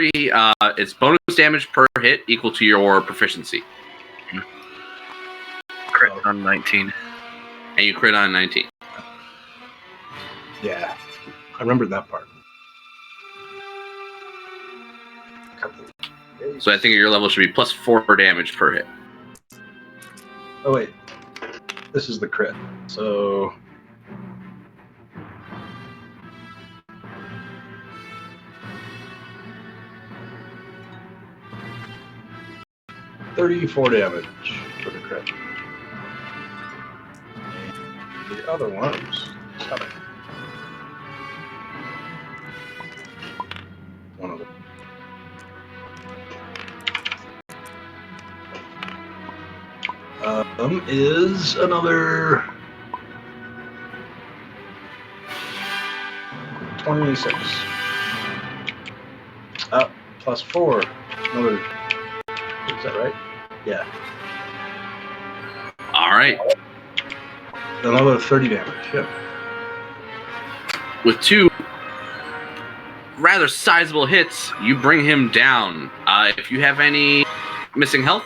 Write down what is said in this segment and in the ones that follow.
it's bonus damage per hit equal to your proficiency. Crit on 19. And you crit on 19. Yeah, I remember that part. So I think your level should be plus 4 damage per hit. Oh wait, this is the crit. So 34 damage for the crit. And the other one's coming. One of them. Is another 26. Plus 4. Another. Is that right? Yeah. All right. Another 30 damage. Yep. With 2 rather sizable hits, you bring him down. If you have any missing health,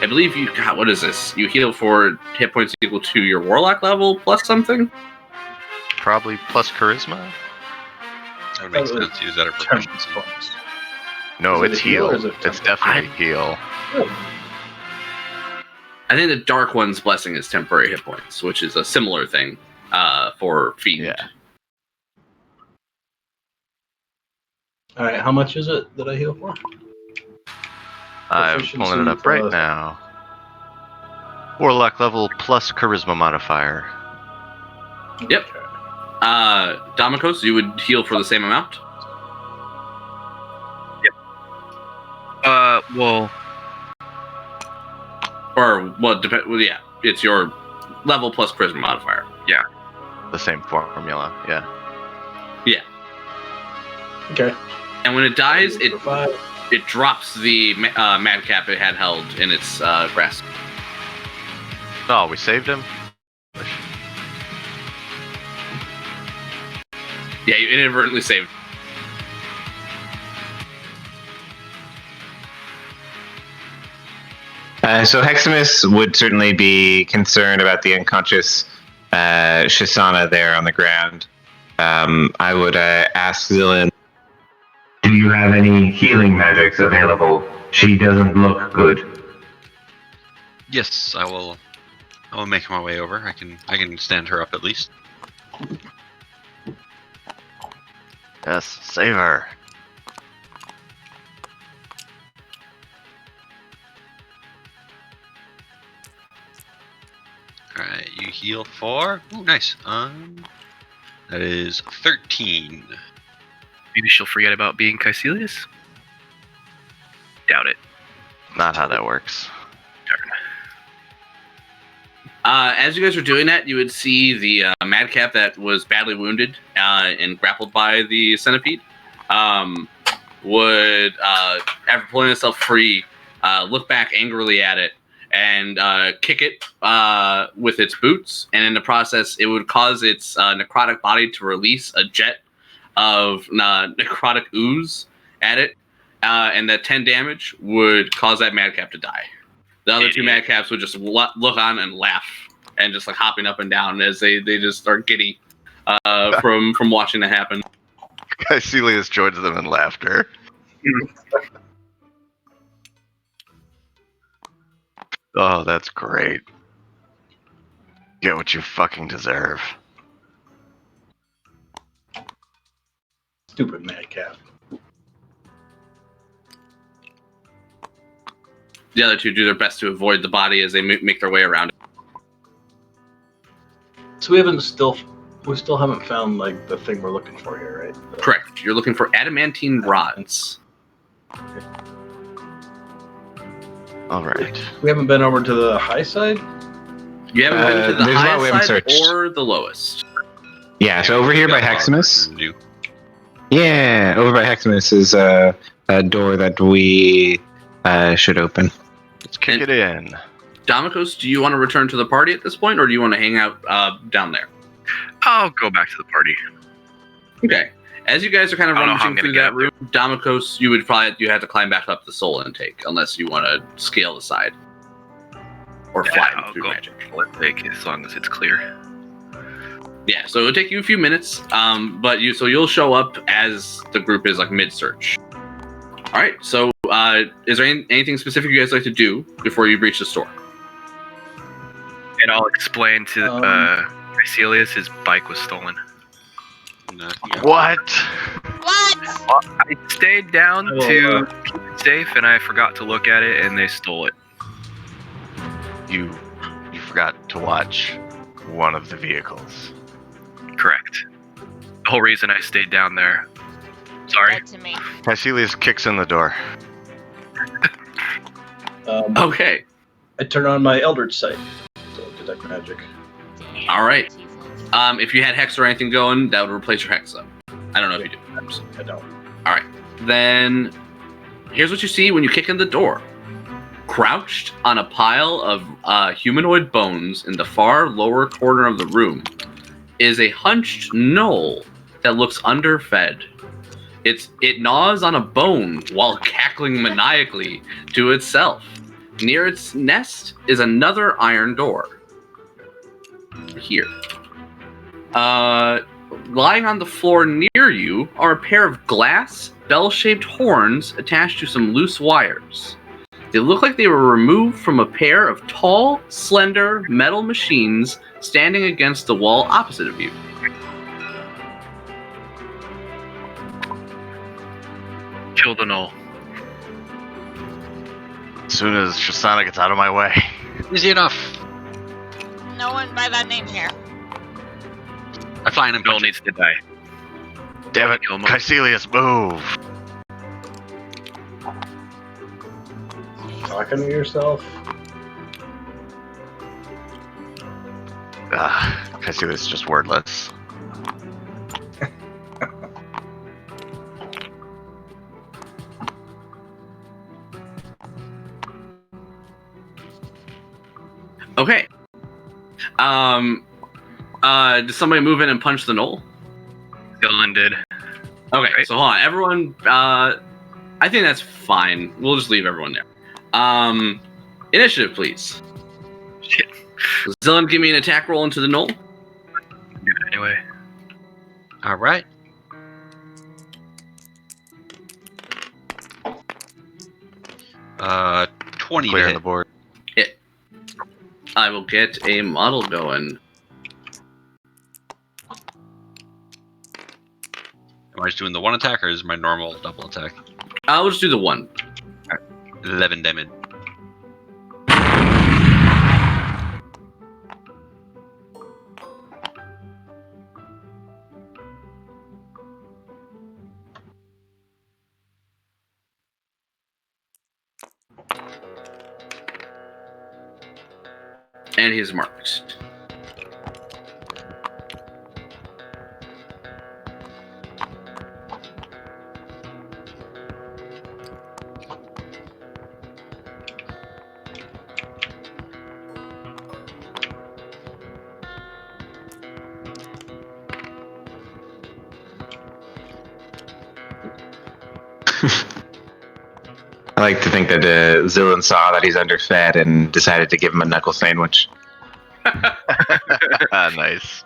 I believe you. God, what is this? You heal for hit points equal to your warlock level plus something. Probably plus charisma. That would make sense to use that at proficiency. No, Is it it's a heal or heal. is it It's definitely heal. I think the Dark One's blessing is temporary hit points, which is a similar thing for Fiend. Yeah. All right, how much is it that I heal for? I'm pulling it up right now. Warlock level plus charisma modifier. Yep. Domikos, you would heal for the same amount? Well, Or, well, yeah, it's your level plus charisma modifier. the same formula. Yeah. Yeah. Okay. And when it dies, For 5. it drops the madcap it had held in its grasp. Oh, we saved him. Yeah, you inadvertently saved. So Heximus would certainly be concerned about the unconscious Shisana there on the ground. I would ask Zillion, do you have any healing magics available? She doesn't look good. Yes, I will make my way over. I can stand her up at least. Yes, save her. Alright, you heal for... Ooh, nice. That is 13. Maybe she'll forget about being Caecilius? Doubt it. Not how that works. As you guys are doing that, you would see the madcap that was badly wounded and grappled by the centipede would, after pulling itself free, look back angrily at it and kick it with its boots. And in the process, it would cause its necrotic body to release a jet of necrotic ooze at it. And that 10 damage would cause that madcap to die. The other 2 madcaps would just look on and laugh and just like hopping up and down as they just are giddy from watching that happen. Caecilius joins them in laughter. Oh, that's great. Get what you fucking deserve. Stupid madcap. The other 2 do their best to avoid the body as they make their way around it. So we still haven't found like the thing we're looking for here, right? Correct. You're looking for adamantine rods. All right. We haven't been over to the high side. You haven't been to the there's a lot we haven't highest side searched. or the lowest. Yeah, so over here by Heximus. Do. Yeah, over by Heximus is a door that we should open. Let's kick it in. Domikos, do you want to return to the party at this point, or do you want to hang out down there? I'll go back to the party. Okay. As you guys are kind of I don't know how rummaging I'm through gonna that room, Damokos, you have to climb back up the soul intake unless you want to scale the side or fly I'll through go magic. take as long as it's clear. Yeah, so it'll take you a few minutes, but you'll show up as the group is like mid-search. All right, so is there anything specific you guys like to do before you breach the store? And I'll explain to Cecilius his bike was stolen. No, What? What? I stayed down to keep it safe, and I forgot to look at it, and they stole it. You forgot to watch one of the vehicles. Correct. The whole reason I stayed down there. Sorry. Dead to me. Caecilius kicks in the door. Okay. I turn on my Eldritch Sight to detect magic. Damn, All right. Jesus. If you had Hex or anything going, that would replace your Hex, though. I don't know if you do. I don't. All right. Then, here's what you see when you kick in the door. Crouched on a pile of humanoid bones in the far lower corner of the room is a hunched gnoll that looks underfed. It gnaws on a bone while cackling maniacally to itself. Near its nest is another iron door. Here. Lying on the floor near you are a pair of glass, bell-shaped horns attached to some loose wires. They look like they were removed from a pair of tall, slender metal machines standing against the wall opposite of you. Kill the null. As soon as Shisana gets out of my way. Easy enough. No one by that name here. I fly in and Null punch needs to die. Damn it, Kill him. Caecilius, move! Talking to yourself. Caecilius is just wordless. Okay. Did somebody move in and punch the knoll? Dylan did. Okay, Right. so hold on. Everyone, I think that's fine. We'll just leave everyone there. Initiative, please. Shit. Zillan, give me an attack roll into the knoll. Do it anyway. All right. Uh, 20 to Clearing hit. the board. I will get a model going. Am I just doing the one attack or is my normal double attack? I'll just do the one. 11 damage. And he is marked. I like to think that Zillan saw that he's underfed and decided to give him a knuckle sandwich. Nice.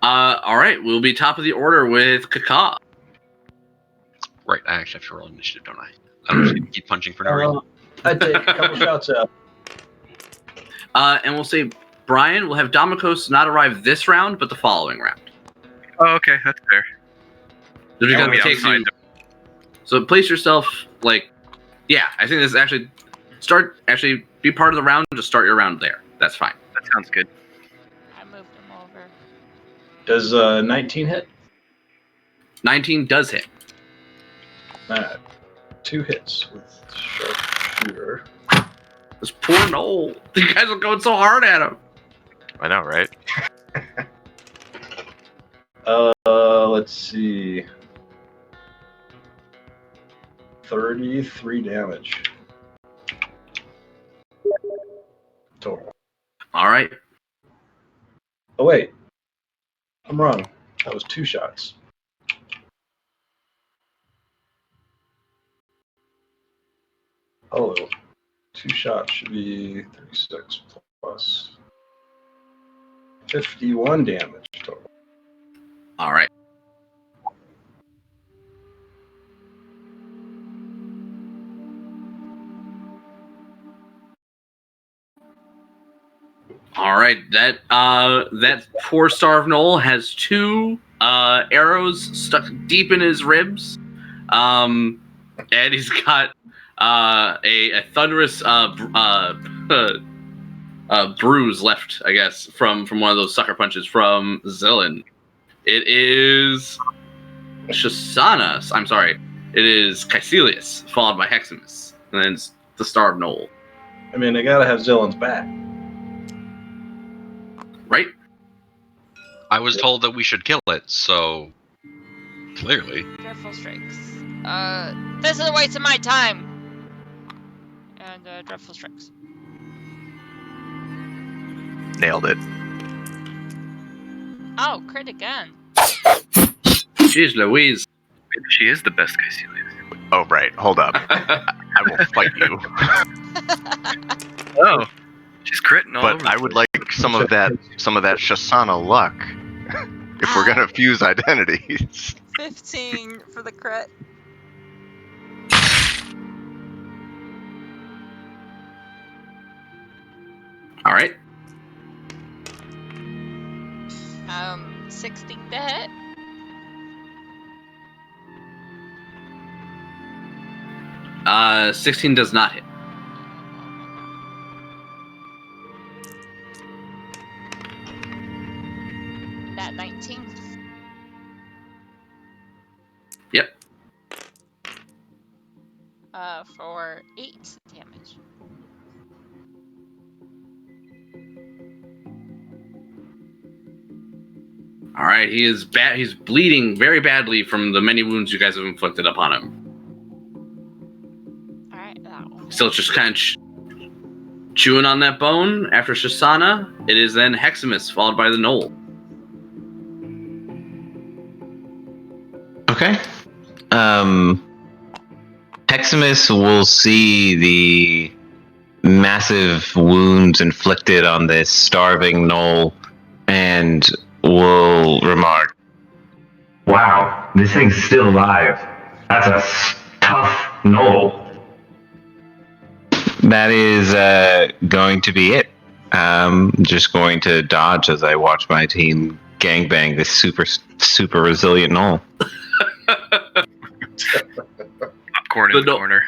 All right, we'll be top of the order with Kaka. Right, I actually have to roll initiative, don't I? I'm just gonna keep punching for no reason. I take a couple shots out. And we'll say Brian will have Damokos not arrive this round, but the following round. Oh, okay, that's fair. So I because won't it be takes outside you. So place yourself like, yeah. I think this is actually be part of the round. Just start your round there. That's fine. That sounds good. I moved him over. Does 19 hit? 19 does hit. 2 hits with sharpshooter. This poor Noel. You guys are going so hard at him. I know, right? Let's see. 33 damage. Total. All right. Oh, wait. I'm wrong. That was 2 shots. Oh, 2 shots should be 36 plus 51 damage total. All right. All right, that poor starved knoll has 2 arrows stuck deep in his ribs, and he's got a thunderous bruise left, I guess, from one of those sucker punches from Zillin. It is Shisana. I'm sorry. It is Caecilius, followed by Heximus, and then it's the starved knoll. I mean, they gotta have Zillin's back. Right? I was told that we should kill it, so clearly. Dreadful strikes. This is a waste of my time. And dreadful strikes. Nailed it. Oh, crit again. Jeez Louise. Maybe she is the best Caecilius. Oh, right. Hold up. I will fight you. Oh, she's critting all over. But I would like some of that Shasana luck. If we're gonna fuse identities. 15 for the crit. All right. 16 to hit. Uh, 16 does not hit. That 19. Yep. For 8 damage. All right. He is bad. He's bleeding very badly from the many wounds you guys have inflicted upon him. All right, that one. Still just kind of chewing on that bone. After Shisana, it is then Heximus, followed by the knoll. Okay. Heximus will see the massive wounds inflicted on this starving knoll and will remark, "Wow, this thing's still alive. That's a tough knoll." That is going to be it. Just going to dodge as I watch my team gangbang this super resilient knoll. Popcorn in the corner.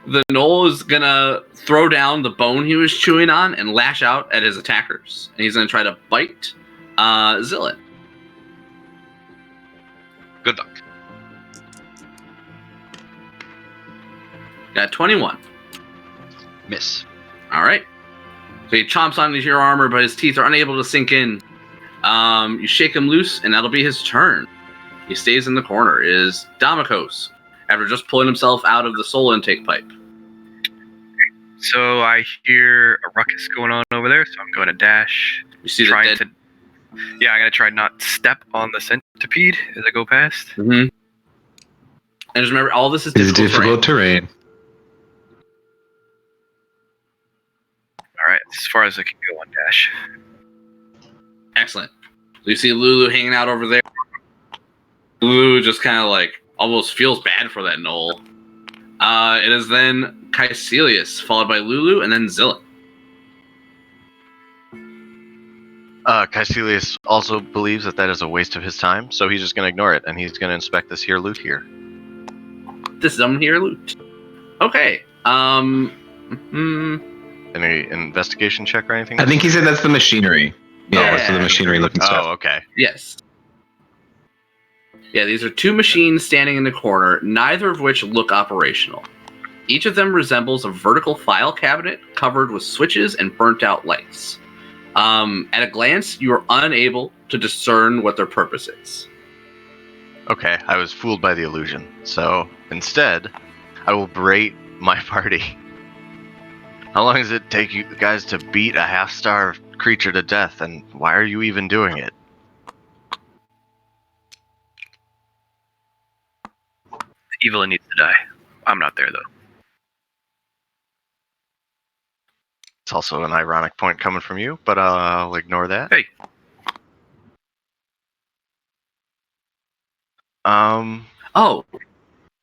The knoll is gonna throw down the bone he was chewing on and lash out at his attackers. And he's gonna try to bite Zillin. Good luck. Got 21. Miss. All right. So he chomps onto your armor, but his teeth are unable to sink in. You shake him loose, and that'll be his turn. He stays in the corner. It is Damikos, after just pulling himself out of the soul intake pipe. So I hear a ruckus going on over there, so I'm going to dash. You see the trying dead. Yeah, I'm going to try not step on the centipede as I go past. Mm-hmm. And just remember, all this is It's difficult terrain. terrain. Alright, as far as I can go on dash. Excellent. So you see Lulu hanging out over there. Lulu just kind of like almost feels bad for that knoll. It is then Caecilius, followed by Lulu, and then Zillin. Caecilius also believes that is a waste of his time, so he's just going to ignore it, and he's going to inspect this here loot here. This is here loot. Okay. Any investigation check or anything? I think he said that's the machinery. Yeah, that's the machinery looking stuff. Oh, okay. Yes. Yeah, these are 2 machines standing in the corner, neither of which look operational. Each of them resembles a vertical file cabinet covered with switches and burnt out lights. At a glance, you are unable to discern what their purpose is. Okay, I was fooled by the illusion. So, instead, I will berate my party. How long does it take you guys to beat a half-starved creature to death, and why are you even doing it? Evelyn needs to die. I'm not there though. It's also an ironic point coming from you, but I'll ignore that. Hey. Oh,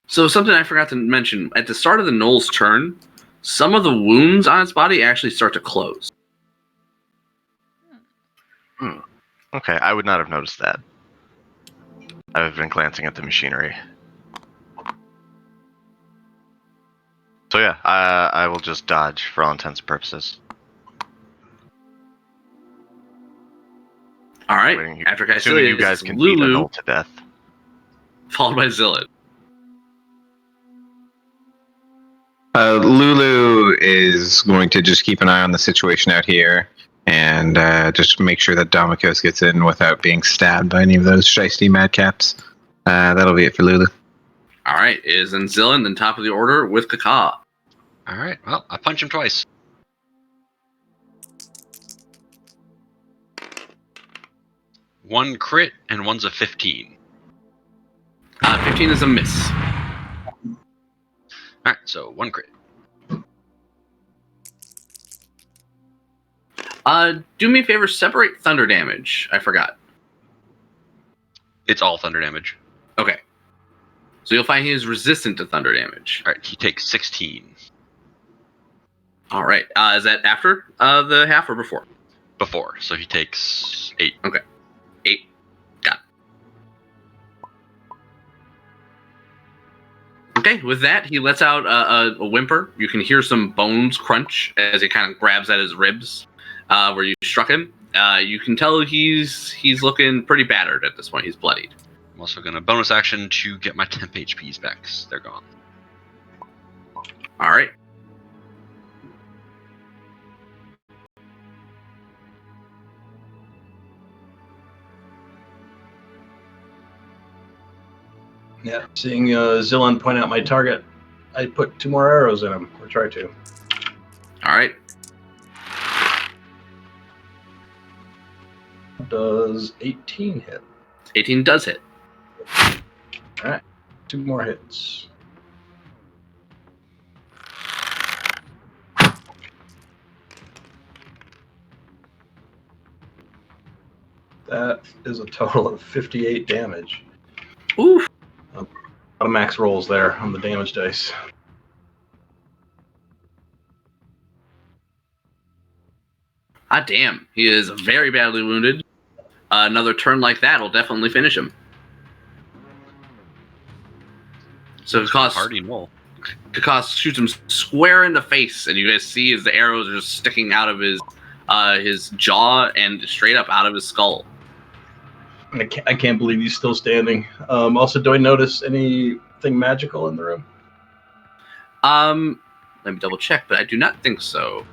so something I forgot to mention. At the start of the Knoll's turn, some of the wounds on its body actually start to close. Okay, I would not have noticed that. I've been glancing at the machinery. So yeah, I will just dodge for all intents and purposes. All right. Assuming After you Caecilius, guys it's can beat a Lulu, Knoll to death. followed by Zillid. Lulu is going to just keep an eye on the situation out here and just make sure that Domikos gets in without being stabbed by any of those shiesty madcaps. That'll be it for Lulu. All right. Is then Zillin, then top of the order with Kaka. All right. Well, I punch him twice. One crit and one's a 15. 15 is a miss. All right, so one crit. Do me a favor, separate thunder damage. I forgot. It's all thunder damage. Okay. So you'll find he is resistant to thunder damage. All right, he takes 16. All right. Is that after the half or before? Before, so he takes 8. 8. Got it. Okay, with that, he lets out a whimper. You can hear some bones crunch as he kind of grabs at his ribs where you struck him. You can tell he's looking pretty battered at this point. He's bloodied. I'm also going to bonus action to get my temp HPs back. 'Cause they're gone. All right. Yeah, seeing Zillin point out my target, I put 2 more arrows in him, or try to. All right. Does 18 hit? 18 does hit. All right, 2 more hits. That is a total of 58 damage. Oof. A lot of max rolls there on the damage dice. Ah, damn. He is very badly wounded. Another turn like that will definitely finish him. So Hardy Knoll. Kakos shoots him square in the face, and you guys see as the arrows are just sticking out of his jaw and straight up out of his skull. I can't believe he's still standing. Also, do I notice anything magical in the room? Let me double check, but I do not think so.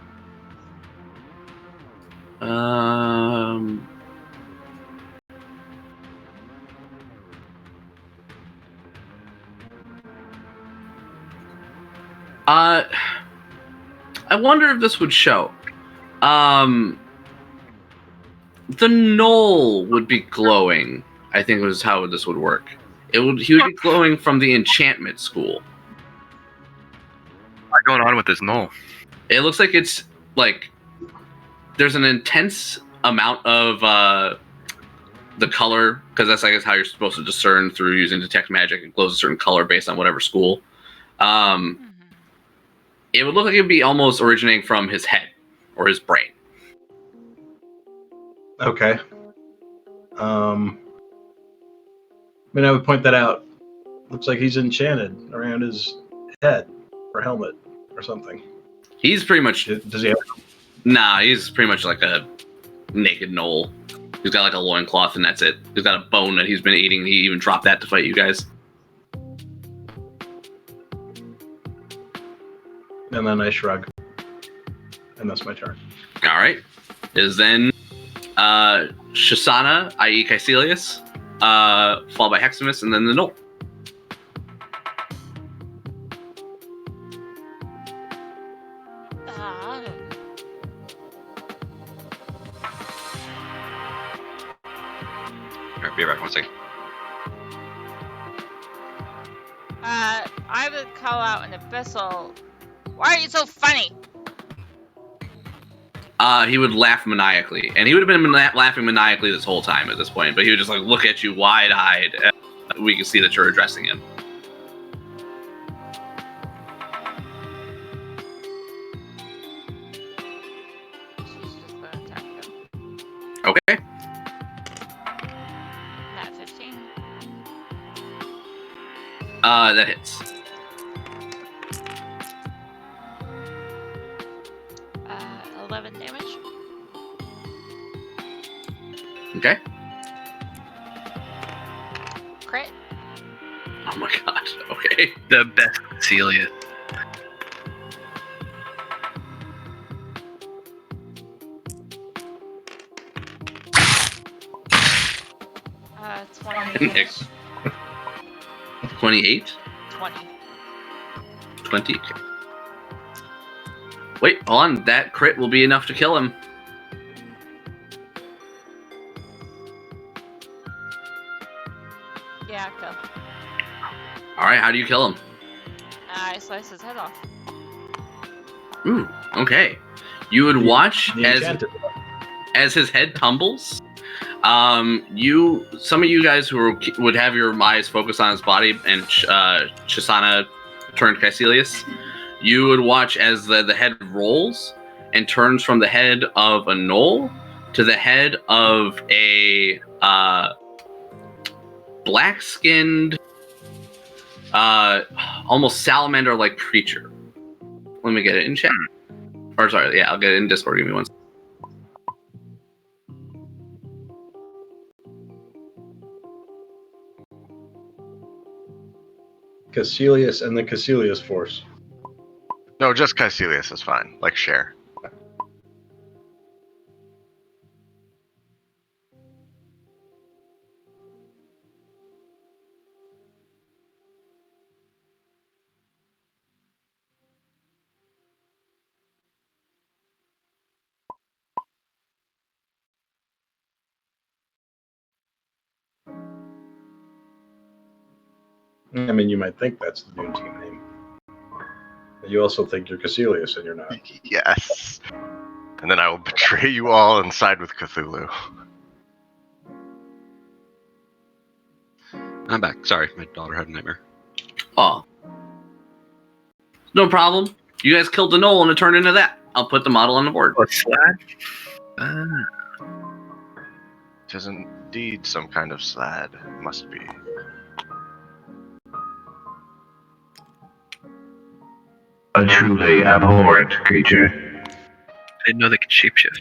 I wonder if this would show. The knoll would be glowing. I think was how this would work. He would be glowing from the enchantment school. What's going on with this knoll? It looks like it's like there's an intense amount of the color, because that's I guess how you're supposed to discern through using detect magic. It glows a certain color based on whatever school. It would look like it would be almost originating from his head or his brain. Okay. I mean, I would point that out. Looks like he's enchanted around his head or helmet or something. He's pretty much... Does he have... Nah, he's pretty much like a naked knoll. He's got like a loincloth and that's it. He's got a bone that he's been eating. He even dropped that to fight you guys. And then I shrug. And that's my turn. All right. Is then Shisana, i.e. Caecilius, followed by Heximus, and then the knoll. Alright, be right back. 1 second. I would call out an abyssal. Why are you so funny? He would laugh maniacally, and he would have been laughing maniacally this whole time at this point. But he would just like look at you wide-eyed. And we can see that you're addressing him. She's just gonna attack him. Okay. Nat 15. That hits. 11 damage. Okay. Crit. Oh my god. Okay. The best Celia. 20 damage. 28. 20. 20. Wait, hold on. That crit will be enough to kill him. Yeah, kill. Alright, how do you kill him? I slice his head off. Ooh, okay. You would watch The as enchanted. his head tumbles. Some of you guys would have your eyes focus on his body, and Shisana turned Caecilius. You would watch as the head rolls and turns from the head of a gnoll to the head of a black-skinned, almost salamander-like creature. Let me get it in chat. Or sorry, yeah, I'll get it in Discord. Give me one second. Caecilius and the Caecilius Force. No, just Caecilius is fine. Like share. I mean, you might think that's the Doom Team name. But you also think you're Caecilius, and you're not. Yes. And then I will betray you all and side with Cthulhu. I'm back. Sorry, my daughter had a nightmare. Oh. No problem. You guys killed the gnoll and it turned into that. I'll put the model on the board. What's that? It is indeed some kind of slad. Must be. A truly abhorrent creature. I didn't know they could shapeshift.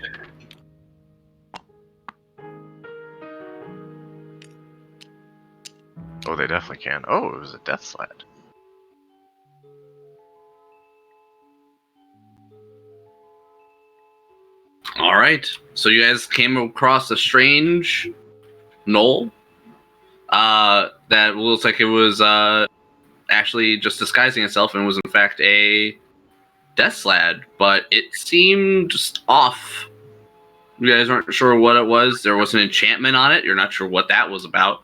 Oh, they definitely can. Oh, it was a death slad. All right. So you guys came across a strange gnoll. That looks like it was actually just disguising itself and was in fact a death slad, but it seemed just off. You guys aren't sure what it was. There was an enchantment on it. You're not sure what that was about.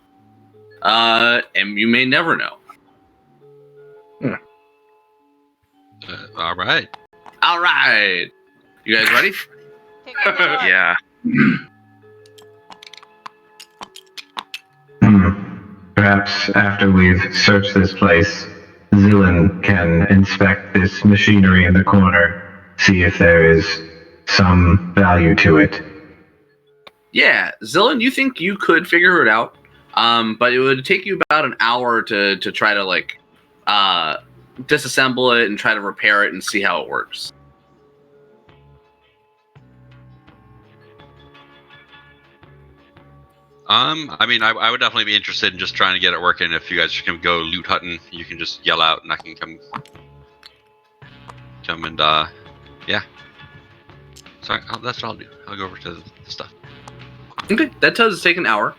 And you may never know. All right. All right. You guys ready? Pick up the door. Yeah. Perhaps after we've searched this place, Zillan can inspect this machinery in the corner, see if there is some value to it. Yeah, Zillan, you think you could figure it out, but it would take you about an hour to try to like disassemble it and try to repair it and see how it works. I mean, I would definitely be interested in just trying to get it working. If you guys can go loot hunting, you can just yell out, and I can come and yeah. So that's what I'll do. I'll go over to the stuff. Okay, that does take an hour.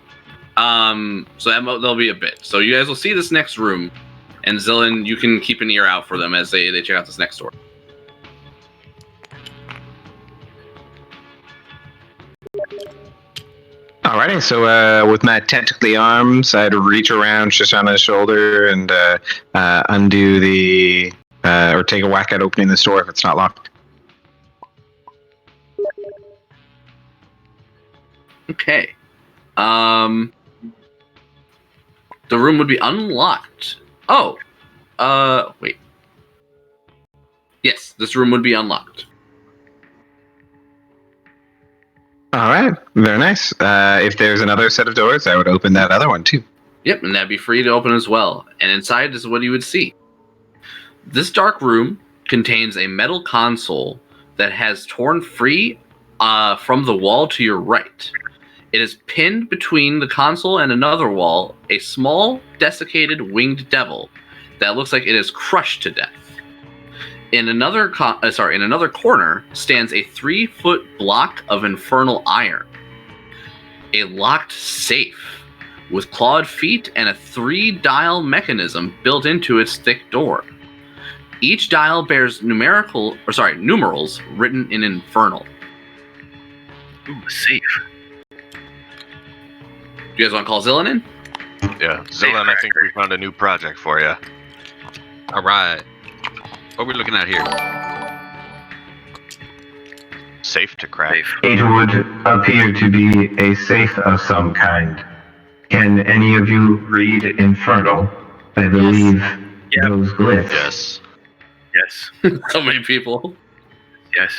So there'll be a bit. So you guys will see this next room, and Zillan, you can keep an ear out for them as they check out this next door. Alrighty, so with my tentacly arms, I'd reach around Shoshana's shoulder and undo the, or take a whack at opening this door if it's not locked. Okay. The room would be unlocked. Oh. Wait. Yes, this room would be unlocked. All right, very nice. If there's another set of doors, I would open that other one too. Yep, and that'd be free to open as well. And inside is what you would see. This dark room contains a metal console that has torn free from the wall to your right. It is pinned between the console and another wall, a small, desiccated winged devil that looks like it is crushed to death. In another corner stands a 3-foot block of infernal iron. A locked safe with clawed feet and a 3-dial mechanism built into its thick door. Each dial bears numerals written in infernal. Ooh, safe. Do you guys want to call Zillan in? Yeah, Zillan, I think we found a new project for you. All right. What are we looking at here? Safe to crack. Safe. It would appear to be a safe of some kind. Can any of you read Infernal? I believe those glyphs. Yes. Yes. So many people. Yes.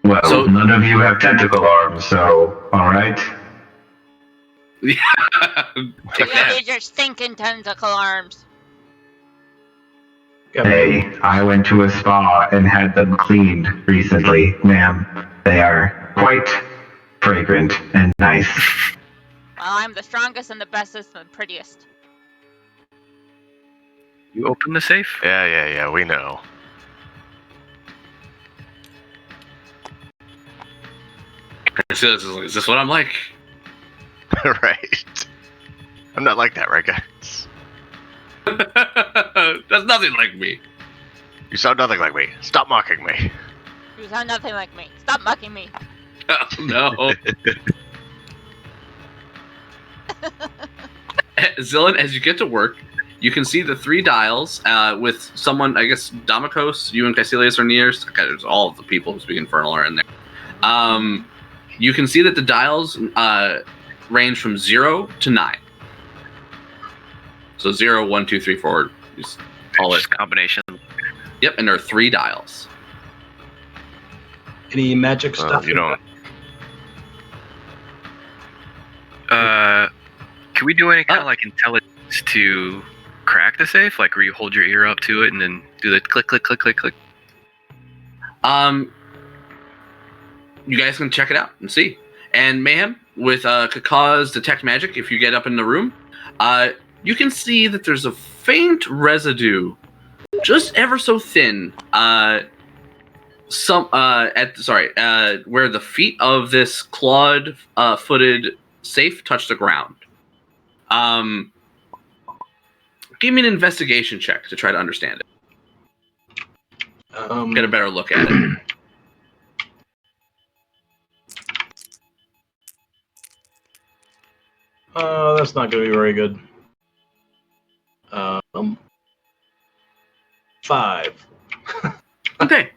Well, So- none of you have tentacle arms, so alright. Yeah. Take You that. need your stinking tentacle arms. Hey, I went to a spa and had them cleaned recently, ma'am. They are quite fragrant and nice. Well, I'm the strongest and the bestest and the prettiest. You open the safe? Yeah, we know. So is this what I'm like? Right. I'm not like that, right, guys? That's nothing like me. You sound nothing like me. Stop mocking me. You sound nothing like me. Stop mocking me. Oh, no. Zillan, as you get to work, you can see the 3 dials with someone, I guess, Damikos, you and Caecilius are near. Okay, there's all of the people who speak Infernal are in there. You can see that the dials range from 0 to 9. So 0, 1, 2, 3, 4. Just call it. Just combination. Yep, and there are 3 dials. Any magic stuff? You don't. Can we do any kind of like intelligence to crack the safe? Like where you hold your ear up to it and then do the click, click, click, click, click. You guys can check it out and see. And Mayhem, with Kaka's Detect Magic, if you get up in the room, you can see that there's a faint residue, just ever so thin, where the feet of this clawed footed safe touch the ground. Give me an investigation check to try to understand it. Get a better look at it. That's not going to be very good. 5. Okay.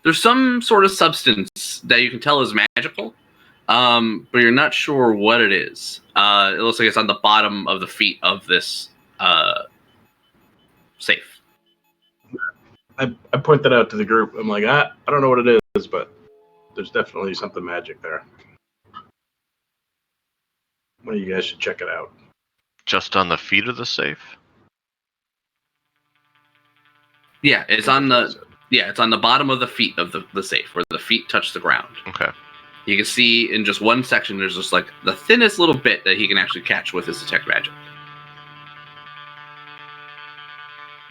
There's some sort of substance that you can tell is magical, but you're not sure what it is. It looks like it's on the bottom of the feet of this safe. I point that out to the group. I'm like, I don't know what it is, but there's definitely something magic there. One of you guys should check it out. Just on the feet of the safe? Yeah, it's on the bottom of the feet of the safe, where the feet touch the ground. Okay. You can see in just one section, there's just like the thinnest little bit that he can actually catch with his detect magic.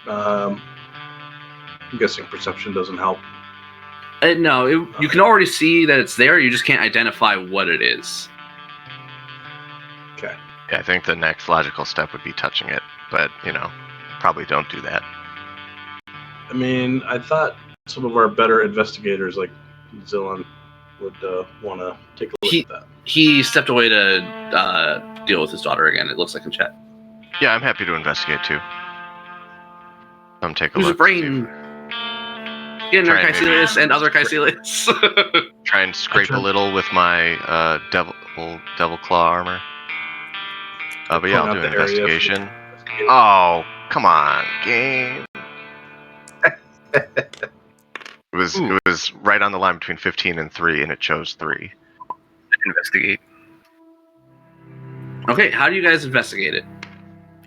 I'm guessing perception doesn't help. No, you can already see that it's there. You just can't identify what it is. Okay. Yeah, I think the next logical step would be touching it, but, probably don't do that. I mean, I thought some of our better investigators, like Zillan, would want to take a look at that. He stepped away to deal with his daughter again. It looks like in chat. Yeah, I'm happy to investigate too. Come take a Who's a look. brain? Get in there, Try and Caecilius and other Caecilius. Try and scrape a little with my devil claw armor. But yeah, I'll do an investigation. Oh, come on, game. It was right on the line between 15 and 3, and it chose 3. Investigate. Okay, how do you guys investigate it?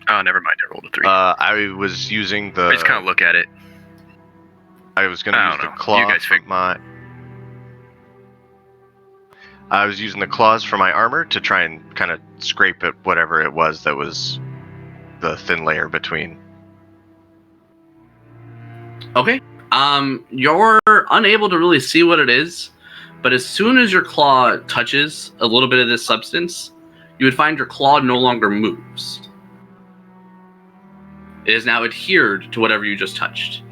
Oh, never mind. I rolled a 3. I was using the. I just kind of look at it. I was going to use the claw. You guys figure. I was using the claws for my armor to try and kind of scrape at whatever it was that was the thin layer between. Okay. You're unable to really see what it is, but as soon as your claw touches a little bit of this substance, you would find your claw no longer moves. It is now adhered to whatever you just touched.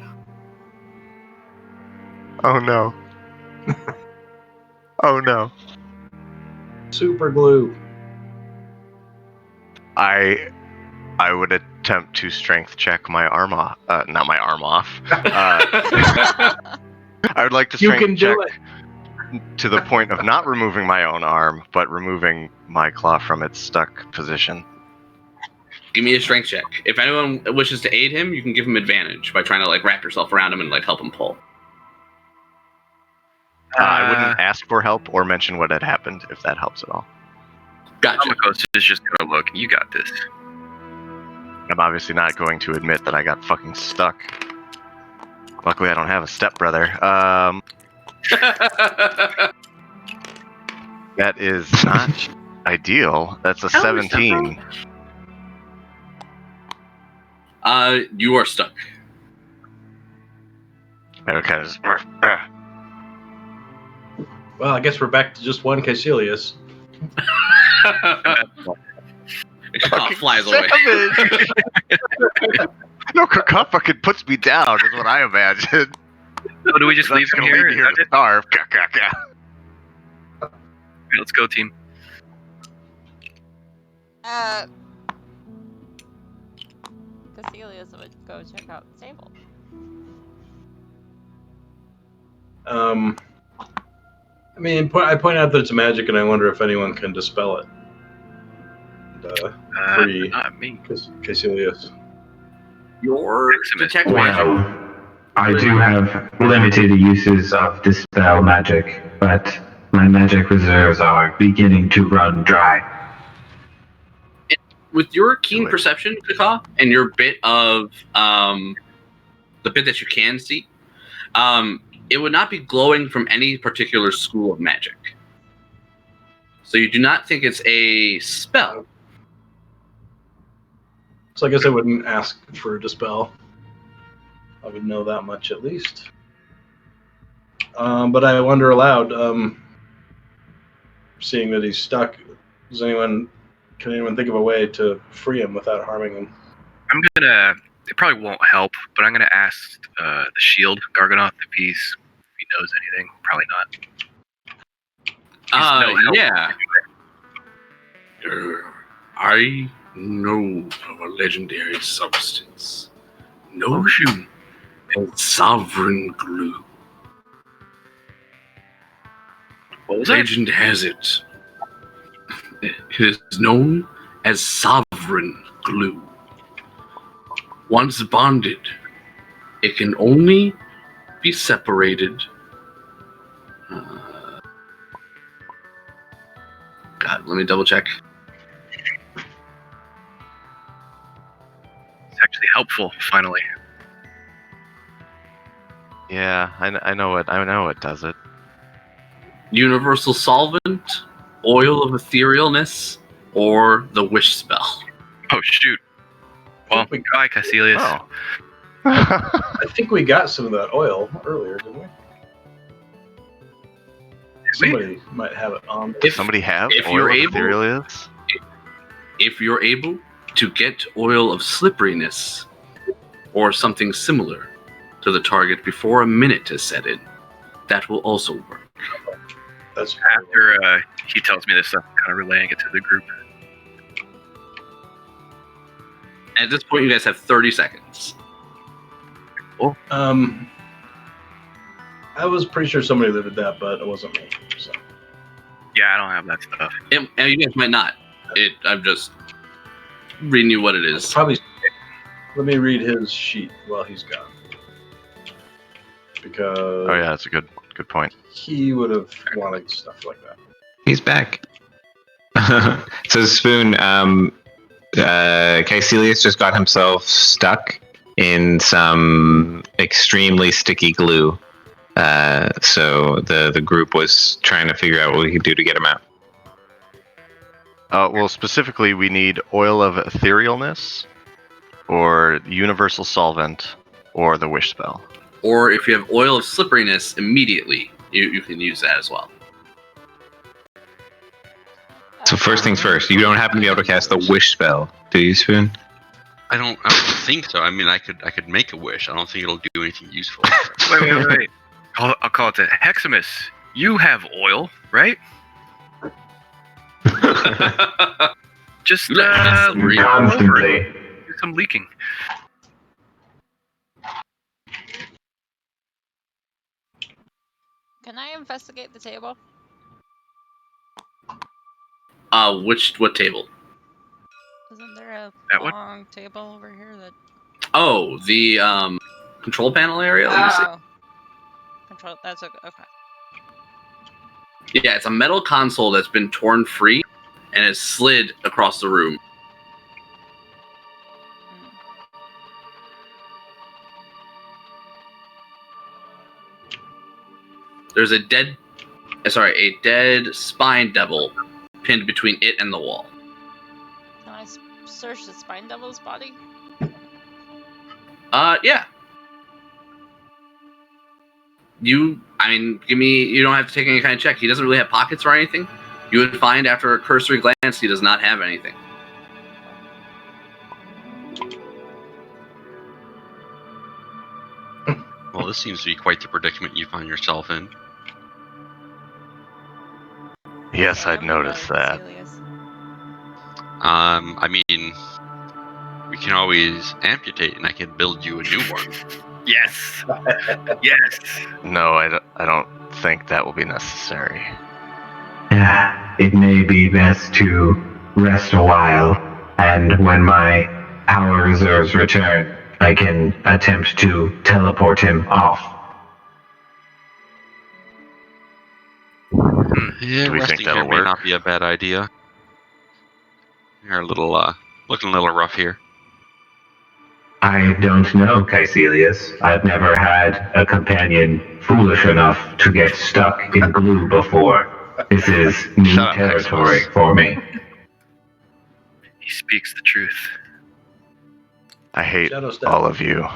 Oh no. Oh no. Super glue. I would attempt to strength check my arm off. Not my arm off. I would like to strength check to the point of not removing my own arm, but removing my claw from its stuck position. Give me a strength check. If anyone wishes to aid him, you can give him advantage by trying to like wrap yourself around him and like help him pull. I wouldn't ask for help or mention what had happened if that helps at all. Gotcha. Ghost is just gonna look. You got this. I'm obviously not going to admit that I got fucking stuck. Luckily, I don't have a stepbrother. That is not ideal. That's a 17. You are stuck. Okay. Well, I guess we're back to just one Caecilius. Kakaf flies away. No, Kakaf fucking puts me down, is what I imagine. So do we just leave him gonna here? leave me here to starve. Okay, let's go, team. Caecilius would go check out the stable. I mean, I point out that it's magic, and I wonder if anyone can dispel it. And, free Not me. Caecilius. Your detect magic. Well, I do have limited uses of dispel magic, but my magic reserves are beginning to run dry. With your keen perception, Kaka, and your bit of the bit that you can see, it would not be glowing from any particular school of magic. So you do not think it's a spell. So I guess I wouldn't ask for a dispel. I would know that much at least. But I wonder aloud, seeing that he's stuck, can anyone think of a way to free him without harming him? It probably won't help, but I'm gonna ask the shield, Garganoth, if he knows anything. Probably not. Yeah. I know of a legendary substance. Notion and sovereign glue. What was that? Legend has it. It is known as sovereign glue. Once bonded, it can only be separated. God, let me double check. It's actually helpful, finally. Yeah, I know what does it. Universal solvent, oil of etherealness, or the wish spell. Oh, shoot. Well, bye, Caecilius. Oh. I think we got some of that oil earlier, didn't we? Somebody might have it on. Does somebody have if oil you're of able- etherealness? If you're able to get oil of slipperiness, or something similar, to the target before a minute has set in, that will also work. That's after he tells me this stuff, kind of relaying it to the group. At this point, you guys have 30 seconds. I was pretty sure somebody lived with that, but it wasn't me. So. Yeah, I don't have that stuff. And you guys might not. I'm just reading you what it is. Probably. Let me read his sheet while he's gone. Because. Oh yeah, that's a good point. He would have wanted stuff like that. He's back. So Spoon, Caecilius just got himself stuck in some extremely sticky glue. So the group was trying to figure out what we could do to get him out. Well, specifically, we need oil of etherealness, or universal solvent, or the wish spell. Or if you have oil of slipperiness, immediately you can use that as well. So first things first, you don't happen to be able to cast the wish spell, do you, Spoon? I don't think so. I mean, I could make a wish. I don't think it'll do anything useful. Wait. I'll call it to Heximus. You have oil, right? Just Constantly. do some leaking. Can I investigate the table? What table? Isn't there a That one? long table over here that? Oh, the control panel area. Let me see. Oh. Control. That's okay. Yeah, it's a metal console that's been torn free and has slid across the room. There's a dead spine devil pinned between it and the wall. Can I search the spine devil's body? Yeah. You don't have to take any kind of check. He doesn't really have pockets or anything. You would find after a cursory glance, he does not have anything. Well, this seems to be quite the predicament you find yourself in. Yes, I'd noticed that. I mean, we can always amputate, and I can build you a new one. Yes. Yes. No, I don't think that will be necessary. It may be best to rest a while, and when my power reserves return, I can attempt to teleport him off. Yeah, Do we resting think that'll here may work? not be a bad idea. You're a little, looking a little rough here. I don't know, Caecilius. I've never had a companion foolish enough to get stuck in glue before. This is new Shut up, territory Maximus. for me. He speaks the truth. I hate Shadow step. all of you.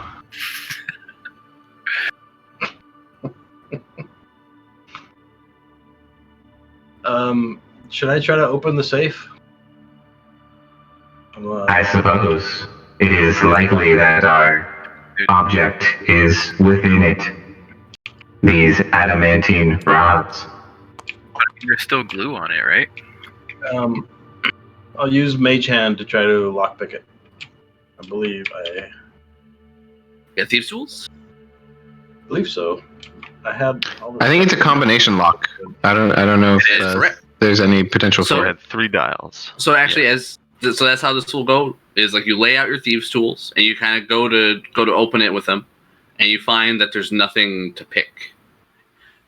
Should I try to open the safe? I suppose it is likely that our object is within it. These adamantine rods. There's still glue on it, right? I'll use Mage Hand to try to lockpick it. I believe Thieves' tools? so. I had. I think it's a combination lock. I don't know It is if correct. there's any potential So- for I it. had 3 dials. So actually, so that's how this will go. Is like you lay out your thieves' tools and you kind of go to open it with them, and you find that there's nothing to pick.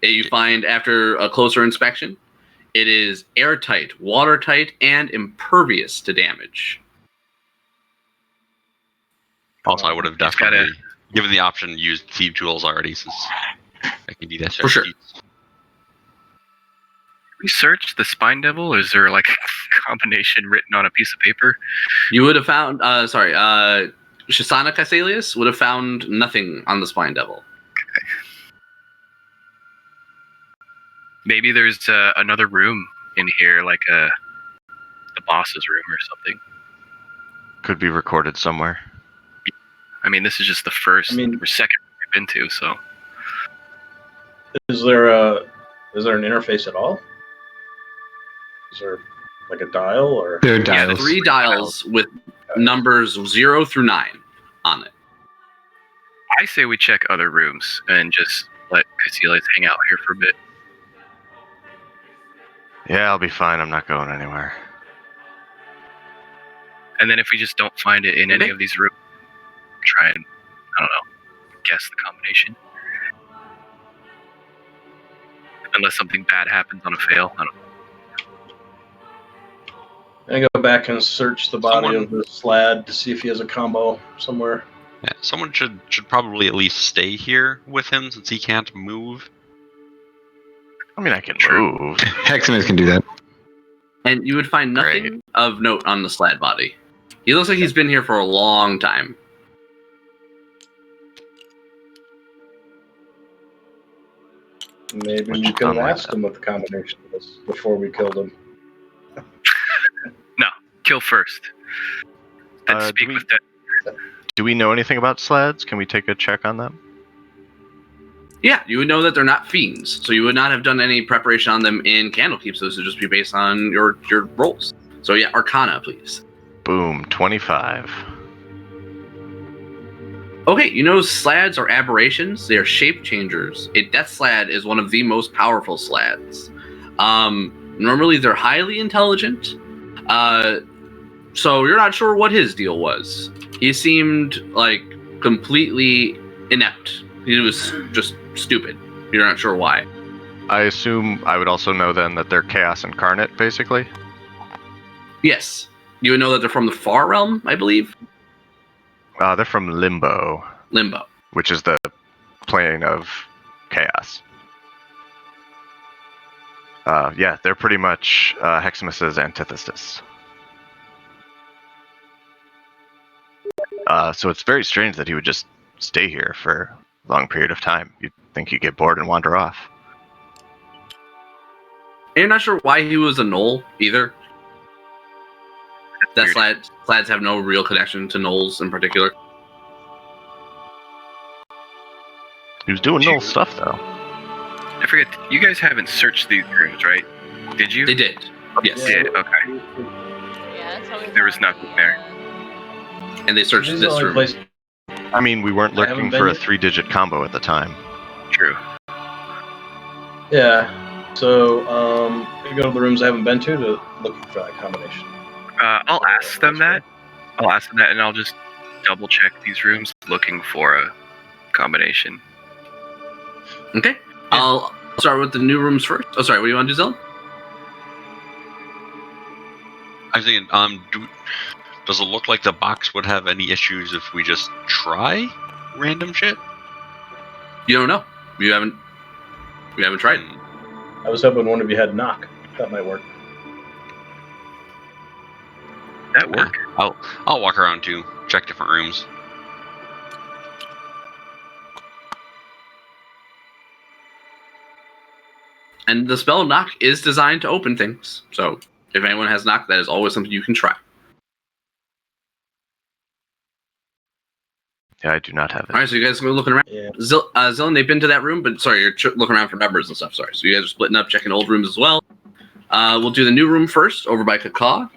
And you find after a closer inspection, it is airtight, watertight, and impervious to damage. Also, I would have It's gotta- definitely, given the option, used thief tools already, since I can do that. For sure. We searched the spine devil, or is there like a combination written on a piece of paper? You would have found, Shisana Caecilius would have found nothing on the spine devil. Maybe there's another room in here, like the boss's room or something. Could be recorded somewhere. I mean, this is just the first I mean- or second room we've been to, so Is there Is there an interface at all? Is there like a dial or? There are Yeah, dials. 3 dials with numbers 0 through 9 on it. I say we check other rooms and just let Casillas hang out here for a bit. Yeah, I'll be fine. I'm not going anywhere. And then if we just don't find it in any Okay. of these rooms, try and, I don't know, guess the combination. Unless something bad happens on a fail. I don't know. I go back and search the body Someone- of the Slad to see if he has a combo somewhere. Yeah, someone should probably at least stay here with him since he can't move. I mean, I can True. move. Heximus can do that. And you would find nothing Great. of note on the Slad body. He looks like he's been here for a long time. Maybe Which we could have unlike asked him what the combination was before we killed him. Kill first. Then Do speak we- with that. Do we know anything about sleds? Can we take a check on them? Yeah, you would know that they're not fiends, so you would not have done any preparation on them in Candlekeep, so this would just be based on your rolls. So yeah, Arcana, please. Boom, 25. Okay, you know slads are aberrations. They are shape changers. A death slad is one of the most powerful slads. Normally they're highly intelligent. So you're not sure what his deal was. He seemed like completely inept. He was just stupid. You're not sure why. I assume I would also know then that they're chaos incarnate, basically. Yes, you would know that they're from the Far Realm, I believe. They're from Limbo, Limbo. which is the plane of chaos. Yeah, they're pretty much Heximus's antithesis. So it's very strange that he would just stay here for a long period of time. You'd think he'd get bored and wander off. And you're not sure why he was a knoll either. That slads have no real connection to gnolls in particular. He was doing null stuff, though. I forget, you guys haven't searched these rooms, right? Did you? They did. Yes. Did? Okay. Yeah, that's how we There was found nothing there. And they searched This is the this only room. place. I mean, we weren't I haven't looking been for a yet. 3-digit combo at the time. True. Yeah. So we go to the rooms I haven't been to looking for that combination. I'll ask them that. I'll ask them that, and I'll just double check these rooms looking for a combination. Okay. I'll start with the new rooms first. Oh, sorry. What do you want to do, Zell? I was thinking, does it look like the box would have any issues if we just try random shit? You don't know. You haven't tried. I was hoping one of you had knock. That might work. That work? I'll walk around too, check different rooms. And the spell knock is designed to open things. So if anyone has knock, that is always something you can try. Yeah, I do not have it. All right, so you guys are looking around. Yeah. Zillion, they've been to that room, but sorry, you're looking around for members and stuff. Sorry, so you guys are splitting up, checking old rooms as well. We'll do the new room first, over by Kakaw.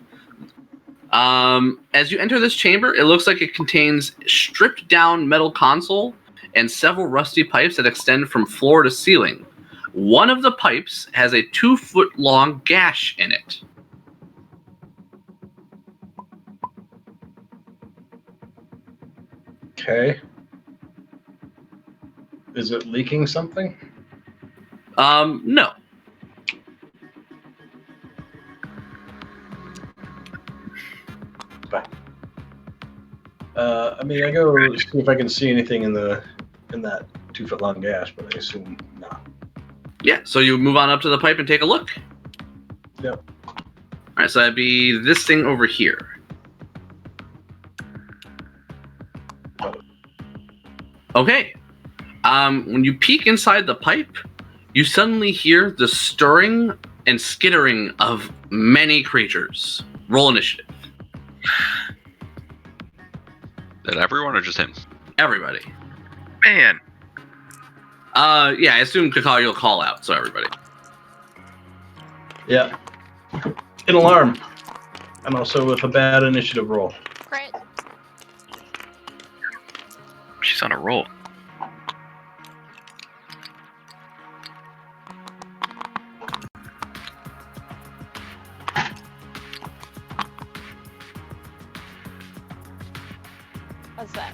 As you enter this chamber, it looks like it contains stripped down metal console and several rusty pipes that extend from floor to ceiling. One of the pipes has a 2-foot long gash in it. Okay. Is it leaking something? No. I mean, I go see if I can see anything in that 2-foot long gash, but I assume not. Yeah, so you move on up to the pipe and take a look. Yep. All right, so that'd be this thing over here. Okay. When you peek inside the pipe, you suddenly hear the stirring and skittering of many creatures. Roll initiative. Is that everyone or just him? Everybody. Man. Yeah, I assume Kakao you'll call out, so everybody. Yeah. An alarm. And also with a bad initiative roll. Crit. She's on a roll. What's that?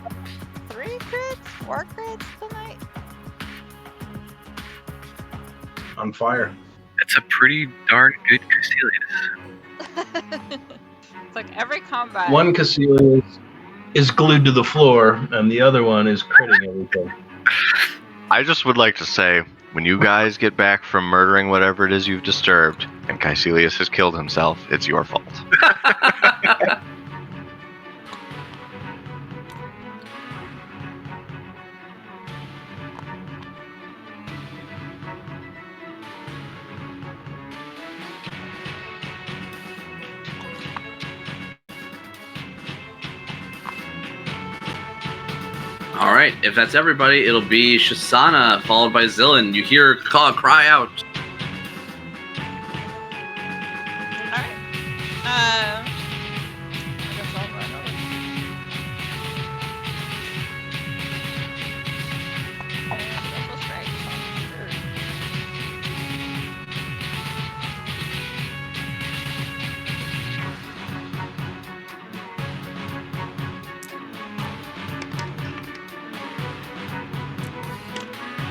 3 crits? 4 crits tonight? On fire. That's a pretty darn good Caecilius. It's like every combat. One Caecilius is glued to the floor, and the other one is critting everything. I just would like to say, when you guys get back from murdering whatever it is you've disturbed, and Caecilius has killed himself, it's your fault. All right, if that's everybody, it'll be Shisana followed by Zillin. You hear Ka cry out. Alright. I guess I'll run over. Special strike. Sure.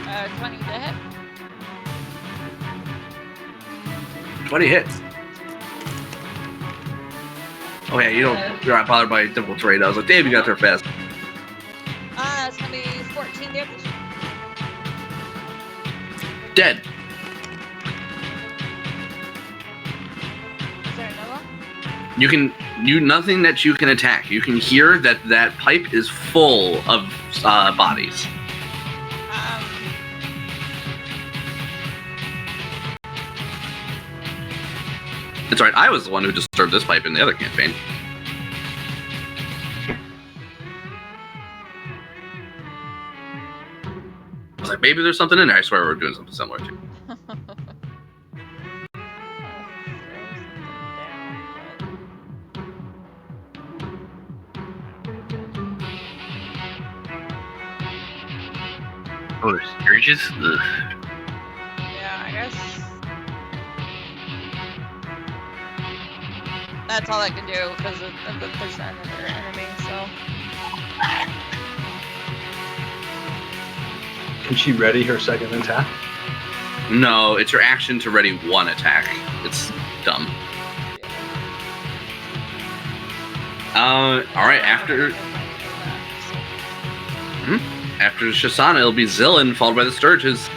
Uh, 20 to hit. 20 hits. Oh yeah, you're not bothered by difficult terrain. I was like, damn, you got there fast. It's gonna be 14 damage. Dead. Is there another one? Nothing that you can attack. You can hear that pipe is full of bodies. That's right. I was the one who disturbed this pipe in the other campaign. I was like, maybe there's something in there. I swear we're doing something similar too. Oh, there's Sturges? Ugh. Yeah, I guess. That's all I can do because of the percent of their enemy, so. Can she ready her second attack? No, it's your action to ready one attack. It's dumb. All right. After Shisana, it'll be Zillin followed by the Sturges.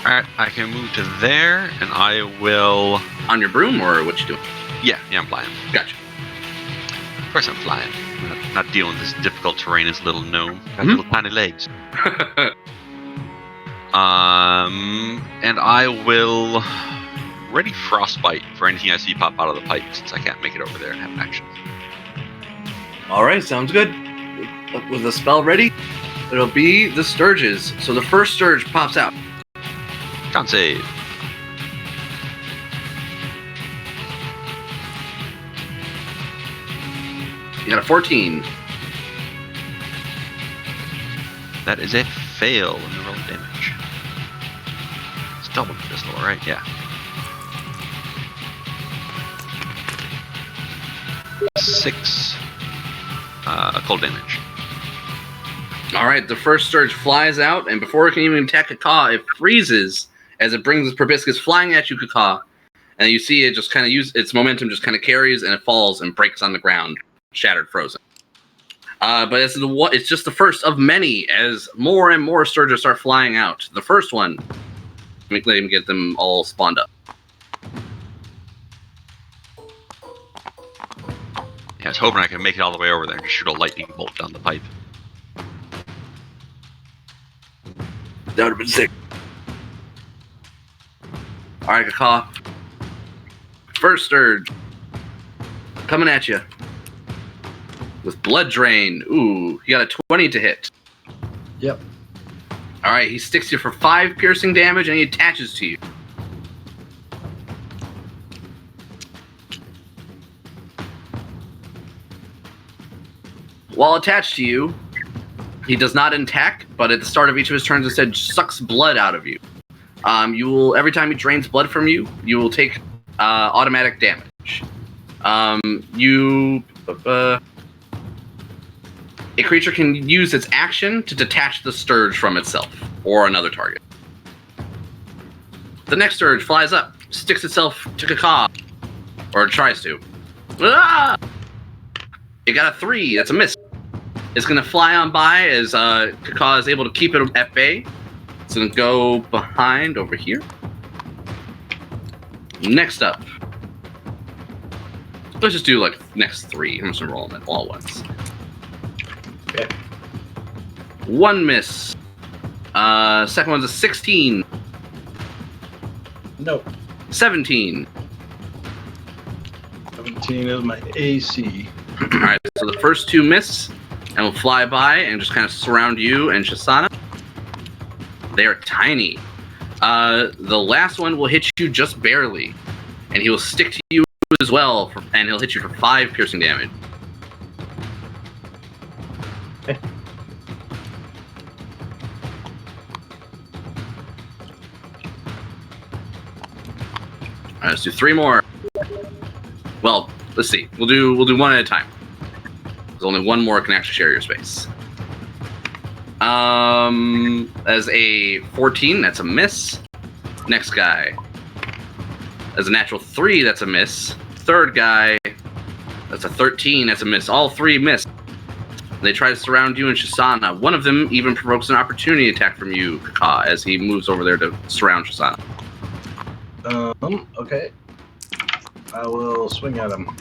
Alright, I can move to there, and I will... On your broom, or what you doing? Yeah, I'm flying. Gotcha. Of course I'm flying. I'm not dealing with this difficult terrain as a little gnome. Got little tiny legs. And I will ready frostbite for anything I see pop out of the pipe, since I can't make it over there and have an action. All right, sounds good. With the spell ready, it'll be the Sturges. So the first Sturge pops out. Con save. You got a 14. That is a fail in the roll damage. It's double pistol, right? Yeah. 6 cold damage. All right, the first Sturge flies out, and before it can even attack Kaka, it freezes as it brings its proboscis flying at you, Kaka. And you see it just kind of its momentum just kind of carries, and it falls and breaks on the ground, shattered, frozen. But it's just the first of many, as more and more Sturges start flying out. The first one, let me get them all spawned up. Yeah, I was hoping I could make it all the way over there and shoot a lightning bolt down the pipe. That would have been sick. Alright, Kaka. First Sturge. Coming at you. With Blood Drain. Ooh, you got a 20 to hit. Yep. All right, he sticks you for 5 piercing damage, and he attaches to you. While attached to you, he does not attack, but at the start of each of his turns, instead sucks blood out of you. You will every time he drains blood from you, you will take automatic damage. A creature can use its action to detach the Scourge from itself or another target. The next Scourge flies up, sticks itself to Kaka, or tries to. Ah! It got a 3. That's a miss. It's going to fly on by as Kaka is able to keep it at bay. It's going to go behind over here. Next up. Let's just do like next 3. I'm just going to roll them all at once. Okay. 1 miss. Second one's a 16. Nope. 17. 17 is my AC. Alright, so the first 2 miss and will fly by and just kind of surround you and Shisana. They are tiny. The last one will hit you just barely, and he will stick to you as well, and he'll hit you for 5 piercing damage. Okay. Alright, let's do 3 more. Well, let's see. We'll do 1 at a time. There's only 1 more can actually share your space. As a 14, that's a miss. Next guy. As a natural 3, that's a miss. Third guy, that's a 13, that's a miss. All 3 miss. They try to surround you and Shisana. One of them even provokes an opportunity attack from you, Kaka, as he moves over there to surround Shisana. Okay. I will swing at him.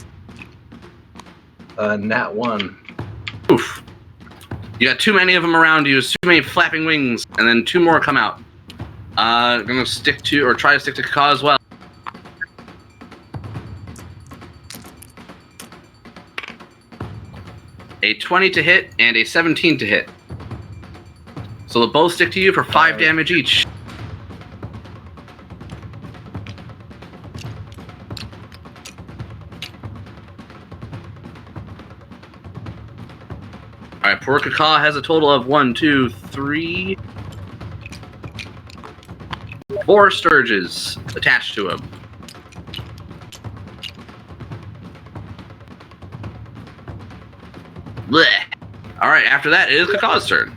Nat 1. Oof. You got too many of them around you, too many flapping wings, and then 2 more come out. Gonna stick to, or try to stick to Kaka as well. A 20 to hit and a 17 to hit. So they'll both stick to you for 5 damage each. Alright, poor Kaka has a total of 1, 2, 3, 4 Scourges attached to him. Blech. Alright, after that, it is Kaka's turn.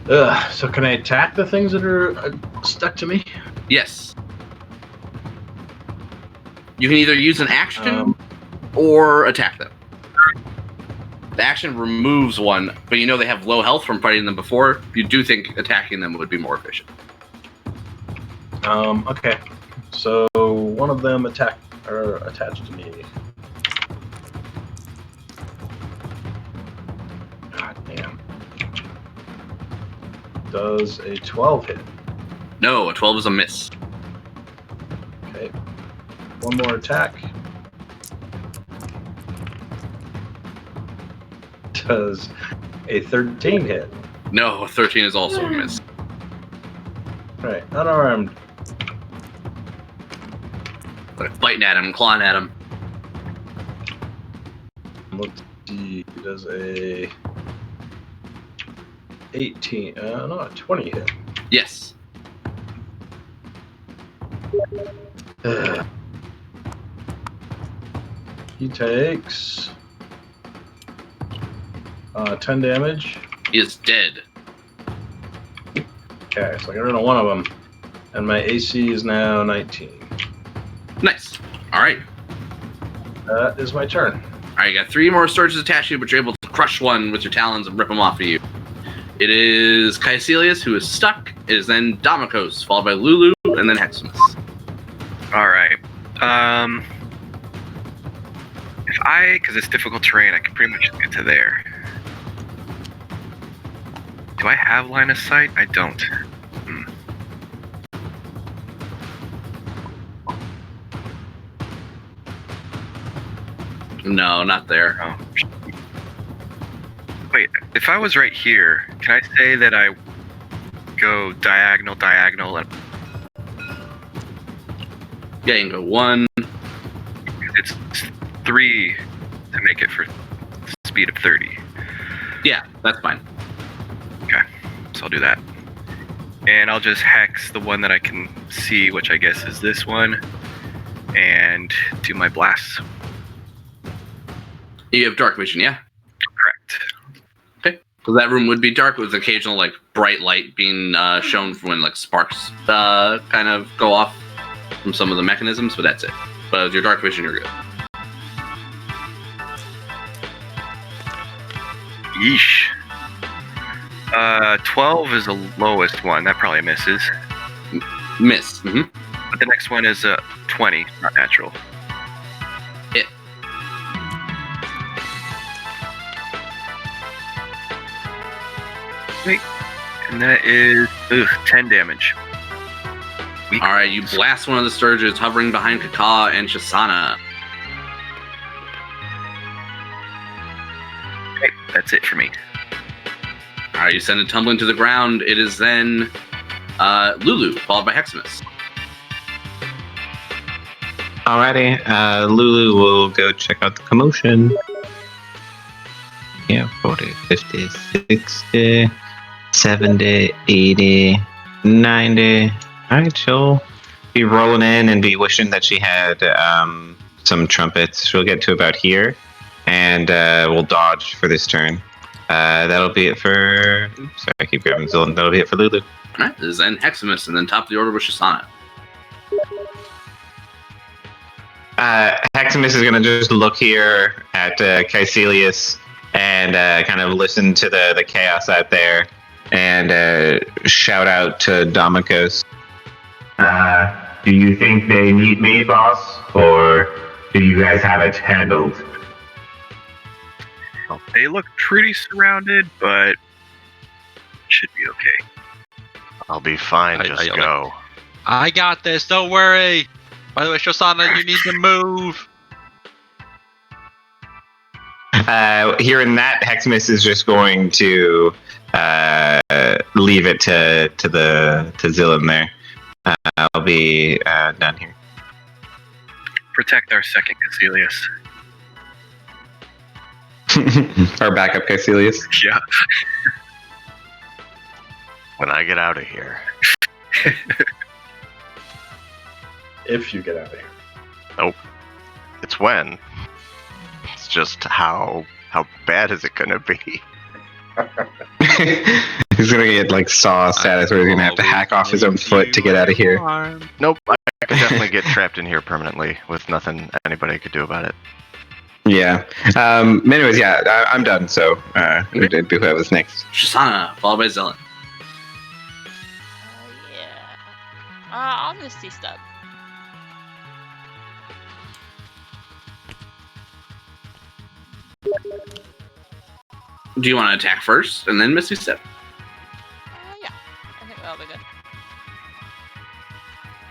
So can I attack the things that are stuck to me? Yes. You can either use an action or attack them. The action removes one, but you know they have low health from fighting them before. You do think attacking them would be more efficient. Okay. So one of them attached to me. God damn. Does a 12 hit? No, a 12 is a miss. Okay. One more attack. Does a 13 hit? No, a 13 is also a miss. Right, unarmed. Biting at him, clawing at him. Let's see. Does a 18? No, a 20 hit. Yes. He takes 10 damage. He is dead. Okay, so I got rid of one of them. And my AC is now 19. Nice. Alright. That is my turn. Alright, you got 3 more Scourges attached to you, but you're able to crush one with your talons and rip them off of you. It is Caecilius, who is stuck. It is then Damokos, followed by Lulu, and then Heximus. Alright. Because it's difficult terrain, I can pretty much just get to there. Do I have line of sight? I don't. No, not there. Oh. Wait, if I was right here, can I say that I go diagonal, and Yeah, you can go 1. it's 3 to make it for speed of 30. Yeah, that's fine. Okay, so I'll do that. And I'll just hex the one that I can see, which I guess is this one, and do my blasts. You have dark vision, yeah? Correct. Okay. So that room would be dark with occasional like bright light being shown from when like sparks kind of go off from some of the mechanisms, but that's it. But with your dark vision, you're good. Yeesh. 12 is the lowest one. That probably misses. Miss. Mm-hmm. But the next one is 20, not natural. Hit. Wait. And that is 10 damage. Weak. All right, you blast one of the Sturges hovering behind Kaka and Shisana. Okay, that's it for me. All right, you send it tumbling to the ground. It is then Lulu, followed by Heximus. Alrighty, Lulu will go check out the commotion. Yeah, 40, 50, 60, 70, 80, 90. Alright, she'll be rolling in and be wishing that she had some trumpets. She'll get to about here, and we'll dodge for this turn. That'll be it for... Oops, sorry, I keep grabbing Zillan. That'll be it for Lulu. All right, this is then Heximus, and then top of the order with Shisana. Heximus is going to just look here at Caecilius and kind of listen to the chaos out there and shout out to Domikos. Do you think they need me, boss? Or do you guys have it handled? They look pretty surrounded, but should be okay. I'll be fine. I Just yelled go. I got this. Don't worry. By the way, Shosana, you need to move. Hearing that, Heximus is just going to leave it to Zillan there. I'll be done here. Protect our second Caecilius. Our backup Caecilius. Yeah. When I get out of here. If you get out of here. Nope. It's when. It's just how bad is it gonna be? He's gonna get like Saw status where he's gonna have to hack off his own foot to get out of here. Nope. I could definitely get trapped in here permanently with nothing anybody could do about it. Yeah. Anyways, yeah, I'm done. So we did whoever's next. Shisana, followed by Zillan. Yeah. I'll Misty Step. Do you want to attack first and then Misty Step? Yeah. I think that'll be good.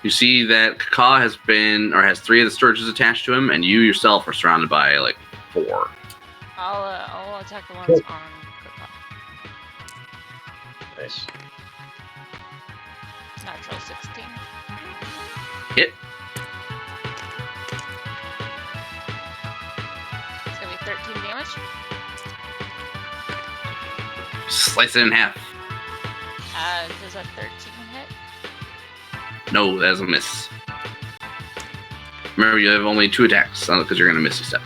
You see that Kaka has 3 of the Sturges attached to him, and you yourself are surrounded by like 4. I'll attack the ones on Kaka. Nice. Natural 16. Hit. It's gonna be 13 damage. Slice it in half. Does a 13 hit? No, that is a miss. Remember, you have only 2 attacks because you're going to Misty Step.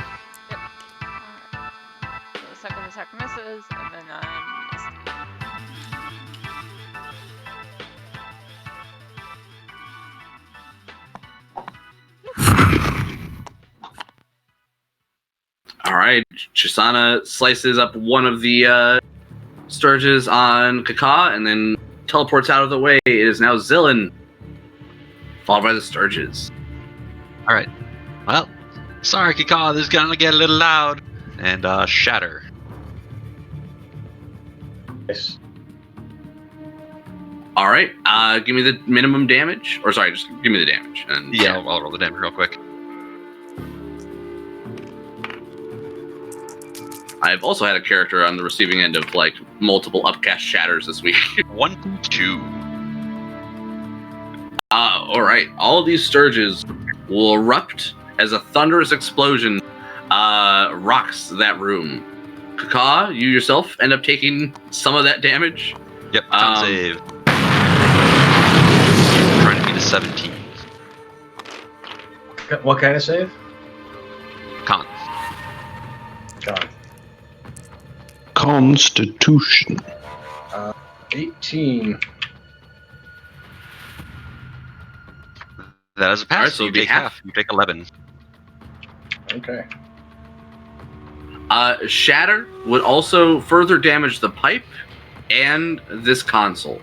Yep. Alright. So the second attack misses, and then I'm Misty. All right, Shisana slices up one of the Sturges on Kaka and then teleports out of the way. It is now Zillan, followed by the Sturges. All right. Well, sorry, Kika. This is gonna get a little loud. And shatter. Nice. All right, give me the minimum damage. Or sorry, just give me the damage. And Yeah, I'll roll the damage real quick. I've also had a character on the receiving end of like multiple upcast shatters this week. 1, 2. All right. All of these Sturges will erupt as a thunderous explosion rocks that room. Kaka, you yourself end up taking some of that damage. Yep, con save. Trying to beat a 17. What kind of save? Con. John. Constitution. 18. That is a pass, Alright, so so you it'd be take half. half. You take 11. Okay. Shatter would also further damage the pipe and this console.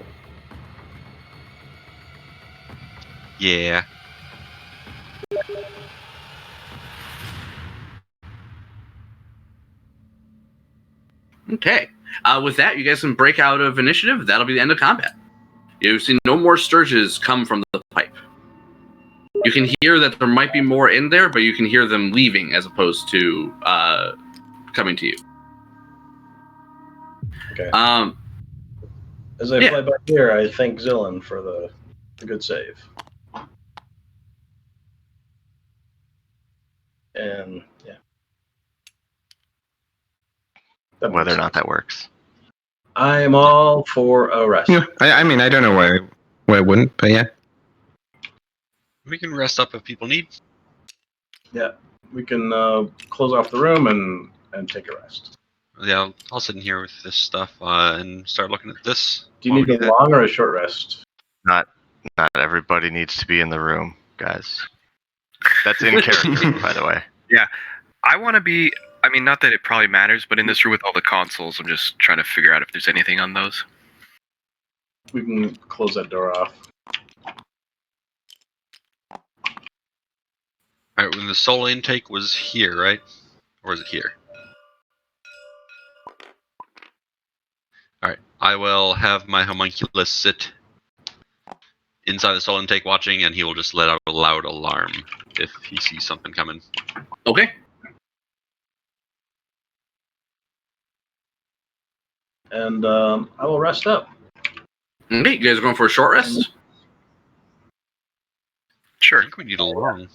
Yeah. Okay. With that, you guys can break out of initiative. That'll be the end of combat. You've seen no more Sturges come from the pipe. You can hear that there might be more in there, but you can hear them leaving as opposed to coming to you. Okay. Um, As I fly back here, I thank Zillan for the good save. And yeah. Whether or not that works. I am all for a rest. Yeah, I mean, I don't know why I wouldn't, but yeah. We can rest up if people need. Yeah, we can close off the room and take a rest. Yeah, I'll sit in here with this stuff and start looking at this. Do you while need we a do that. long or a short rest? Not everybody needs to be in the room, guys. That's in character, by the way. I want to be. I mean, not that it probably matters, but in this room with all the consoles, I'm just trying to figure out if there's anything on those. We can close that door off. Alright, when the soul intake was here, right? Or is it here? Alright, I will have my homunculus sit inside the soul intake watching, and he will just let out a loud alarm if he sees something coming. okay. And I will rest up. Okay, you guys are going for a short rest? I Sure. think we need a long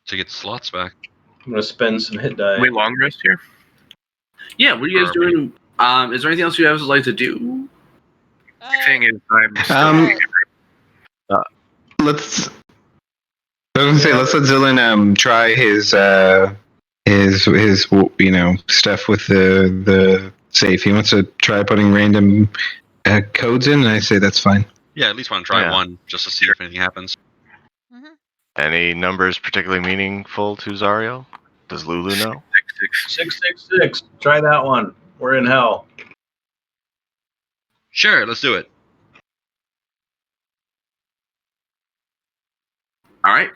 to get slots back. I'm going to spend some hit die. Wait, long rest here? Yeah, what are you guys doing? Is there anything else you guys would like to do? Thing is, I'm still Let's. I was gonna say, let's let Zillan try his stuff with the safe. He wants to try putting random codes in, and I say that's fine. Yeah, at least want to try Yeah. one just to see if anything happens. Any numbers particularly meaningful to Zario? Does Lulu know? 666. Try that one. We're in hell. Sure, let's do it. All right.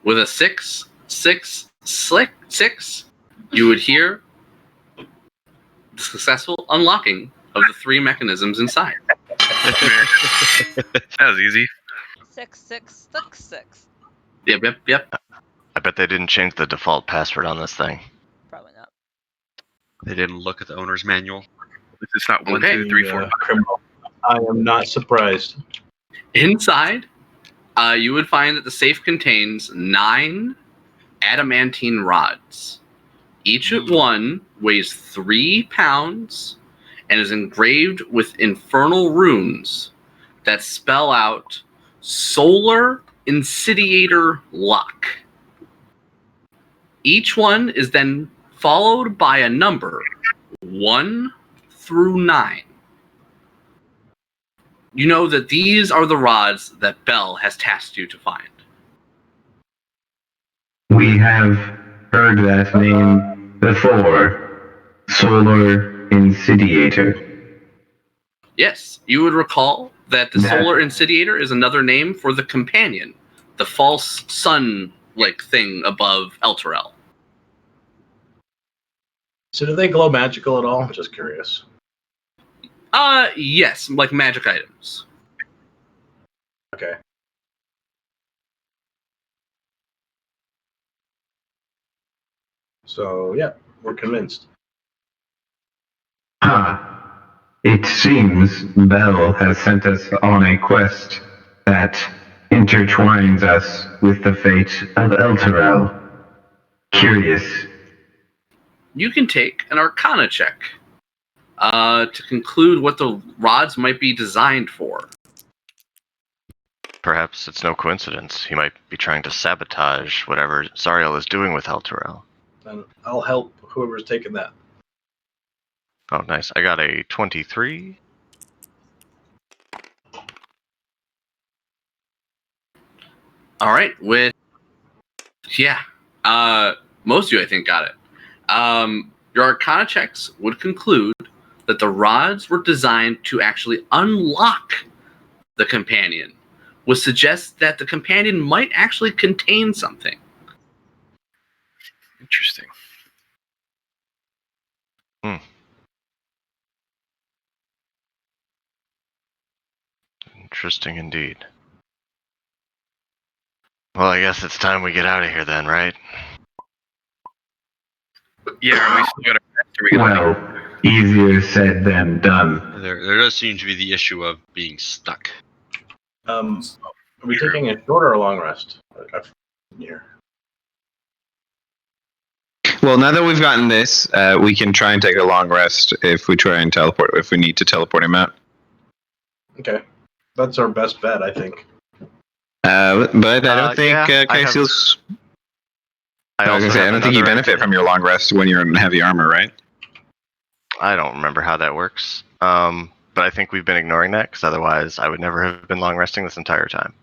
With a 6, 6, 6, you would hear the successful unlocking of the 3 mechanisms inside. That was easy. 6666. Yep. I bet they didn't change the default password on this thing. Probably not. They didn't look at the owner's manual. It's not 1, Okay. 2, 3, 4, 5. Criminal. I am not surprised. Inside, you would find that the safe contains 9 adamantine rods. Each one weighs 3 pounds and is engraved with infernal runes that spell out Solar Insidiator Lock. Each one is then followed by a number 1 through 9. You know that these are the rods that Bell has tasked you to find. We have heard that name before. Solar Insidiator. Yes, you would recall that the Solar Insidiator is another name for the companion, the false sun-like thing above Elturel. So do they glow magical at all? Just curious. Yes, like magic items. Okay. So, yeah, we're convinced. It seems Bell has sent us on a quest that intertwines us with the fate of Elturel. Curious. You can take an Arcana check to conclude what the rods might be designed for. Perhaps it's no coincidence. He might be trying to sabotage whatever Zariel is doing with Elturel. Then I'll help whoever's taking that. Oh, nice. I got a 23. All right, most of you I think got it. Your Arcana checks would conclude that the rods were designed to actually unlock the companion, which suggests that the companion might actually contain something. Interesting. Interesting indeed. Well, I guess it's time we get out of here then, right? Yeah, are we still got to Well, easier said than done. There does seem to be the issue of being stuck. Are we taking a short or a long rest? Here. Well, now that we've gotten this, we can try and take a long rest if we try and teleport. If we need to teleport him out. Okay, that's our best bet, I think. But I don't think Kaisil's. I don't think you benefit from your long rest when you're in heavy armor, right? I don't remember how that works. But I think we've been ignoring that because otherwise I would never have been long resting this entire time.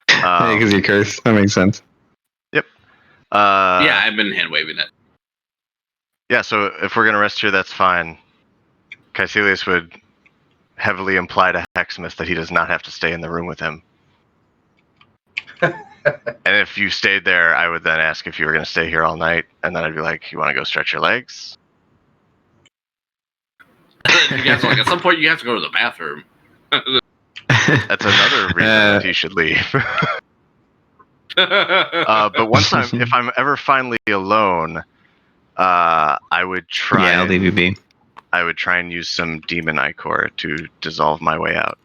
Because you curse. That makes sense. Yep. Yeah, I've been hand waving it. Yeah, so if we're gonna rest here, that's fine. Caecilius would heavily imply to Heximus that he does not have to stay in the room with him. And if you stayed there, I would then ask if you were going to stay here all night, and then I'd be like, you want to go stretch your legs? At some point, you have to go to the bathroom. That's another reason that he should leave. But if I'm ever finally alone, I would try. Yeah, I'll leave you be. I would try and use some demon ichor to dissolve my way out.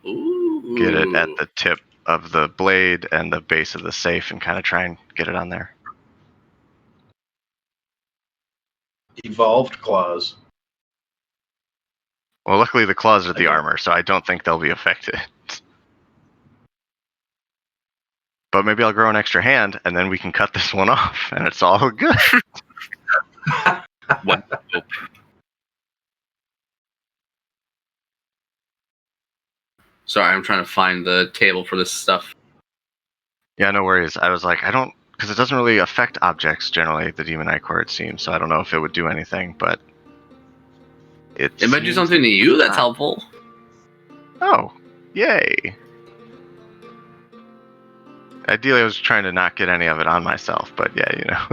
Ooh. Get it at the tip of the blade and the base of the safe and kind of try and get it on there. Evolved claws. Well, luckily the claws are the armor, so I don't think they'll be affected. But maybe I'll grow an extra hand, and then we can cut this one off, and it's all good. One hope. Sorry, I'm trying to find the table for this stuff. Yeah, no worries. I was like, because it doesn't really affect objects generally, the demon ichor, it seems, so I don't know if it would do anything, but it might do something to you that's helpful. Oh, yay. Ideally, I was trying to not get any of it on myself, but yeah, you know.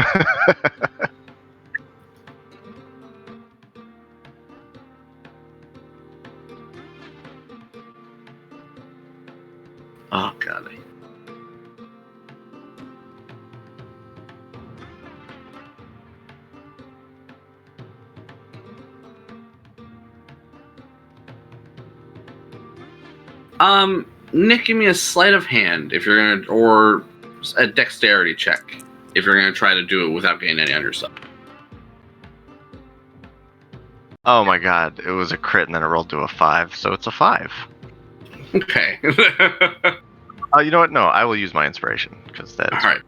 Oh, God. Nick, give me a sleight of hand if you're gonna, or a dexterity check if you're gonna try to do it without getting any on yourself. Oh my god, it was a crit and then it rolled to a 5, so it's a 5. Okay. You know what? No, I will use my inspiration because that's all right.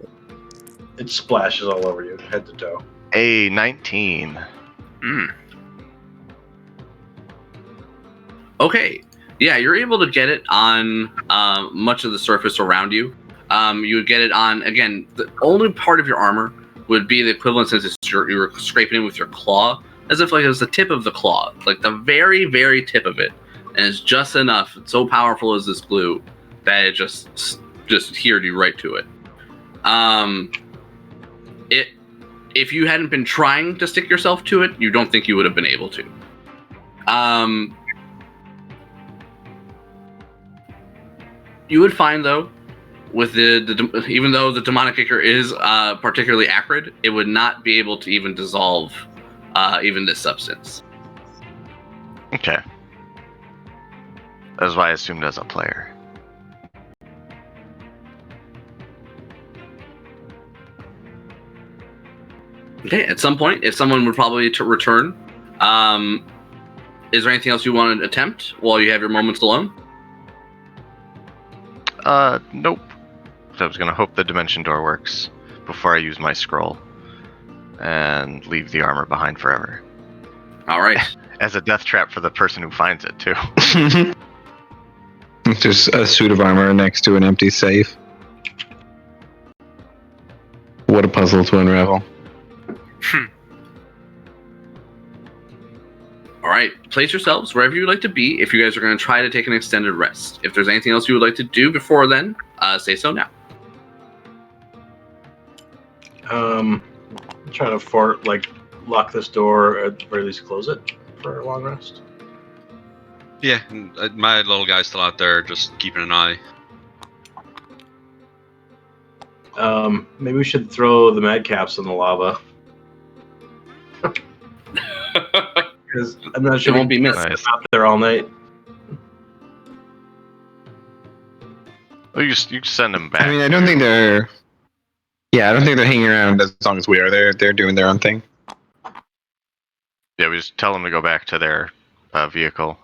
It splashes all over you, head to toe. A 19. Okay. Yeah, you're able to get it on much of the surface around you. You would get it on, again, the only part of your armor would be the equivalent since you were scraping it with your claw, as if like it was the tip of the claw, like the very, very tip of it. And it's just enough, it's so powerful as this glue, that it just adhered you right to it. If you hadn't been trying to stick yourself to it, you don't think you would have been able to. You would find, though, with the even though the demonic ichor is particularly acrid, it would not be able to even dissolve even this substance. Okay. That's why I assumed as a player. Okay, at some point, if someone would probably return, is there anything else you want to attempt while you have your moments alone? Nope. So I was gonna hope the dimension door works before I use my scroll and leave the armor behind forever. All right. As a death trap for the person who finds it, too. There's a suit of armor next to an empty safe. What a puzzle to unravel. All right, place yourselves wherever you'd like to be if you guys are going to try to take an extended rest. If there's anything else you would like to do before then, say so now. Trying to lock this door, or at the very least close it for a long rest. Yeah, my little guy's still out there, just keeping an eye. Maybe we should throw the madcaps in the lava. Because I'm not sure It won't be missed. Nice. out there all night. Well, you send them back. I mean, I don't think they're. Yeah, I don't think they're hanging around as long as we are. They're doing their own thing. Yeah, we just tell them to go back to their vehicle.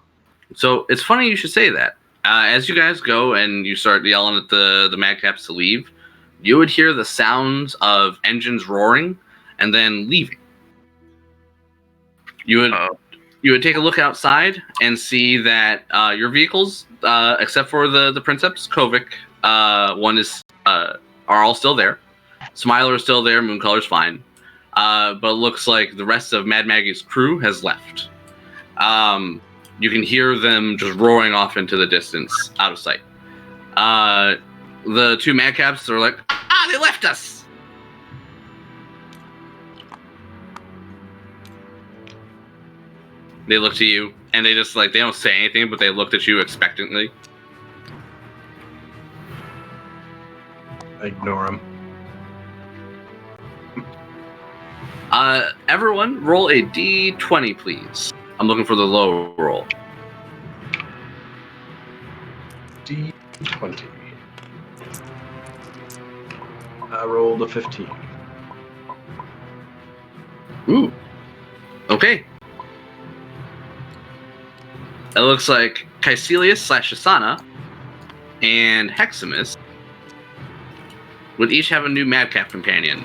So it's funny you should say that. As you guys go and you start yelling at the madcaps to leave, you would hear the sounds of engines roaring and then leaving. You would take a look outside and see that your vehicles, except for the Princeps Kovic, one is are all still there. Smiler is still there. Mooncolor's fine, but it looks like the rest of Mad Maggie's crew has left. You can hear them just roaring off into the distance, out of sight. The two madcaps are like, they left us. They look to you, and they just they don't say anything, but they looked at you expectantly. I ignore them. Everyone, roll a d20, please. I'm looking for the low roll. D20. I rolled a 15. Ooh. Okay. It looks like Caecilius/Asana and Heximus would each have a new madcap companion.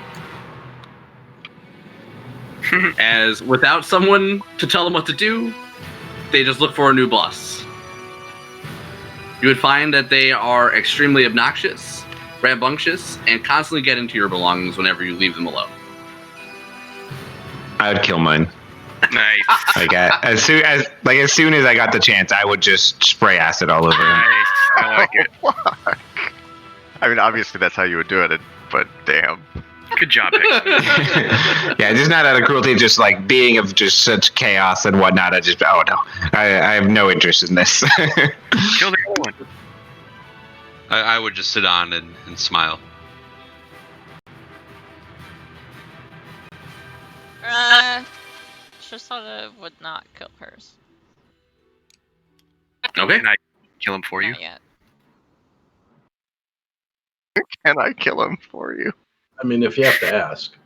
As without someone to tell them what to do, they just look for a new boss. You would find that they are extremely obnoxious, rambunctious, and constantly get into your belongings whenever you leave them alone. I would kill mine. Nice. As soon as I got the chance, I would just spray acid all over him. Nice. I like it. Fuck. I mean, obviously that's how you would do it, but damn. Good job, Hex. Yeah, just not out of cruelty, just being of just such chaos and whatnot. I have no interest in this. Kill the other one. I would just sit on and smile. Shisada would not kill hers. Okay. Can I kill him for you? Not yet. Can I kill him for you? I mean, if you have to ask.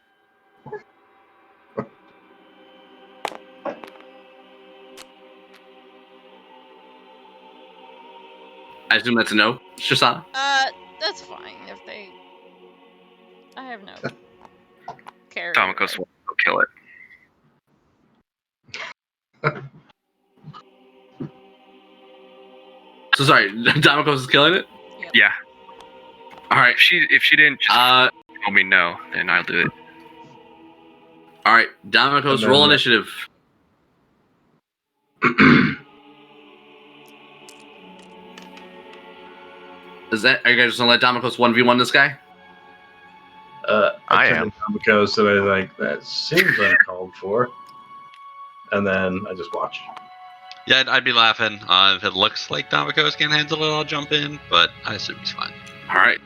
I assume that's a no, Shisana? That's fine if they. I have no care. Domikos will kill it. So sorry, Domikos is killing it? Yep. Yeah. All right. If she didn't just tell me no, then I'll do it. All right, Domikos, roll initiative. Are you guys just gonna let Domikos 1v1 this guy? I am. Because I was like, that seems uncalled for. And then I just watch. Yeah, I'd be laughing. If it looks like Domikos can handle it, I'll jump in, but I assume he's fine. All right.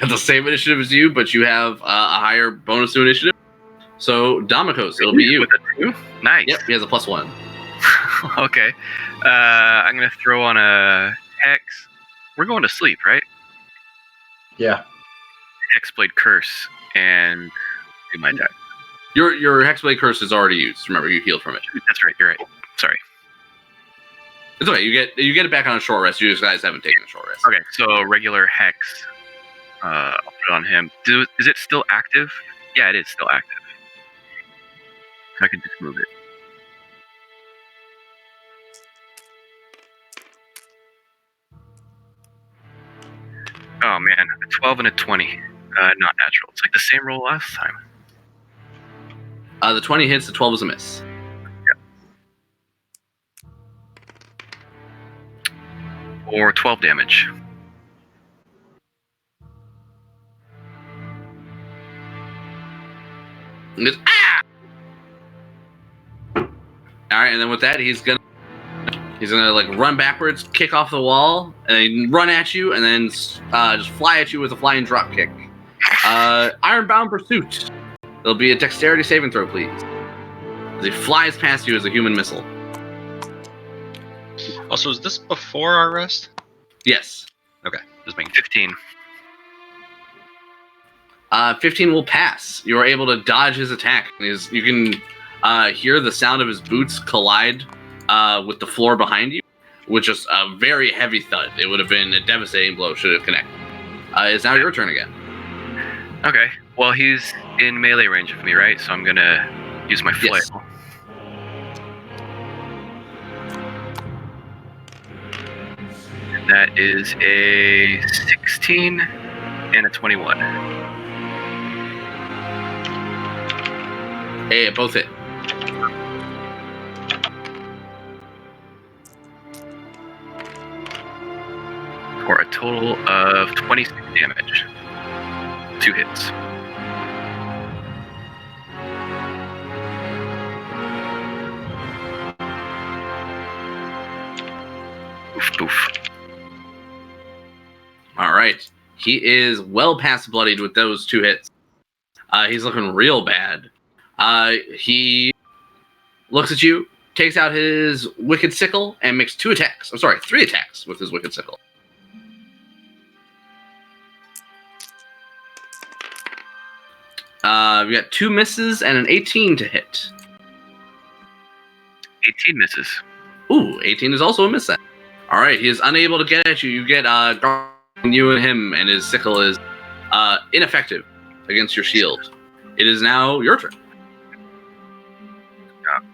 got the same initiative as you, but you have a higher bonus to initiative. So, Domikos, it'll be you. With a 2? Nice. Yep, he has a +1. Okay. I'm going to throw on a Hex. We're going to sleep, right? Yeah. Hexblade Curse and do my attack. Your Hexblade Curse is already used. Remember, you healed from it. That's right. You're right. Sorry. It's okay. You get it back on a short rest. You guys haven't taken a short rest. Okay, so regular Hex. I'll put it on him. Is it still active? Yeah, it is still active. So I can just move it. Oh man, a 12 and a 20. Not natural. It's like the same roll last time. The 20 hits. The 12 is a miss. Or 12 damage. And goes, ah! All right, and then with that, he's gonna like run backwards, kick off the wall, and then run at you, and then just fly at you with a flying drop kick. Ironbound Pursuit. There'll be a dexterity saving throw, please. As he flies past you as a human missile. Also, is this before our rest? Yes. Okay, just making 15. 15 will pass. You are able to dodge his attack. You can hear the sound of his boots collide with the floor behind you, which is a very heavy thud. It would have been a devastating blow should it connect. It's now your turn again. Okay. Well, he's in melee range of me, right? So I'm gonna use my flail. Yes. That is a 16 and a 21. Hey, both hit. For a total of 26 damage. 2 hits. Oof, oof. All right. He is well past bloodied with those 2 hits. He's looking real bad. He looks at you, takes out his Wicked Sickle, and makes 3 attacks with his Wicked Sickle. We got 2 misses and an 18 to hit. 18 misses. Ooh, 18 is also a miss then. All right, he is unable to get at you. You get you and him, and his sickle is ineffective against your shield. It is now your turn.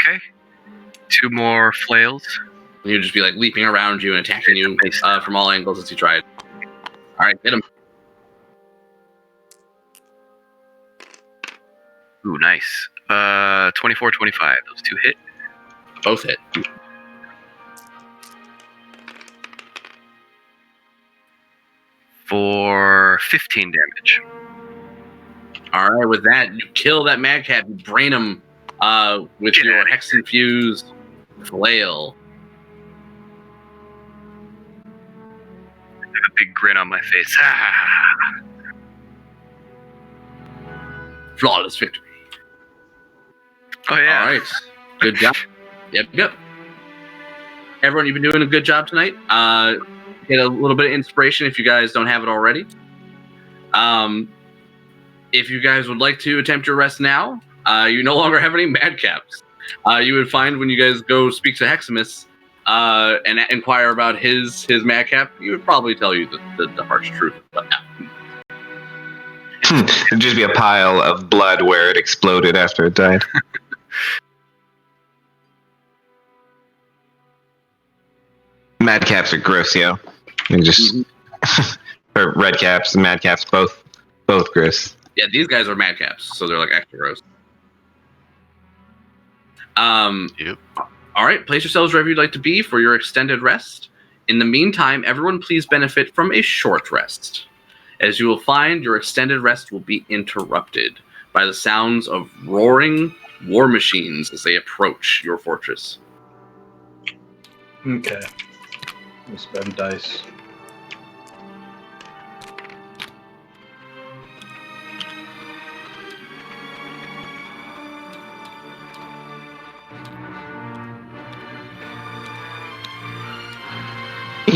Okay. 2 more flails. And he'll just be like leaping around you and attacking you from all angles as he tried. All right, hit him. Ooh, nice. 24, 25. Those 2 hit. Both hit. For 15 damage. All right, with that, you kill that madcap. You brain him with your hex-infused flail. I have a big grin on my face. Ah! Flawless victory. Oh, yeah. All right. Good job. Yep. Everyone, you've been doing a good job tonight. Get a little bit of inspiration if you guys don't have it already. If you guys would like to attempt your rest now, you no longer have any madcaps. You would find when you guys go speak to Heximus and inquire about his madcap, he would probably tell you the harsh truth. But It'd just be a pile of blood where it exploded after it died. Madcaps are gross, yo. You just or red caps and madcaps, both gross. yeah, these guys are madcaps, so they're like extra gross. Yep. All right, place yourselves wherever you'd like to be for your extended rest. In the meantime, everyone please benefit from a short rest. As you will find, your extended rest will be interrupted by the sounds of roaring war machines as they approach your fortress. Okay. Let me spend dice.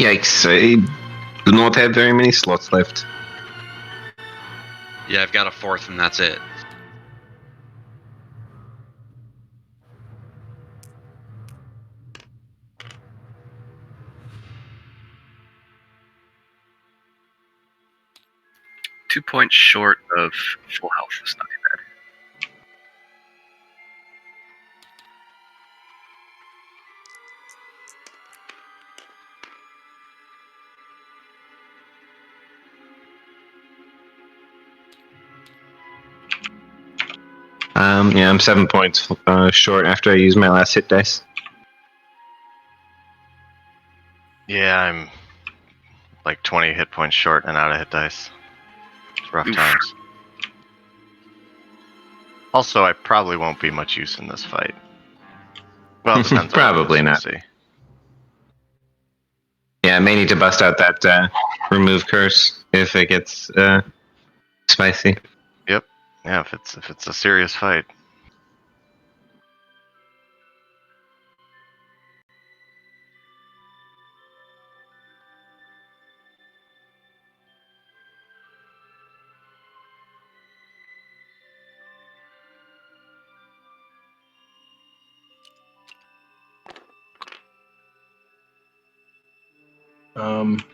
Yikes. I do not have very many slots left. Yeah, I've got a fourth, and that's it. Two points short of full health is not too bad. Yeah, I'm 7 points short after I use my last hit dice. Yeah, I'm like 20 hit points short and out of hit dice. It's rough Oof. times. Also, I probably won't be much use in this fight. Well, it depends. Probably on what not. it is, we'll see. Yeah, I may need to bust out that remove curse if it gets spicy. Yeah, if it's a serious fight.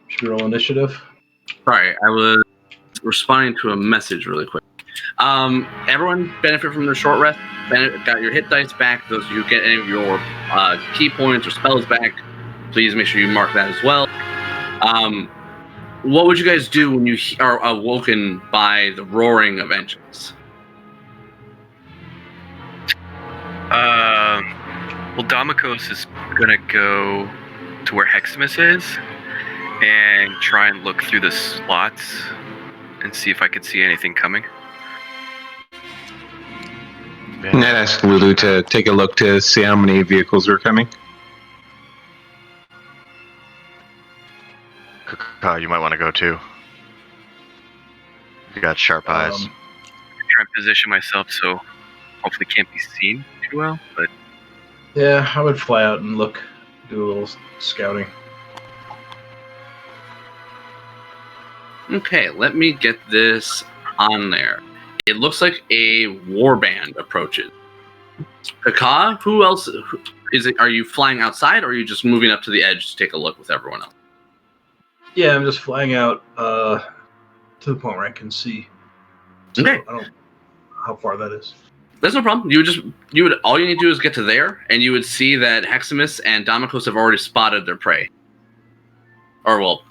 Should we roll initiative? Sorry, I was responding to a message really quick. Everyone benefit from their short rest. Got your hit dice back. Those of you who get any of your key points or spells back, please make sure you mark that as well. What would you guys do when you are awoken by the roaring of engines? Well, Damokos is gonna go to where Heximus is and try and look through the slots and see if I could see anything coming. And I'd ask Lulu to take a look to see how many vehicles are coming. You might want to go too. You got sharp eyes. Try and position myself so hopefully can't be seen too well, but Yeah, I would fly out and look, do a little scouting. Okay, let me get this on there. It looks like a warband approaches. Kaka, who else is it? Are you flying outside, or are you just moving up to the edge to take a look with everyone else? Yeah, I'm just flying out to the point where I can see. So Okay. I don't know how far that is. That's no problem. All you need to do is get to there, and you would see that Heximus and Damokos have already spotted their prey. Or, well,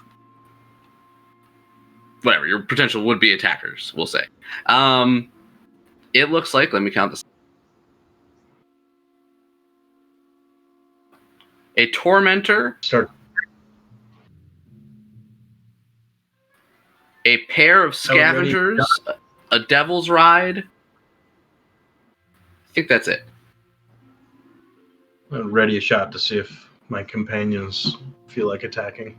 whatever, your potential would-be attackers, we'll say. It looks like, let me count this. A Tormentor, Start. a pair of Scavengers, a Devil's Ride. I think that's it. I'm ready a shot to see if my companions feel like attacking.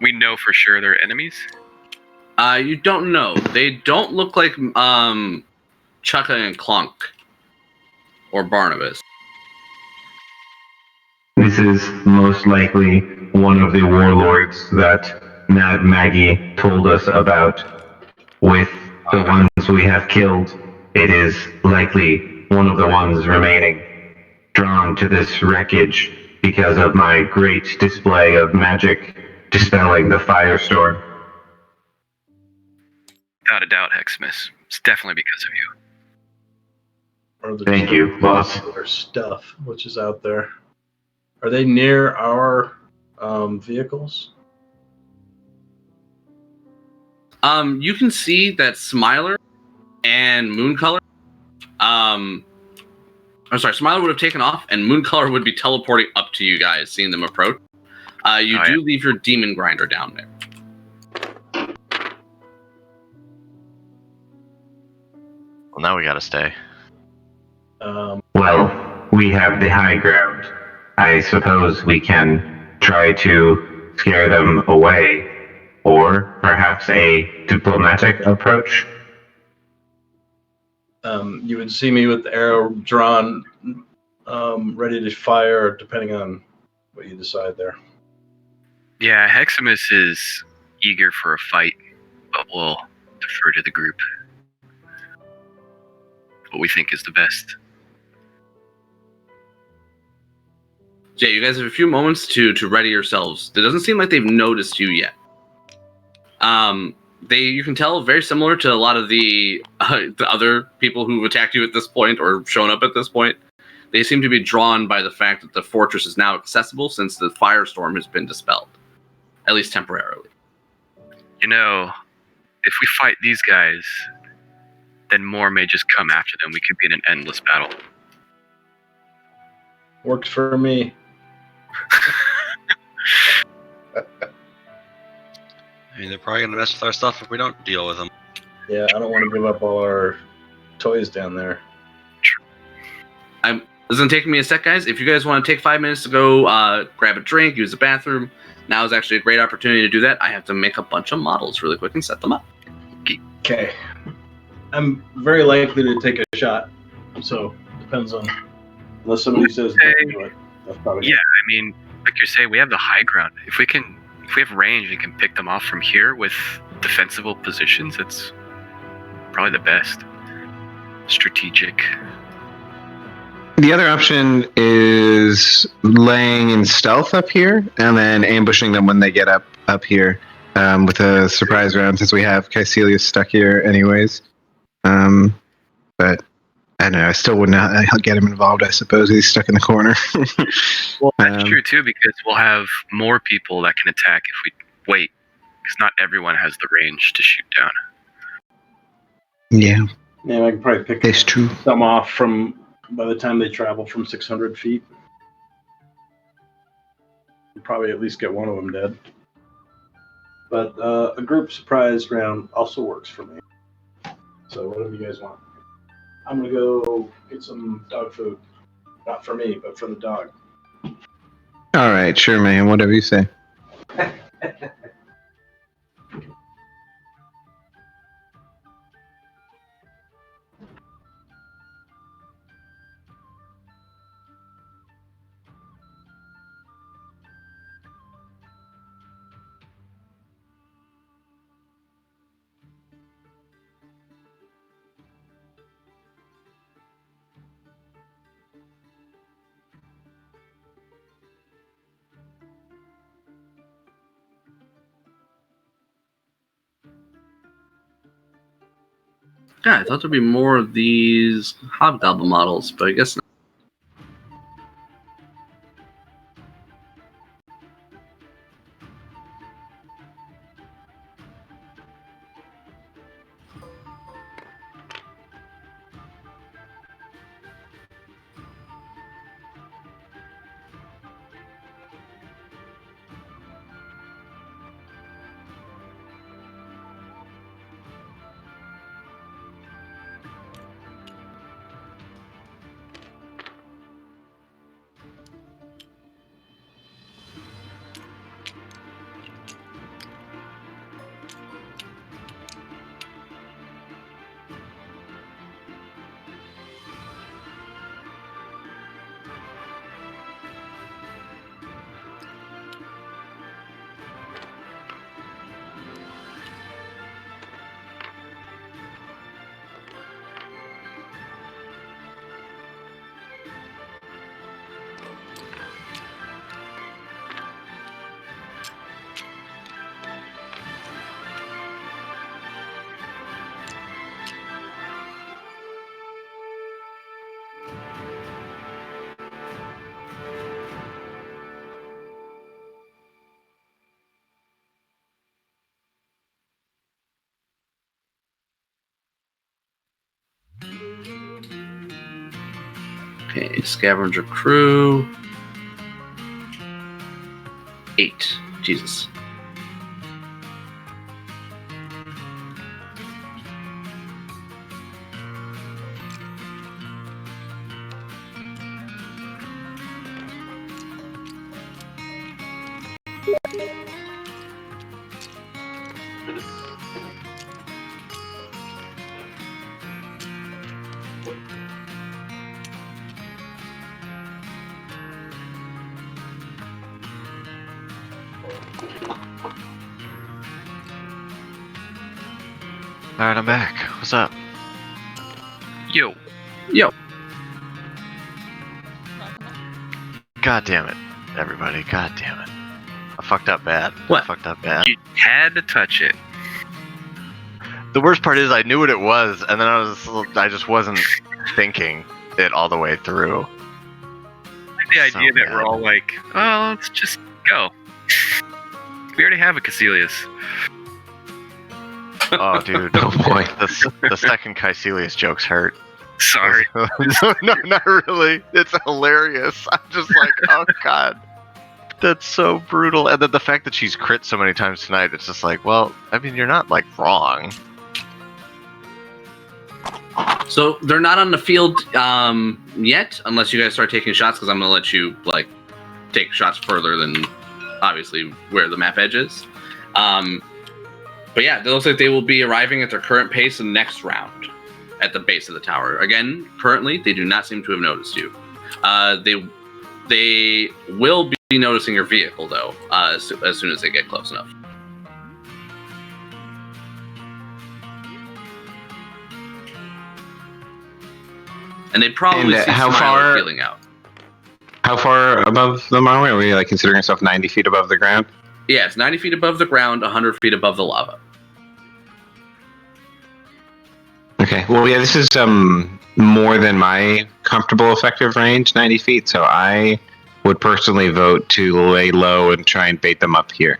we know for sure they're enemies. You don't know. They don't look like Chukka and Clunk or Barnabas. This is most likely one of the warlords that Mad Maggie told us about. With the ones we have killed, it is likely one of the ones remaining, drawn to this wreckage because of my great display of magic dispelling the firestorm. Without a doubt, Heximus. It's definitely because of you. Or the Thank you, boss. Their stuff, which is out there. Are they near our vehicles? You can see that Smiler and Mooncolor. I'm sorry, Smiler would have taken off, and Mooncolor would be teleporting up to you guys, seeing them approach. You do leave your Demon Grinder down there. Well, now we gotta stay. Well, we have the high ground. I suppose we can try to scare them away, or perhaps a diplomatic approach. You would see me with the arrow drawn ready to fire, depending on what you decide there. Yeah, Heximus is eager for a fight, but we'll defer to the group. What we think is the best. Jay, you guys have a few moments to ready yourselves. It doesn't seem like they've noticed you yet. You can tell very similar to a lot of the other people who've attacked you at this point or shown up at this point. They seem to be drawn by the fact that the fortress is now accessible since the firestorm has been dispelled, at least temporarily. You know, if we fight these guys, then more may just come after them. We could be in an endless battle. Works for me. I mean, they're probably gonna mess with our stuff if we don't deal with them. Yeah, I don't want to give up all our toys down there. This is going to take me a sec, guys. If you guys want to take 5 minutes to go grab a drink, use the bathroom, now is actually a great opportunity to do that. I have to make a bunch of models really quick and set them up. Okay. I'm very likely to take a shot, so depends on. Unless somebody says don't do it. That's probably Yeah, I mean, like you say, we have the high ground. If we have range and can pick them off from here with defensible positions, it's probably the best. Strategic. The other option is laying in stealth up here and then ambushing them when they get up here with a surprise round, since we have Caecilius stuck here anyways. But I don't know. I still wouldn't get him involved. I suppose he's stuck in the corner. Well, that's true too, because we'll have more people that can attack if we wait, because not everyone has the range to shoot down. Yeah. Yeah, I can probably pick It's true. some off from by the time they travel from 600 feet. You'll probably at least get one of them dead. But a group surprise round also works for me. So whatever you guys want. I'm going to go get some dog food. Not for me, but for the dog. All right, sure, man. Whatever you say. Yeah, I thought there'd be more of these hobgoblin models, but I guess not. Okay, scavenger crew. 8. Jesus. Alright, I'm back. What's up? Yo. God damn it, everybody. God damn it. I fucked up bad. What? I fucked up bad. You had to touch it. The worst part is I knew what it was, and then I just wasn't thinking it all the way through. The idea So that bad. we're all like, oh, let's just go. We already have a Caecilius. Oh, dude. Oh boy. The second Caecilius jokes hurt. Sorry. No, not really. It's hilarious. I'm just like, oh god, that's so brutal. And then the fact that she's crit so many times tonight, it's just like, well, I mean, you're not like wrong. So they're not on the field yet, unless you guys start taking shots, because I'm gonna let you like take shots further than obviously where the map edge is. But yeah, it looks like they will be arriving at their current pace in the next round at the base of the tower. Again, currently they do not seem to have noticed you. They will be noticing your vehicle though, as soon as they get close enough. And they probably And, see how Smiley far- feeling out. How far above them are we? Are we like considering ourselves 90 feet above the ground? Yeah, it's 90 feet above the ground, 100 feet above the lava. Okay. Well, yeah, this is more than my comfortable effective range, 90 feet. So I would personally vote to lay low and try and bait them up here.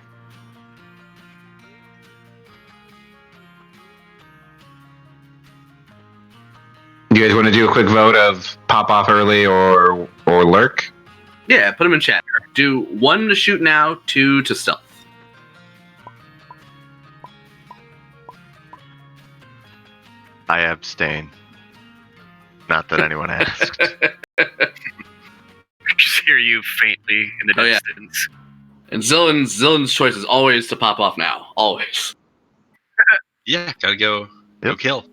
Do you guys want to do a quick vote of pop off early or lurk? Yeah, put them in chat. Do 1 to shoot now, 2 to stealth. I abstain. Not that anyone asked. Just hear you faintly in the Oh, yeah. distance. And Zillin's choice is always to pop off now. Always. Yeah, gotta go Yep. kill.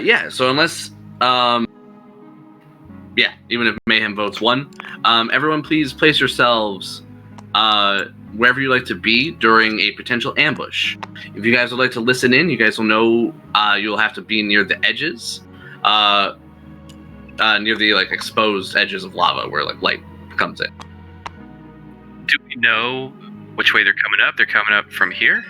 Yeah, so unless even if Mayhem votes 1, everyone please place yourselves wherever you like to be during a potential ambush. If you guys would like to listen in, you guys will know you'll have to be near the edges, near the like exposed edges of lava where like light comes in. Do we know which way they're coming up? They're coming up from here?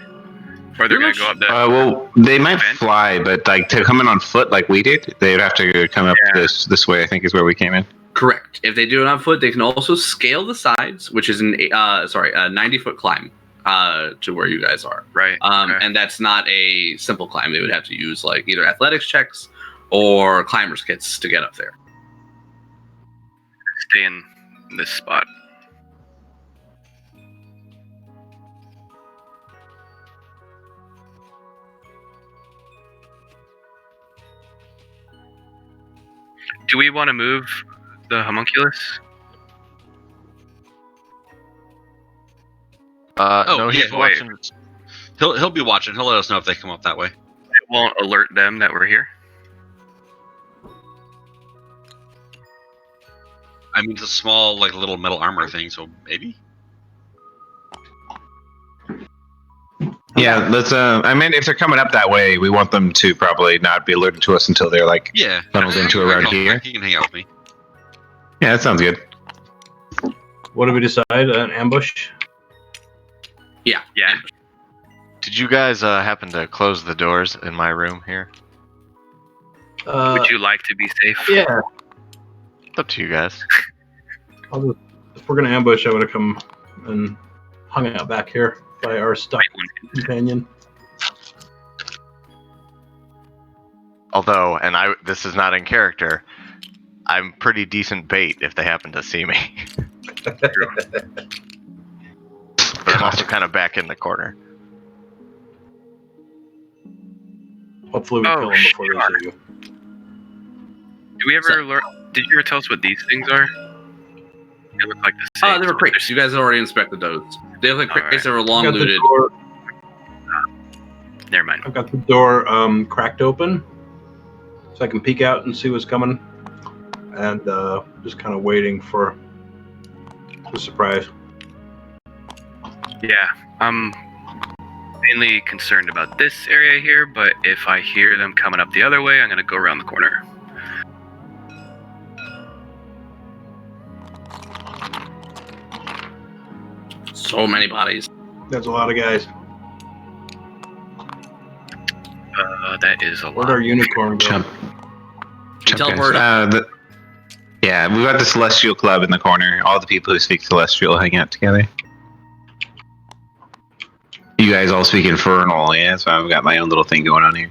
Or they're going to go up the... Well, they might Vent? fly, but like to come in on foot like we did, they would have to come up Yeah. this way. I think is where we came in. Correct. If they do it on foot, they can also scale the sides, which is a 90-foot climb to where you guys are. Right. Okay. And that's not a simple climb. They would have to use like either athletics checks or climbers kits to get up there. Stay in this spot. Do we want to move the homunculus? No, he's yeah, wait. watching. He'll be watching. He'll let us know if they come up that way. It won't alert them that we're here. I mean, it's a small, like, little metal armor thing, so maybe? Yeah, let's. I mean, if they're coming up that way, we want them to probably not be alerted to us until they're like Yeah. funneled into around here. He can hang out with me. Yeah, that sounds good. What do we decide? An ambush? Yeah. Yeah. Did you guys happen to close the doors in my room here? Would you like to be safe? Yeah. It's up to you guys. If we're gonna ambush, I would have come and hung out back here by our stuck companion. Although, and this is not in character, I'm pretty decent bait if they happen to see me. But I'm also kind of back in the corner. Hopefully we Oh, kill him before they sure. see you. Do we ever learn? Did you ever tell us what these things are? They look like the same. They were crates. You guys already inspected those. They look like All crates that were I've long got the looted. door. Never mind. I've got the door cracked open, so I can peek out and see what's coming, and just kind of waiting for the surprise. Yeah, I'm mainly concerned about this area here, but if I hear them coming up the other way, I'm gonna go around the corner. So many bodies. There's a lot of guys. That is a Where'd lot. our unicorn go? Jump. Teleport. Yeah, we got the Celestial Club in the corner. All the people who speak Celestial hang out together. You guys all speak Infernal, yeah? So I've got my own little thing going on here.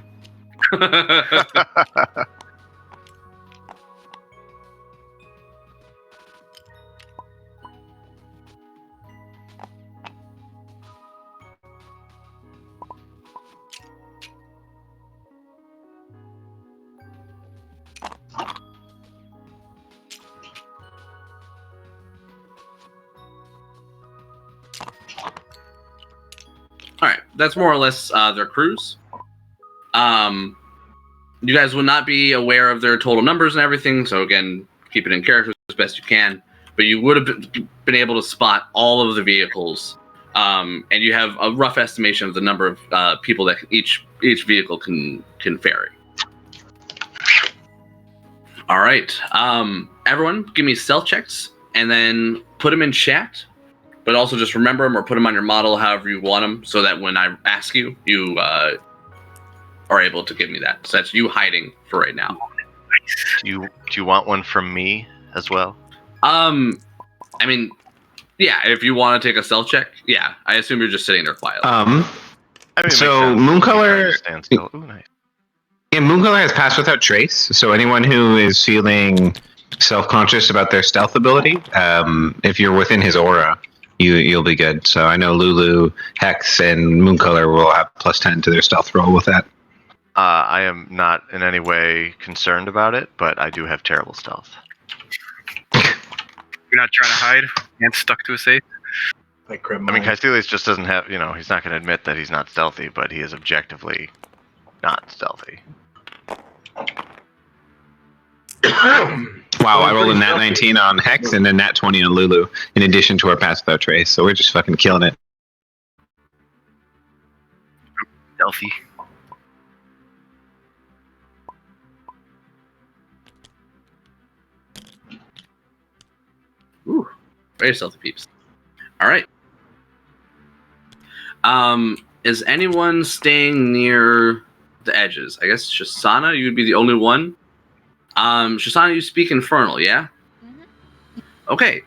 All right, that's more or less their crews. You guys will not be aware of their total numbers and everything, so again, keep it in character as best you can. But you would have been able to spot all of the vehicles, and you have a rough estimation of the number of people that each vehicle can ferry. All right, everyone, give me stealth checks, and then put them in chat. But also just remember them or put them on your model however you want them, so that when I ask you, you are able to give me that. So that's you hiding for right now. Do you want one from me as well? I mean, yeah, if you want to take a stealth check, yeah. I assume you're just sitting there quietly. I mean, it So makes sense. Mooncolor, Stand still. Ooh, nice. yeah, Mooncolor has passed without trace. So anyone who is feeling self-conscious about their stealth ability, if you're within his aura, you'll be good. So I know Lulu, Hex, and Mooncolor will have +10 to their stealth roll with that. I am not in any way concerned about it, but I do have terrible stealth. You're not trying to hide? And stuck to a safe? Like Crib I mean, Caecilius just doesn't have, he's not going to admit that he's not stealthy, but he is objectively not stealthy. Wow, I rolled a nat 19 on Hex and a nat 20 on Lulu, in addition to our pass without trace. So we're just fucking killing it. Stealthy. Ooh, very stealthy peeps. All right. Is anyone staying near the edges? I guess Shisana, you would be the only one. Shisana, you speak Infernal, yeah? Mhm. Okay.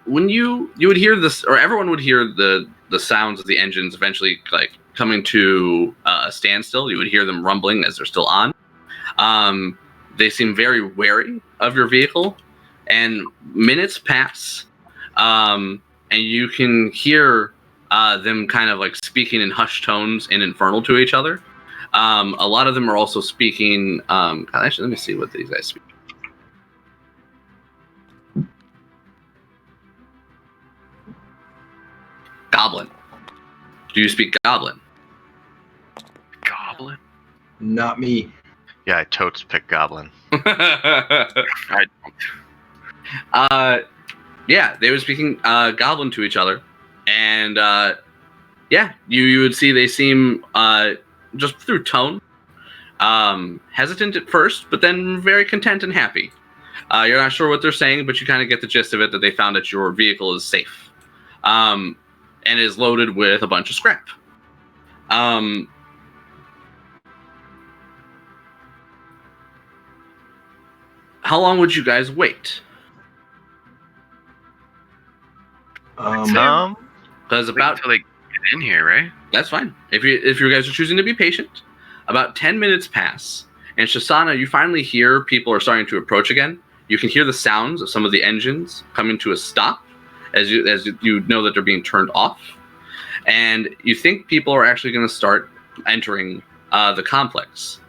When you would hear this, or everyone would hear the sounds of the engines eventually like coming to a standstill. You would hear them rumbling as they're still on. They seem very wary of your vehicle, and minutes pass, and you can hear them kind of like speaking in hushed tones in Infernal to each other. A lot of them are also speaking. Actually, let me see what these guys speak. Goblin. Do you speak Goblin? Goblin? Not me. Yeah, I totes pick Goblin. I don't. Yeah, they were speaking Goblin to each other, and yeah, you would see they seem just through tone, hesitant at first, but then very content and happy. You're not sure what they're saying, but you kind of get the gist of it that they found that your vehicle is safe, and is loaded with a bunch of scrap. How long would you guys wait? Because about until they get in here, right? That's fine. If you guys are choosing to be patient, about 10 minutes pass, and Shisana, you finally hear people are starting to approach again. You can hear the sounds of some of the engines coming to a stop, as you know that they're being turned off, and you think people are actually going to start entering the complex.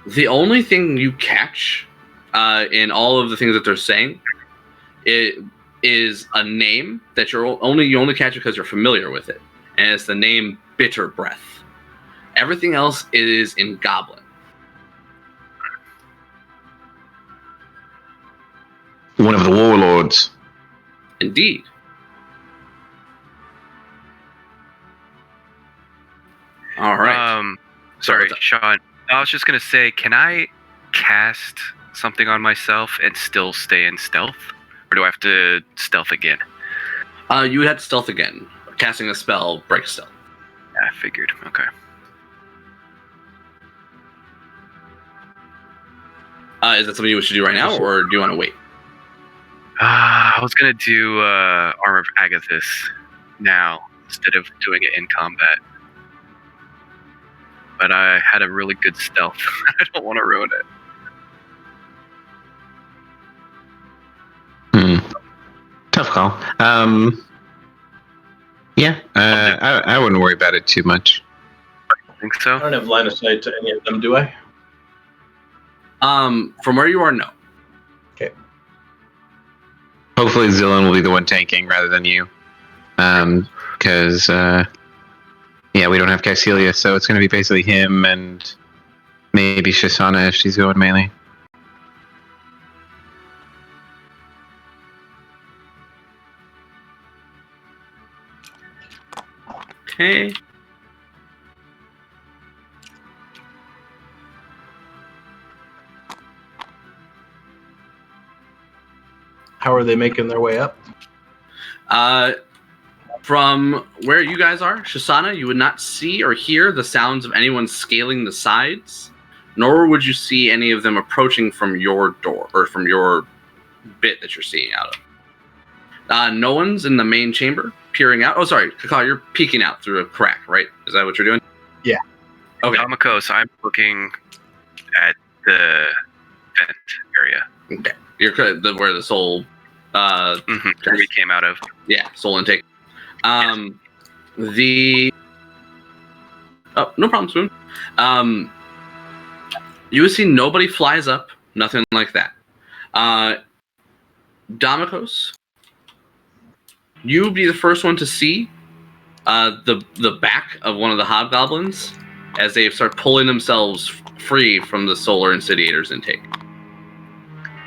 The only thing you catch in all of the things that they're saying, is a name that you only catch because you're familiar with it, and it's the name Bitter Breath. Everything else is in Goblin. One of the warlords. Indeed. All right. Sorry, what's up? Sean. I was just gonna say, can I cast something on myself and still stay in stealth, or do I have to stealth again? You would have to stealth again. Casting a spell breaks stealth. Yeah, I figured. Okay. Is that something you wish to do right now, or do you want to wait? I was gonna do Armor of Agathis now instead of doing it in combat. But I had a really good stealth. I don't want to ruin it. Tough call. Yeah, I wouldn't worry about it too much. I think so. I don't have line of sight to any of them, do I? From where you are, no. Okay. Hopefully Zillan will be the one tanking rather than you. Because, yeah, we don't have Caecilia, so it's going to be basically him and maybe Shisana if she's going melee. Okay. How are they making their way up? From where you guys are, Shisana, you would not see or hear the sounds of anyone scaling the sides, nor would you see any of them approaching from your door or from your bit that you're seeing out of. No one's in the main chamber peering out. Oh, sorry, Kaka, you're peeking out through a crack, right? Is that what you're doing? Yeah. Okay. Yamakos, I'm looking at the vent area. Okay. You're where the soul. Where we came out of. Yeah, soul intake. The. Oh, no problem, Spoon. You would see nobody flies up, nothing like that. Damikos, you would be the first one to see the back of one of the hobgoblins as they start pulling themselves free from the solar incendiator's intake.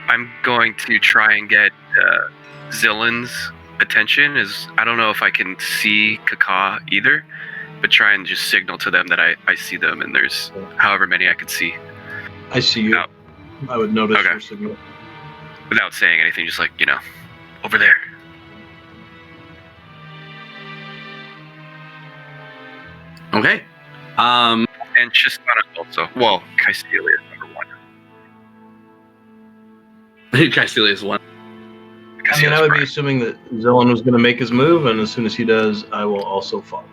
I'm going to try and get Zillan's attention. I don't know if I can see Kaka either, but try and just signal to them that I see them, and there's however many I can see. I see you. Oh. I would notice Okay. your signal. Without saying anything, just like, over there. Okay. And Shisana also. Well, Caecilia is number one. Caecilia is one. I mean, I would be assuming that Zillan was going to make his move, and as soon as he does, I will also follow.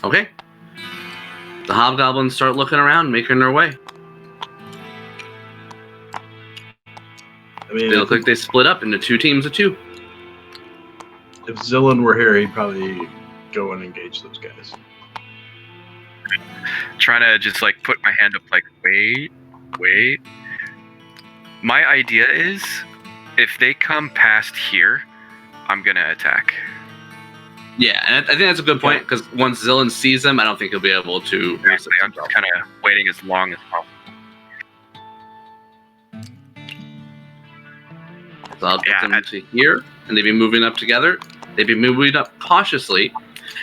Okay. The hobgoblins start looking around, making their way. I mean, They look like they split up into two teams of two. if Zillan were here, he'd probably go and engage those guys. Trying to just like put my hand up like, wait. My idea is, if they come past here, I'm going to attack. Yeah, and I think that's a good point, because once Zillan sees them, I don't think he'll be able to... Exactly. I'm just kind of waiting as long as possible. So I'll put them to here, and they'd be moving up together. They'd be moving up cautiously,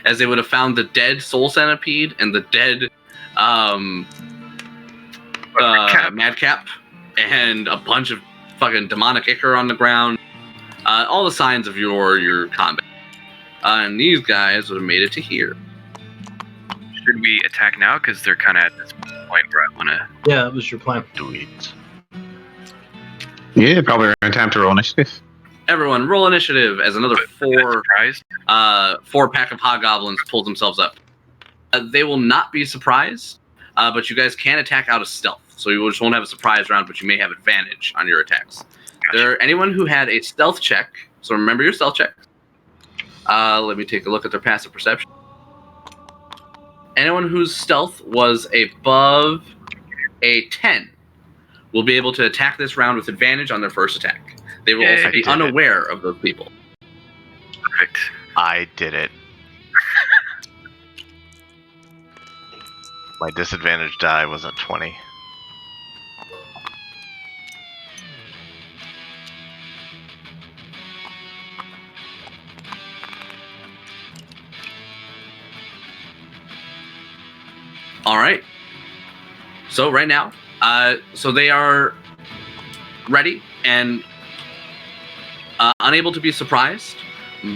as they would have found the dead soul centipede and the dead madcap, and a bunch of fucking demonic ichor on the ground. All the signs of your combat. And these guys would have made it to here. Should we attack now? Because they're kind of at this point where I want to Yeah, that was your plan. do it. Yeah, probably around time to roll initiative. Everyone, roll initiative as another four pack of hobgoblins pulls themselves up. They will not be surprised, but you guys can attack out of stealth. So you just won't have a surprise round, but you may have advantage on your attacks. Gotcha. Anyone who had a stealth check, so remember your stealth check. Let me take a look at their passive perception. Anyone whose stealth was above a 10 will be able to attack this round with advantage on their first attack. They will also be unaware of those people. Perfect. I did it. My disadvantage die was at 20. All right. So right now, so they are ready and unable to be surprised.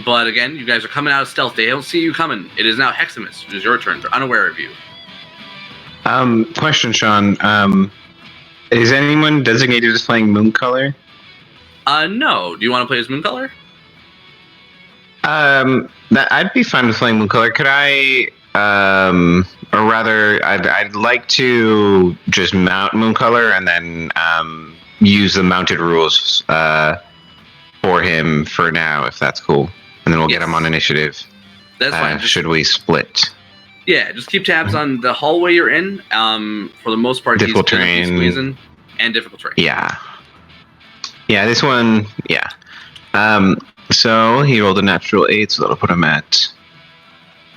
But again, you guys are coming out of stealth. They don't see you coming. It is now Heximus. It is your turn. They're unaware of you. Question, Sean. Is anyone designated as playing Mooncolor? No. Do you want to play as Mooncolor? I'd be fine with playing Mooncolor. Could I, or rather, I'd like to just mount Mooncolor and then use the mounted rules for him for now, if that's cool. And then we'll get him on initiative. That's fine. Should we split? Yeah, just keep tabs on the hallway you're in. For the most part, difficult terrain, squeezing, and difficult terrain. Yeah. Yeah, this one, yeah. So he rolled a natural 8, so that'll put him at,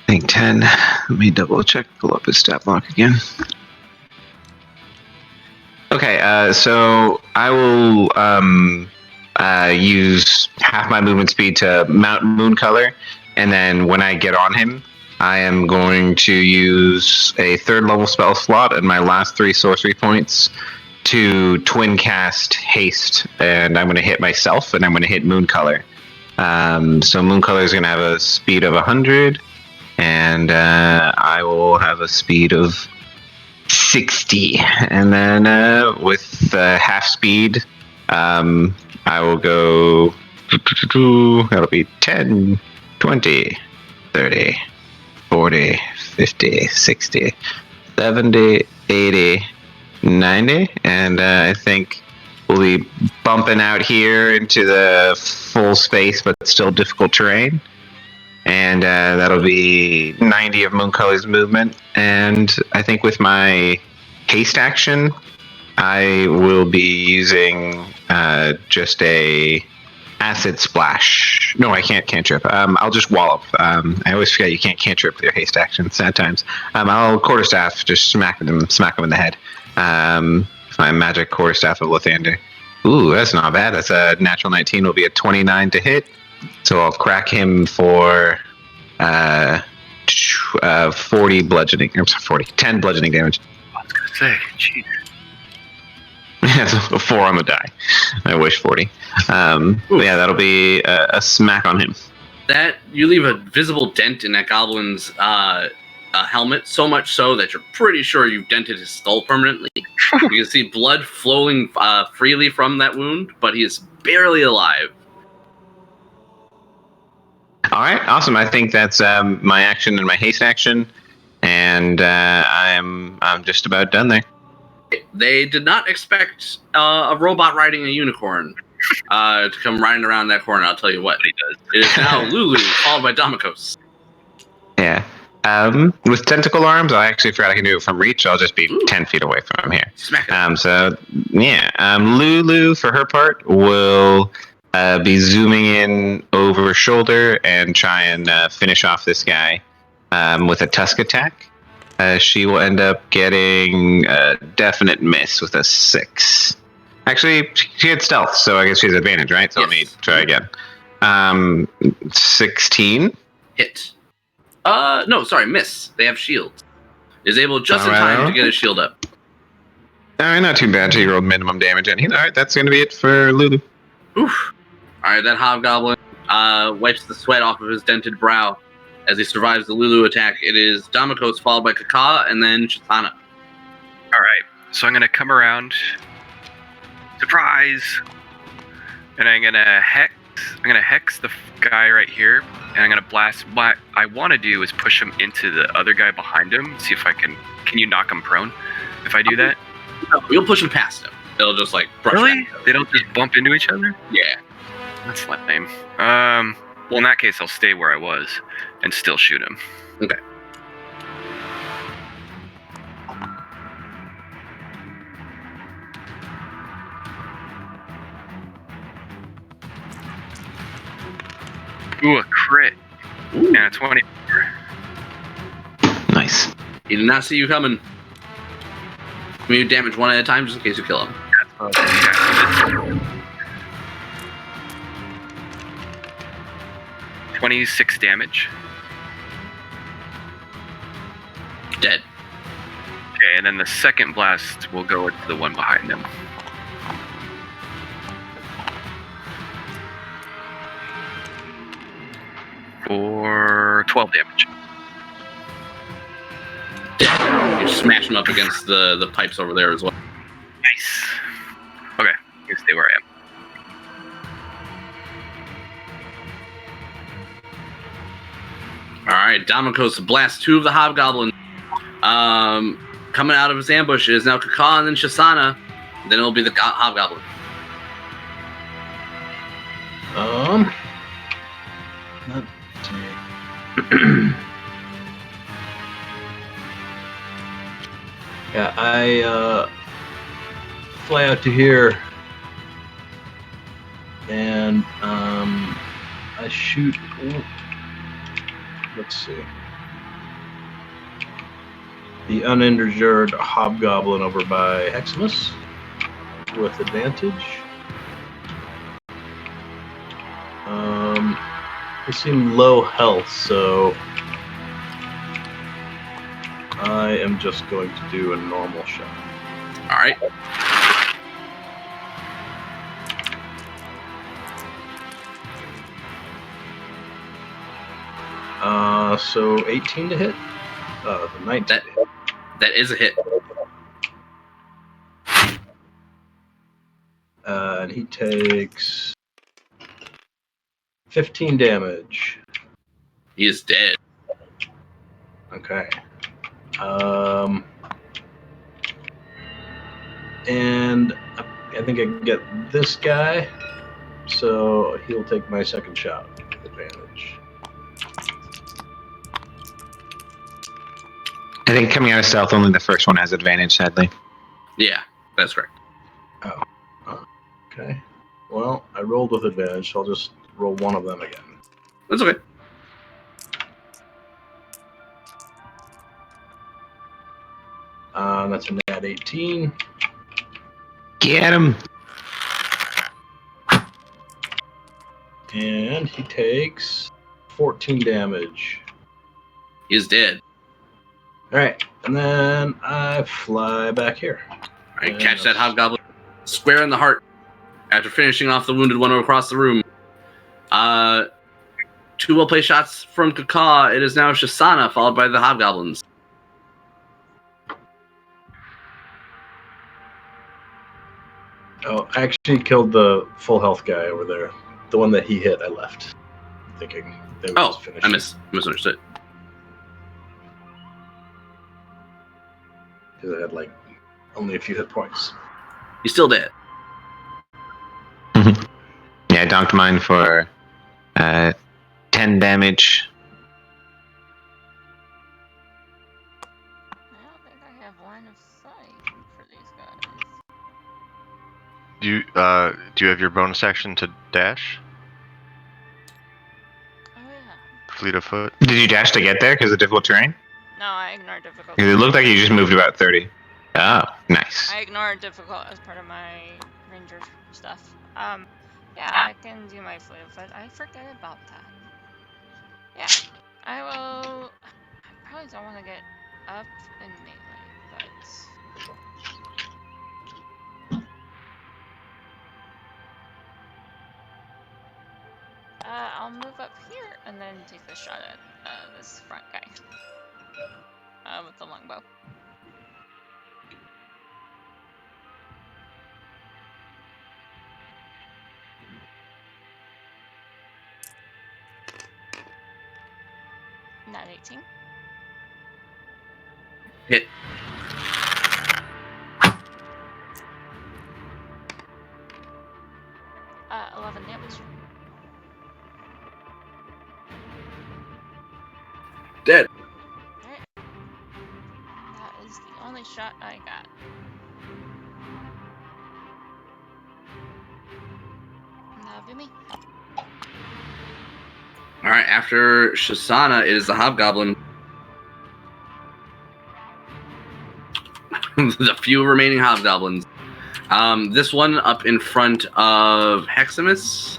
I think, 10. Let me double check, pull up his stat block again. Okay, so I will use half my movement speed to mount Mooncolor, and then when I get on him, I am going to use a 3rd level spell slot and my last 3 sorcery points to twin cast haste, and I'm going to hit myself, and I'm going to hit Mooncolor. So Mooncolor is going to have a speed of 100, and I will have a speed of 60. And then with half speed, I will go. That'll be 10, 20, 30, 40, 50, 60, 70, 80, 90, and I think we'll be bumping out here into the full space but still difficult terrain, and that'll be 90 of Mooncolor's movement. And I think with my haste action, I will be using just a acid splash. No, I can't cantrip. I'll just wallop. I always forget you can't cantrip with your haste action. Sad times. I'll quarterstaff, just smack him in the head. My magic quarterstaff of Lathander. Ooh, that's not bad. That's a natural 19. Will be a 29 to hit. So I'll crack him for 40 bludgeoning. I'm sorry, 10 bludgeoning damage. I was gonna say, jeez. That's a 4 on the die. I wish 40. Yeah, that'll be a smack on him. That you leave a visible dent in that goblin's helmet, so much so that you're pretty sure you've dented his skull permanently. You can see blood flowing freely from that wound, but he is barely alive. All right, awesome. I think that's my action and my haste action, and I'm just about done there. They did not expect a robot riding a unicorn to come riding around that corner. I'll tell you what. He does. It is now Lulu, followed by Damikos. Yeah. With tentacle arms, I actually forgot I can do it from reach. I'll just be 10 feet away from here. Smack it. So, yeah. Lulu, for her part, will be zooming in over her shoulder and try and finish off this guy with a tusk attack. She will end up getting a definite miss with a 6. Actually, she had stealth, so I guess she has advantage, right? So yes. Let me try again. 16. Hit. No, sorry, miss. They have shields. Is able just in time to get his shield up. Alright, not too bad. She rolled minimum damage. And alright, that's going to be it for Lulu. Oof. Alright, that hobgoblin wipes the sweat off of his dented brow as he survives the Lulu attack. It is Damikos, followed by Kaka, and then Shatana. Alright, so I'm going to come around. Surprise! And I'm going to hex the guy right here, and I'm going to blast. What I want to do is push him into the other guy behind him, see if I can you knock him prone if I do that? No, you'll push him past him. They'll just brush Really? They don't just bump into each other? Yeah. That's lame. Well, in that case, I'll stay where I was and still shoot him. Okay. Ooh, a crit. Ooh. And a 20. Nice. He did not see you coming. Give me damage one at a time just in case you kill him. Yeah. 26 damage. Dead. Okay, and then the second blast will go into the one behind him. For 12 damage. Dead. You smash him up against the pipes over there as well. Nice. Okay, you stay where I am. Alright, Domicos blasts 2 of the hobgoblins. Coming out of his ambush is now Kaka and then Shisana. Then it'll be the hobgoblin. Let's see. Yeah, I fly out to here, and I shoot. Let's see. The uninjured hobgoblin over by Heximus with advantage. They seem low health, so I am just going to do a normal shot. Alright. So 18 to hit? 19 to hit. That is a hit. And he takes 15 damage. He is dead. Okay. And I think I can get this guy, so he'll take my second shot with advantage. I think coming out of stealth, only the first one has advantage, sadly. Yeah, that's correct. Okay. Well, I rolled with advantage, so I'll just roll one of them again. That's okay. That's a nat 18. Get him! And he takes 14 damage. He is dead. Alright, and then I fly back here. Alright, catch that hobgoblin square in the heart. After finishing off the wounded one across the room. 2 well-placed shots from Kaka. It is now Shisana, followed by the hobgoblins. Oh, I actually killed the full health guy over there. The one that he hit, I left. Thinking they were just finished. I misunderstood. Because I had like only a few hit points. He's still dead. Yeah, I donked mine for 10 damage. I don't think I have line of sight for these guys. Do you have your bonus action to dash? Oh yeah. Fleet of foot? Did you dash to get there because of difficult terrain? No, I ignored difficult. Because it looked like you just moved about 30. Oh, nice. I ignored difficult as part of my ranger stuff. Yeah, I can do my fleet of foot. I forget about that. Yeah, I will. I probably don't want to get up in melee, but I'll move up here and then take the shot at this front guy with the longbow. Not 18. Hit. Uh, 11 damage. Dead. Alright. That is the only shot I got. That'll be me. All right, after Shisana, it is the Hobgoblin. The few remaining Hobgoblins. This one up in front of Heximus.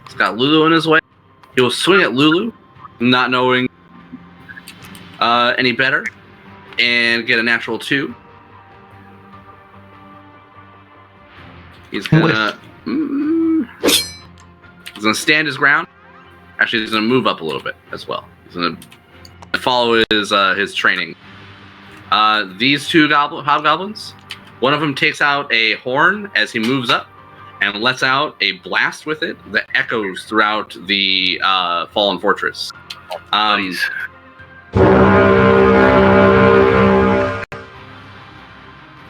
He's got Lulu in his way. He will swing at Lulu, not knowing any better, and get a natural 2. He's gonna stand his ground. Actually, he's gonna move up a little bit as well. He's gonna follow his training. These two hobgoblins, one of them takes out a horn as he moves up and lets out a blast with it that echoes throughout the fallen fortress.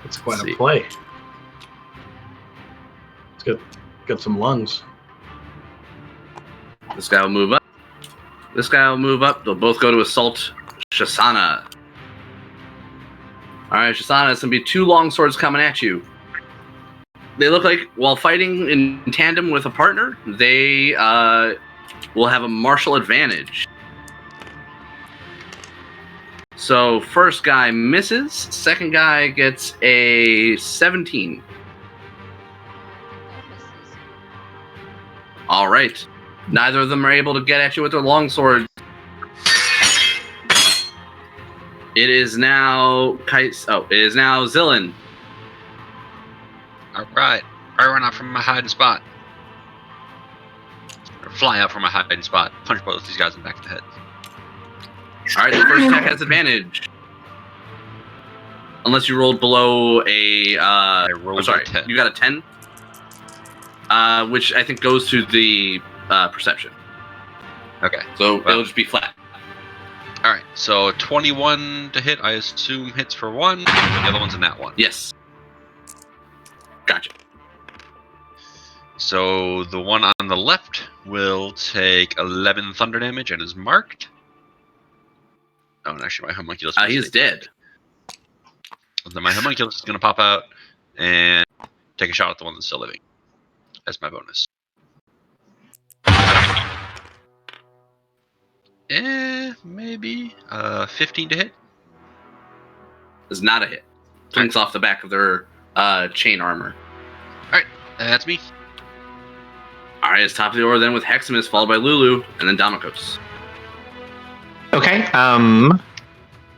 It's quite a play. It's got some lungs. This guy will move up. This guy will move up. They'll both go to assault Shisana. All right, Shisana, it's going to be 2 long swords coming at you. They look like, while fighting in tandem with a partner, they will have a martial advantage. So, first guy misses. Second guy gets a 17. All right. Neither of them are able to get at you with their longswords. It is now Zillin. All right. I run out from my hiding spot. Or fly out from my hiding spot. Punch both these guys in the back of the head. All right, the first attack has advantage. Unless you rolled below a... I rolled a 10. You got a 10? Which I think goes to the perception. Okay. So it'll just be flat. All right. So 21 to hit, I assume hits for 1. And the other one's a nat 1. Yes. Gotcha. So the one on the left will take 11 thunder damage and is marked. Oh, and actually my homunculus... he is dead. Then my homunculus is going to pop out and take a shot at the one that's still living as my bonus. Maybe 15 to hit. Is not a hit. Swings off the back of their chain armor. All right, that's me. All right, it's top of the order then with Heximus, followed by Lulu, and then Damokos. Okay.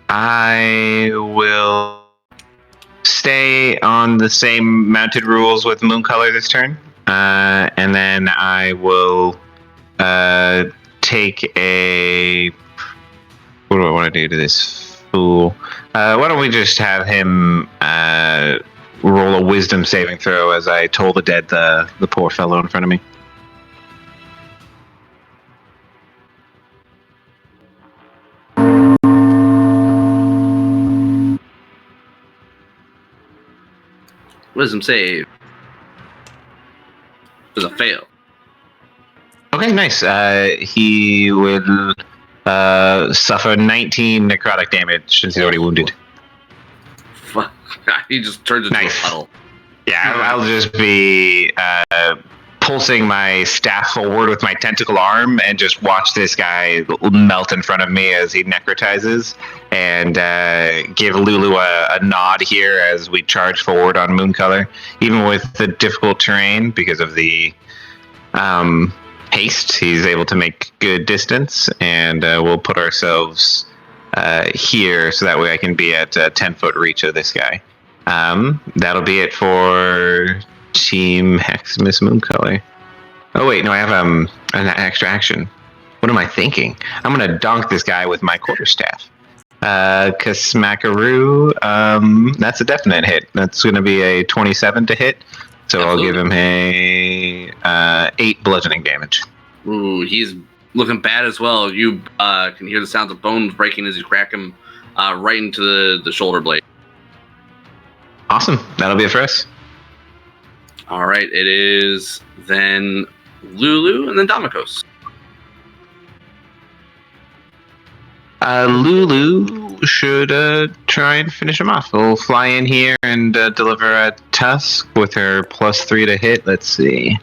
I will stay on the same mounted rules with Mooncolor this turn, and then I will take a. What do I want to do to this fool? Why don't we just have him roll a wisdom saving throw as I toll the dead the poor fellow in front of me. Wisdom save. Is a fail. Okay, nice. He will suffer 19 necrotic damage since he's already wounded. Fuck. He just turns into a puddle. Yeah, I'll just be pulsing my staff forward with my tentacle arm and just watch this guy melt in front of me as he necrotizes, and give Lulu a nod here as we charge forward on Mooncolor, even with the difficult terrain because of the haste. He's able to make good distance, and we'll put ourselves here so that way I can be at 10-foot reach of this guy. That'll be it for Team Heximus Mooncolor. Oh wait, no, I have an extra action. What am I thinking? I'm gonna donk this guy with my quarterstaff. Smackaroo, that's a definite hit. That's gonna be a 27 to hit. So Absolutely. I'll give him a 8 bludgeoning damage. Ooh, he's looking bad as well. You can hear the sounds of bones breaking as you crack him right into the shoulder blade. Awesome. That'll be it for us. All right, it is then Lulu and then Damokos. Lulu should try and finish him off. We'll fly in here and deliver a tusk with her +3 to hit. Let's see.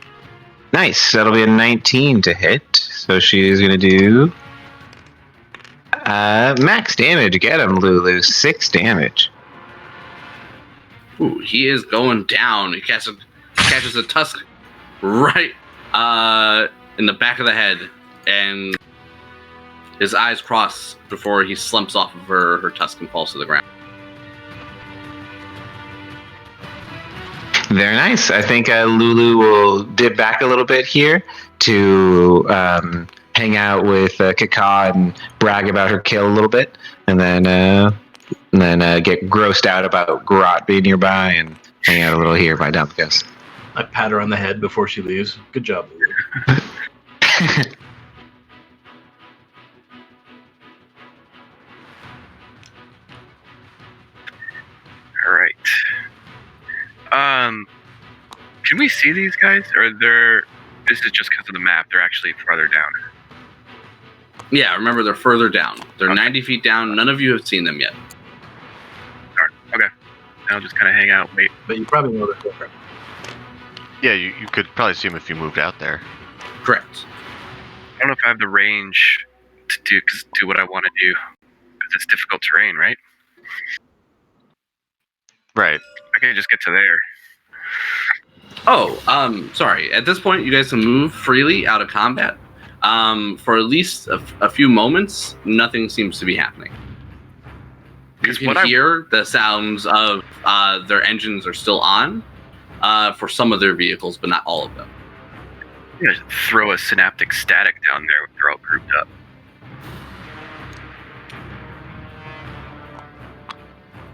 Nice. That'll be a 19 to hit. So she's going to do max damage. Get him, Lulu. 6 damage. Ooh, he is going down. He catches a tusk right in the back of the head, and his eyes cross before he slumps off of her tusk and falls to the ground. Very nice. I think Lulu will dip back a little bit here to hang out with Kaka and brag about her kill a little bit, and then get grossed out about Garrot being nearby and hang out a little here by Dumpkus. I pat her on the head before she leaves. Good job, Lulu. All right. Can we see these guys? Or this is just because of the map. They're actually farther down. Yeah, remember they're further down. They're 90 feet down. None of you have seen them yet. All right. Okay. I'll just kind of hang out, wait. But you probably know they're different. Yeah, you could probably see him if you moved out there. Correct. I don't know if I have the range to do what I want to do. Because it's difficult terrain, right? Right. I can just get to there. Oh, sorry. At this point, you guys can move freely out of combat. For at least a few moments, nothing seems to be happening. You can hear the sounds of their engines are still on for some of their vehicles, but not all of them. I'm gonna throw a synaptic static down there when they're all grouped up.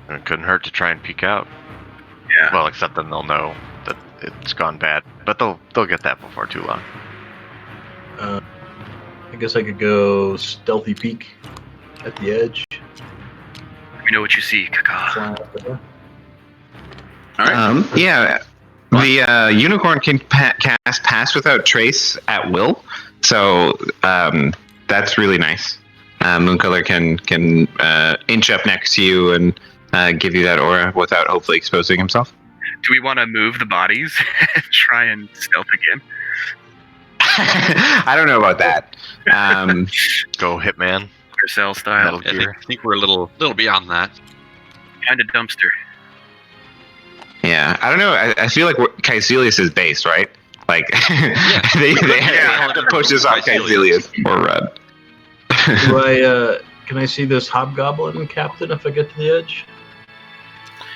It couldn't hurt to try and peek out. Yeah. Well, except then they'll know that it's gone bad, but they'll get that before too long. I guess I could go stealthy peek at the edge. Let me know what you see, Kaka. Fly up there. All right. Yeah. The unicorn can cast Pass Without Trace at will, so that's really nice. Mooncolor can inch up next to you and give you that aura without hopefully exposing himself. Do we want to move the bodies and try and stealth again? I don't know about that. Go Hitman. Or cell style? Metal Gear. I think we're a little beyond that. Find a dumpster. Yeah, I don't know. I feel like Caecilius is based, right? Like they have to push us off Caecilius or run. Can I see this hobgoblin captain if I get to the edge?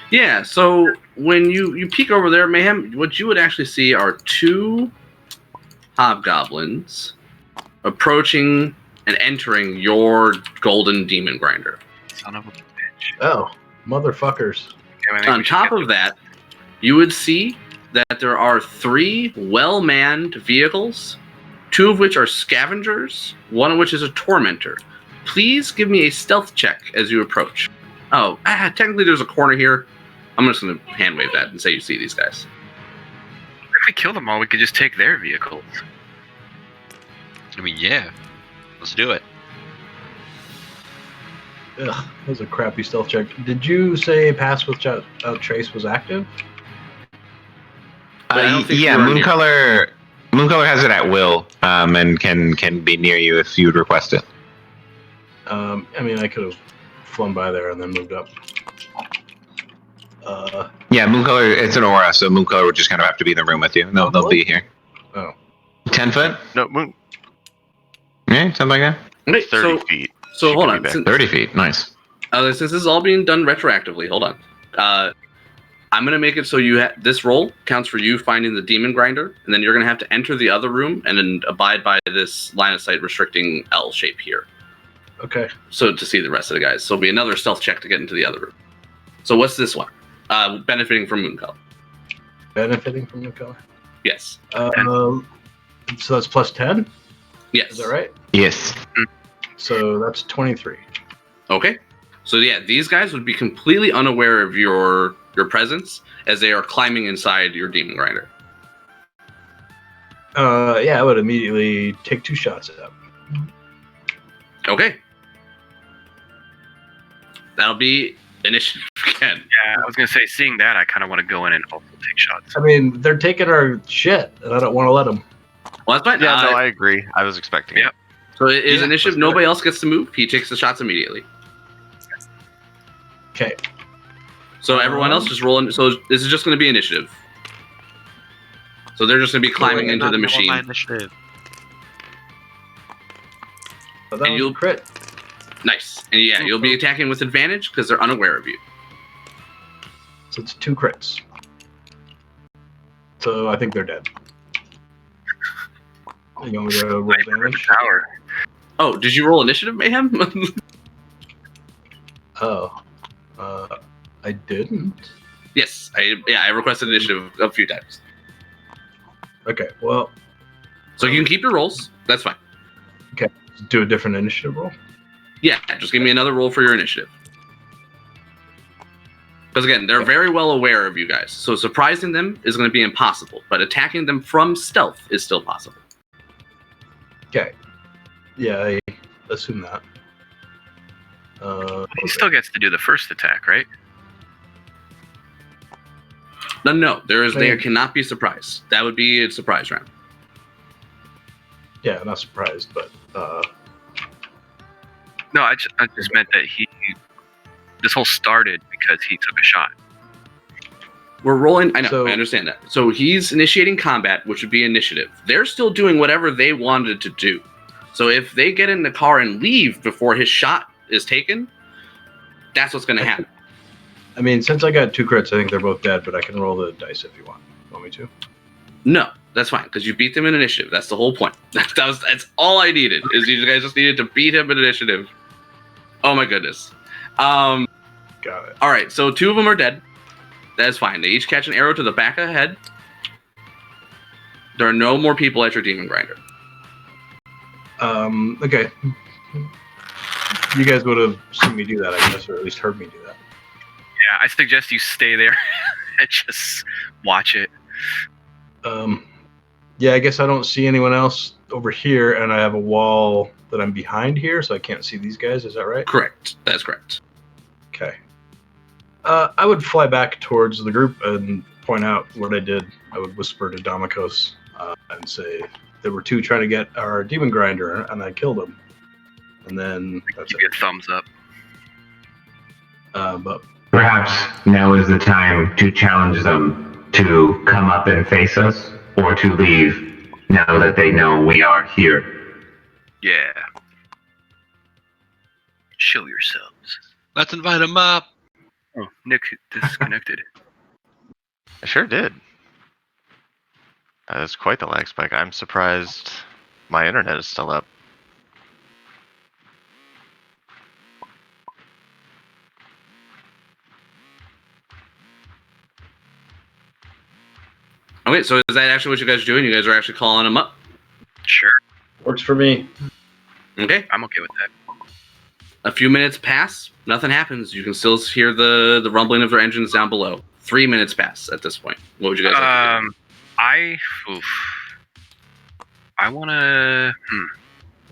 Yeah, so when you peek over there, Mayhem, what you would actually see are two hobgoblins approaching and entering your golden demon grinder. Son of a bitch. Oh, motherfuckers. Okay, On top of that, you would see that there are 3 well-manned vehicles, 2 of which are scavengers, 1 of which is a tormentor. Please give me a stealth check as you approach. Oh, technically there's a corner here. I'm just going to hand wave that and say you see these guys. If we kill them all, we could just take their vehicles. I mean, yeah. Let's do it. Ugh, that was a crappy stealth check. Did you say Pass Without Trace was active? Yeah, Mooncolor has it at will, and can be near you if you'd request it. I mean, I could have flown by there and then moved up. Yeah, Mooncolor, it's an aura, so Mooncolor would just kind of have to be in the room with you. They'll be here. Oh. 10 foot? No, Moon. Yeah, something like that. Okay, 30 feet. So She hold could on. be back. Since, 30 feet, nice. since this is all being done retroactively, hold on. I'm going to make it so this roll counts for you finding the demon grinder, and then you're going to have to enter the other room and then abide by this line of sight restricting L shape here. Okay. So to see the rest of the guys. So it'll be another stealth check to get into the other room. So what's this one? Benefiting from Mooncolor. Benefiting from your color? Yes. So that's plus 10? Yes. Is that right? Yes. So that's 23. Okay. So yeah, these guys would be completely unaware of your presence as they are climbing inside your demon grinder. Yeah, I would immediately take 2 shots at them. Okay. That'll be initiative again. Yeah, I was going to say, seeing that, I kind of want to go in and also take shots. I mean, they're taking our shit, and I don't want to let them. Well, that's fine. Yeah, no, I agree. I was expecting Yep. it. So it is Yeah, initiative. let's do Nobody else gets to move. He takes the shots immediately. Okay. So everyone else just roll in. So this is just going to be initiative. So they're just going to be climbing into the machine. My initiative. So that And was you'll- a crit. Nice. And yeah, you'll be attacking with advantage because they're unaware of you. So it's 2 crits. So I think they're dead. You want me to roll damage? Power. Oh, did you roll initiative, Mayhem? Oh. I didn't. Yes. I requested initiative a few times. Okay, well, So you can keep your rolls. That's fine. do a different initiative roll. Yeah, just give me another roll for your initiative. Because again, they're very well aware of you guys. So surprising them is going to be impossible, but attacking them from stealth is still possible. Okay. Yeah, I assume that. He still gets to do the first attack, right? No, there cannot be surprise. That would be a surprise round. Yeah, I'm not surprised, but No, I just meant that this whole started because he took a shot. We're rolling. I know. So- I understand that. So he's initiating combat, which would be initiative. They're still doing whatever they wanted to do. So if they get in the car and leave before his shot is taken, that's what's going to happen. I mean, since I got 2 crits, I think they're both dead, but I can roll the dice if you want. Want me to? No, that's fine because you beat them in initiative. That's the whole point. That's all I needed. Is you guys just needed to beat him in initiative. Oh my goodness. Got it. All right. So 2 of them are dead. That's fine. They each catch an arrow to the back of the head. There are no more people at your demon grinder. Okay. You guys would have seen me do that, I guess, or at least heard me do that. Yeah, I suggest you stay there and just watch it. Yeah, I guess I don't see anyone else over here, and I have a wall that I'm behind here, so I can't see these guys. Is that right? Correct. That's correct. Okay. I would fly back towards the group and point out what I did. I would whisper to Damikos and say there were 2 trying to get our demon grinder, and I killed them. And then that's Give you a thumbs up. But Perhaps now is the time to challenge them to come up and face us, or to leave now that they know we are here. Yeah. Show yourselves. Let's invite him up. Oh, Nick disconnected. I sure did. That is quite the lag spike. I'm surprised my internet is still up. Okay, so is that actually what you guys are doing? You guys are actually calling them up? Sure, works for me. Okay. I'm okay with that. A few minutes pass. Nothing happens. You can still hear the rumbling of their engines down below. 3 minutes pass at this point. What would you guys like to do? I wanna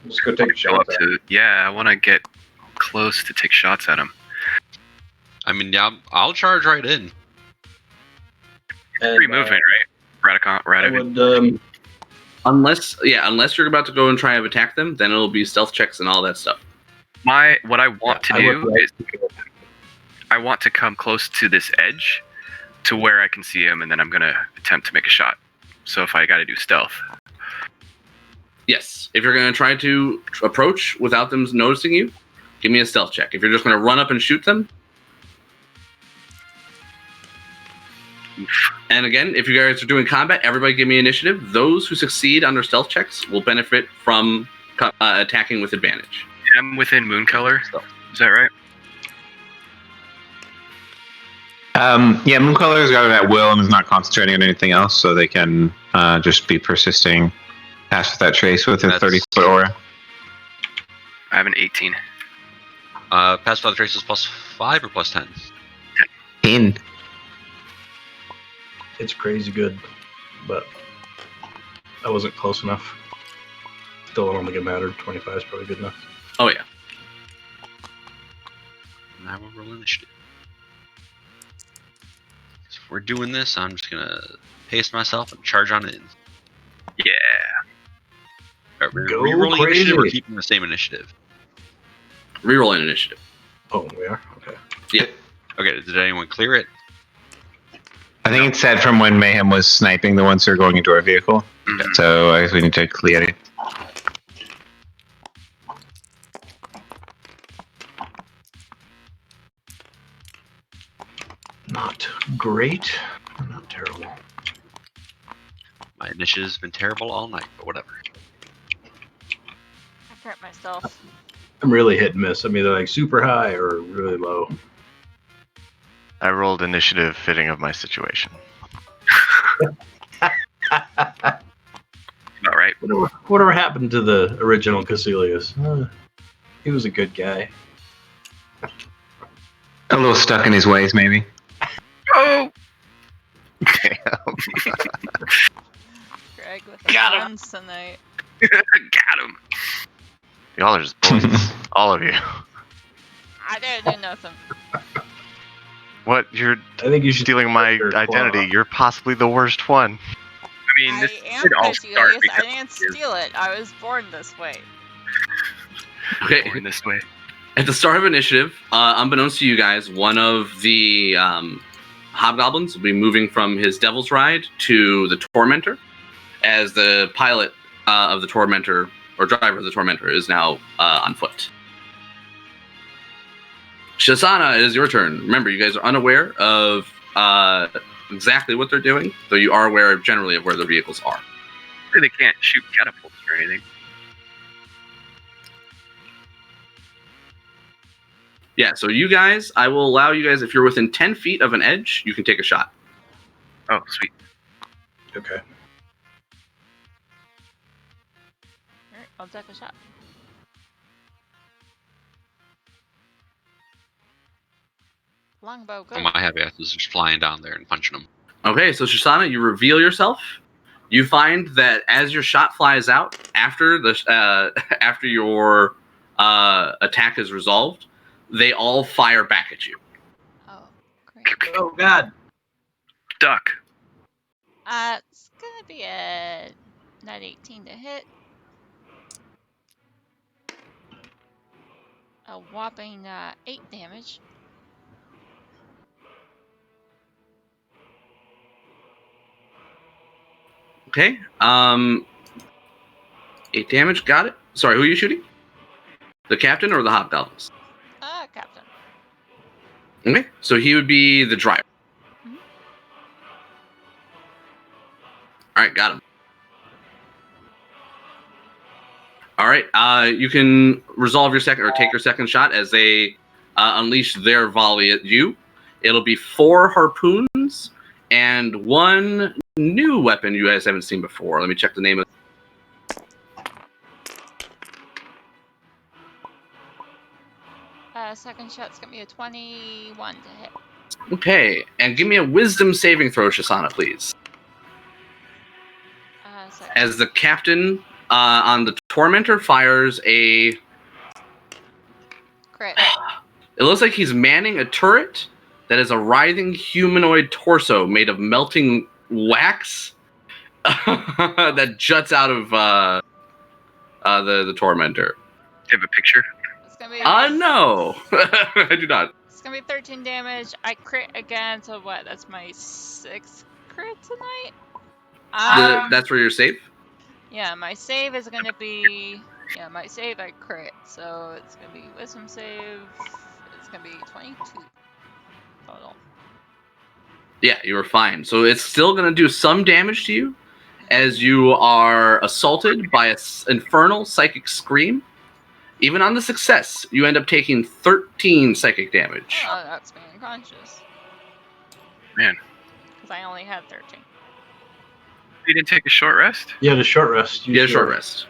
Let's go take a go shot. up to. Yeah, I wanna get close to take shots at him. I mean, yeah, I'll charge right in. Free movement, right? I Radicon. would. Unless you're about to go and try and attack them, then it'll be stealth checks and all that stuff. What I want to I do would- is I want to come close to this edge to where I can see him, and then I'm gonna attempt to make a shot. So if I got to do stealth, Yes. If you're going to try to approach without them noticing you, give me a stealth check. If you're just going to run up and shoot them, and again, if you guys are doing combat, everybody give me initiative. Those who succeed on their stealth checks will benefit from attacking with advantage. I'm within moon color. Is that right? Yeah, Mooncolor's got it at will and is not concentrating on anything else, so they can just be persisting past that trace with a That's- 30-foot aura. I have an 18. Pass by the traces plus 5 or plus 10? 10. It's crazy good, but I wasn't close enough. Still, I don't think it mattered. 25 is probably good enough. Oh, yeah. Now we'll roll initiative. So if we're doing this, I'm just gonna pace myself and charge on in. Yeah. Are we Go rerolling crazy. initiative or keeping the same initiative? Rerolling initiative. Oh, we are? Okay. Okay, did anyone clear it? I think it's said from when Mayhem was sniping the ones who are going into our vehicle. Mhm. So I guess we need to clear it. Not great. Not terrible. My initiative's been terrible all night, but whatever. I hurt myself. I'm really hit and miss. I'm either like super high or really low. I rolled initiative fitting of my situation. All right. Whatever happened to the original Caecilius? He was a good guy. A little stuck in his ways, maybe. Oh, Greg with the Got him. guns tonight. got him. Y'all are just bullies. All of you. I didn't do nothing. What? You're I think you should stealing my your claw. identity. You're possibly the worst one. I mean, this I am did all Caecilius. start I because didn't steal it. I was born this way. Okay. born this way. At the start of initiative, unbeknownst to you guys, one of the hobgoblins will be moving from his devil's ride to the tormentor, as the pilot of the tormentor, or driver of the tormentor, is now on foot. Shasana, it is your turn. Remember, you guys are unaware of exactly what they're doing, though you are aware generally of where the vehicles are. They can't shoot catapults or anything. Yeah, so you guys, I will allow you guys, if you're within 10 feet of an edge, you can take a shot. Oh, sweet. Okay. Alright, I'll take a shot. Longbow, go. On my happy ass is just flying down there and punching them. Okay, so Shasana, you reveal yourself. You find that as your shot flies out, after the after your attack is resolved, they all fire back at you. Oh, great. Oh, God. Duck. It's gonna be a net 18 to hit. A whopping 8 damage. Okay. 8 damage. Got it. Sorry, who are you shooting? The captain or the hobgoblins? Captain. Okay, so he would be the driver. Mhm. All right, got him. All right, you can resolve your second or take your second shot as they unleash their volley at you. It'll be 4 harpoons and 1 new weapon you guys haven't seen before. Let me check the name of it. Second shot's gonna be a 21 to hit. Okay, and give me a wisdom saving throw, Shasana, please. Second. As the captain on the tormentor fires a... Crit. It looks like he's manning a turret that is a writhing humanoid torso made of melting wax that juts out of the tormentor. Do you have a picture? It's gonna be. No, I do not. It's gonna be 13 damage. I crit again, so what? That's my 6th crit tonight. That's where you're safe. Yeah, my save is gonna be. Yeah, my save I crit, so it's gonna be wisdom save. It's gonna be 22 total. Yeah, you were fine. So it's still going to do some damage to you as you are assaulted by an infernal psychic scream. Even on the success, you end up taking 13 psychic damage. Oh, that's me unconscious. Man. Because I only had 13. You didn't take a short rest? You had a short rest. You had a short rest.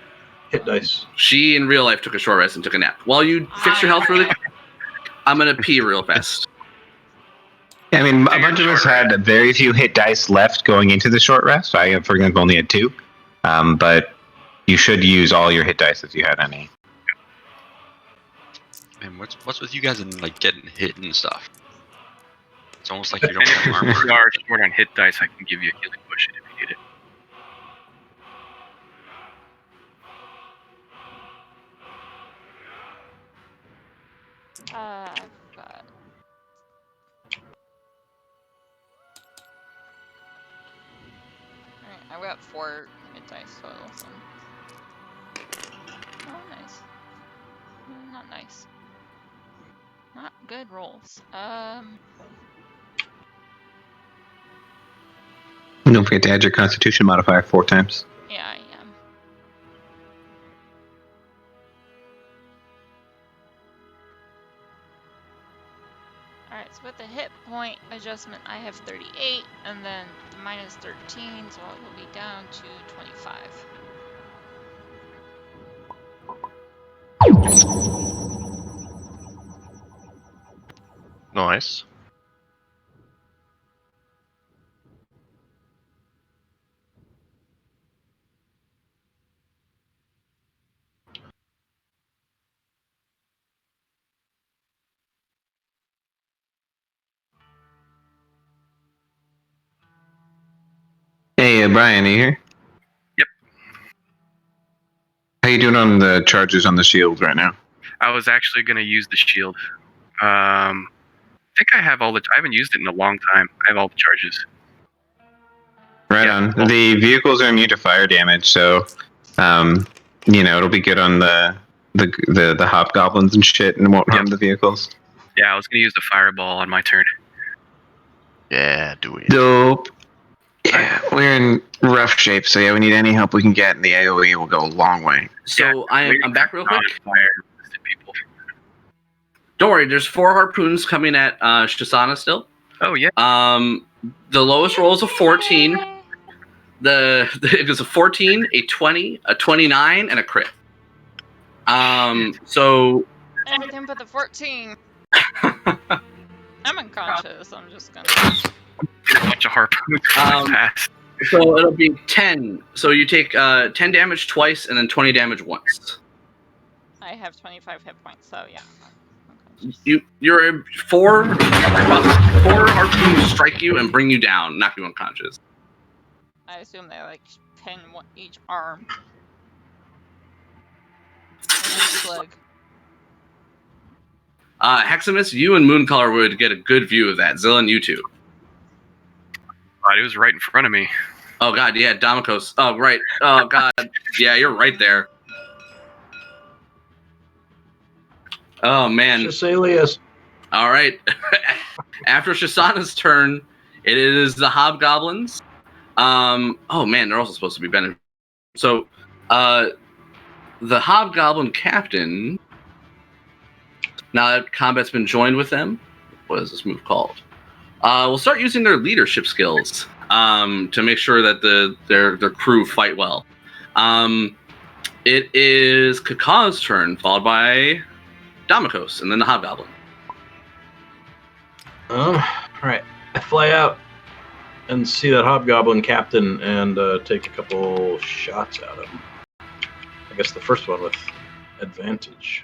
Hit dice. She, in real life, took a short rest and took a nap. While you fix your health really quick, I'm going to pee real fast. I mean, a bunch of us had very few hit dice left going into the short rest. I, for example, only had 2. But you should use all your hit dice if you had any. Man, what's with you guys and like getting hit and stuff? It's almost like you don't have If armor. you are short on hit dice, I can give you a healing potion if you need it. I've got. Alright, I've got 4 hit dice total. So. Oh, nice. Not nice. Not good rolls. Don't forget to add your Constitution modifier 4 times. Yeah, I am. Alright, so with the hit point adjustment, I have 38, and then the minus 13, so it will be down to 25. Nice. Hey, Brian, are you here? Yep. How you doing on the charges on the shield right now? I was actually going to use the shield. I think I have all the. I haven't used it in a long time. I have all the charges. Right Yeah, on. cool. The vehicles are immune to fire damage, so it'll be good on the hobgoblins and shit, and it won't harm the vehicles. Yeah, I was going to use the fireball on my turn. Yeah, do it. Dope. Yeah, we're in rough shape, so yeah, we need any help we can get, and the AoE will go a long way. So I'm back real quick. Fire-resistant people. Don't worry, there's 4 harpoons coming at Shisana still. Oh yeah. The lowest roll is a 14. It is a 14, a 20, a 29, and a crit. So Everything but the 14. I'm unconscious. I'm just gonna. Get a bunch of harpoons fast. So it'll be 10. So you take 10 damage twice and then 20 damage once. I have 25 hit points, so yeah. You're 4 harpoons strike you and bring you down, knock you unconscious. I assume they like pin each arm. Each leg. Heximus, you and Mooncolor would get a good view of that. Zillan, you too. God, it was right in front of me. Oh god, yeah, Damokos. Oh right. Oh god, yeah, you're right there. Oh man. Chisalius. All right. After Shisana's turn, it is the hobgoblins. Oh man, they're also supposed to be benefiting. So, the hobgoblin captain. Now that combat's been joined with them, what is this move called? We'll start using their leadership skills to make sure that their crew fight well. It is Kaka's turn, followed by Damokos, and then the hobgoblin. All right. I fly out and see that hobgoblin captain and take a couple shots at him. I guess the first one with advantage.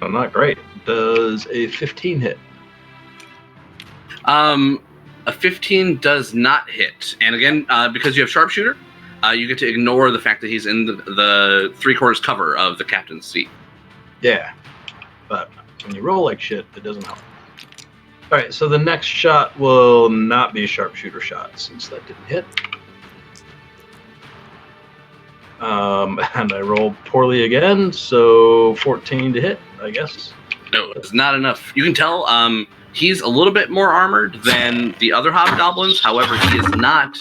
Not great. Does a 15 hit? A 15 does not hit. And again, because you have sharpshooter, you get to ignore the fact that he's in the 3/4 cover of the captain's seat. Yeah. But when you roll like shit, it doesn't help. All right, so the next shot will not be a sharpshooter shot since that didn't hit. And I rolled poorly again, so 14 to hit, I guess. No, it's not enough. You can tell he's a little bit more armored than the other hobgoblins. However, he is not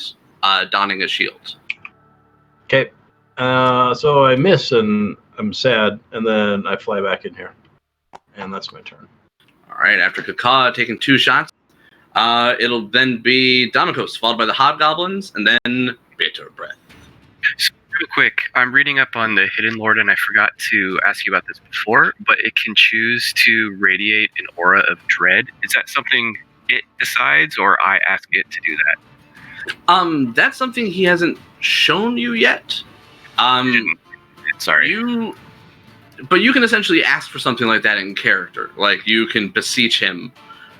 donning a shield. Okay. So I miss, and I'm sad, and then I fly back in here. And that's my turn. All right, after Kaka taking 2 shots, it'll then be Damokos, followed by the hobgoblins, and then Bitter Breath. So real quick, I'm reading up on the Hidden Lord, and I forgot to ask you about this before, but it can choose to radiate an aura of dread. Is that something it decides, or I ask it to do that? That's something he hasn't shown you yet. Sorry. But you can essentially ask for something like that in character. Like you can beseech him,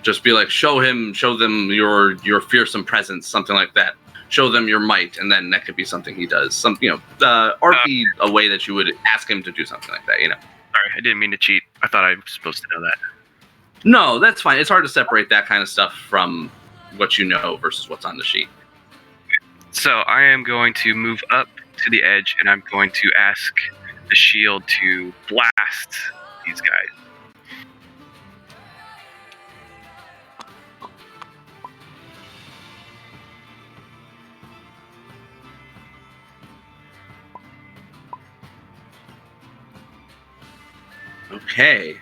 just be like, show them your fearsome presence, something like that. show them your might, and then that could be something he does. Some, RP a way that you would ask him to do something like that. Sorry, I didn't mean to cheat. I thought I was supposed to know that. No, that's fine. It's hard to separate that kind of stuff from what you know versus what's on the sheet. So I am going to move up to the edge, and I'm going to ask the shield to blast these guys. Okay.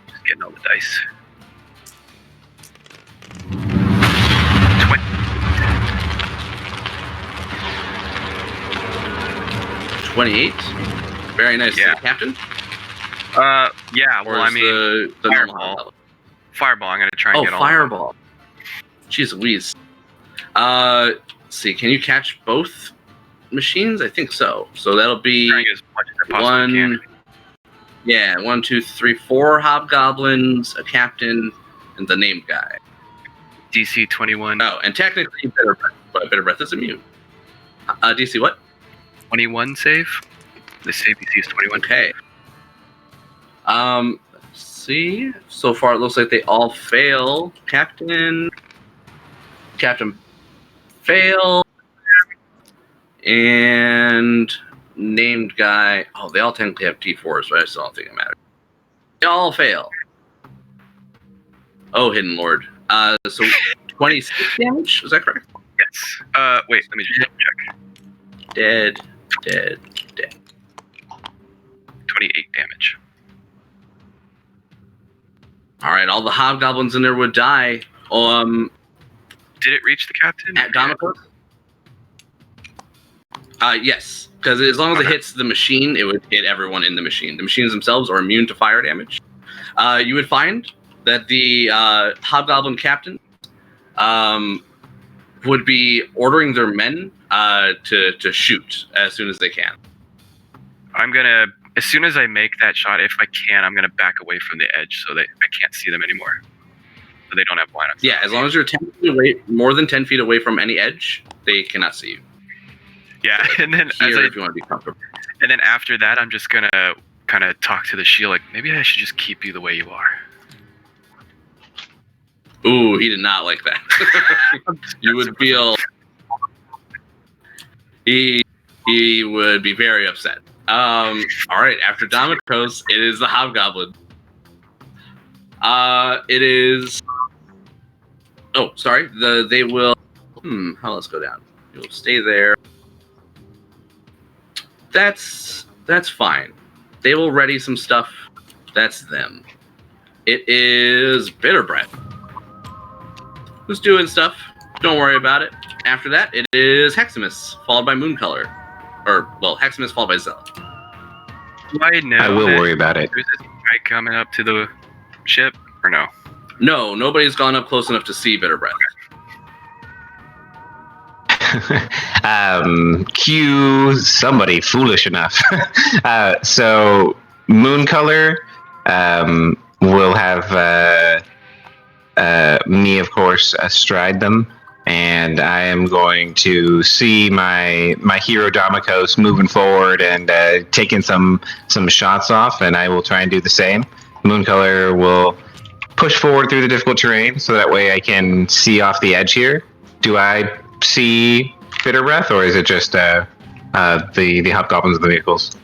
Just getting all the dice. 28. Very nice. Yeah. Captain? Yeah, Or well, I is mean, the fireball. Fireball, I'm going to try and get all fireball. Jeez Louise. Let's see, can you catch both machines? I think so. So that'll be trying as much as I possibly can. Yeah, 1, 2, 3, 4 hobgoblins, a captain, and the named guy. DC 21. Oh, and technically Bitter Breath, but Bitter Breath is immune. DC what? 21 save. The save DC is 21. Okay. Let's see. So far it looks like they all fail. Captain fail. And named guy. Oh, they all technically have T4s, but I still don't think it matters. They all fail. Oh, Hidden Lord. So 26 damage, is that correct? Yes. Wait, let me just check. Dead. 28 damage. Alright, all the hobgoblins in there would die. Did it reach the captain? At Domicos? Yes. Because as long as it hits the machine, it would hit everyone in the machine. The machines themselves are immune to fire damage. You would find that the hobgoblin captain would be ordering their men to shoot as soon as they can. I'm gonna, as soon as I make that shot, if I can, I'm gonna back away from the edge so that I can't see them anymore. So they don't have line of sight. Yeah, as long as you're 10 feet away, more than 10 feet away from any edge, they cannot see you. Yeah, and then if you want to be comfortable. And then after that, I'm just gonna kind of talk to the shield like, maybe I should just keep you the way you are. Ooh, he did not like that. You would feel he would be very upset. All right, after Domicos, it is the hobgoblin. It is. Oh, sorry. They will. Let's go down. You'll stay there. That's fine. They will ready some stuff. That's them. It is Bitter Breath who's doing stuff. Don't worry about it. After that, it is Heximus, followed by Mooncolor. Heximus followed by Zella. Do I know I will worry about it. There's this guy coming up to the ship, or no? No, nobody's gone up close enough to see Bitter Breath. Cue somebody foolish enough. So Mooncolor will have me, of course, astride them, and I am going to see my hero Domicos moving forward and taking some shots off, and I will try and do the same. Mooncolor will push forward through the difficult terrain, so that way I can see off the edge here. Do I see Bitter Breath, or is it just the hobgoblins of the vehicles?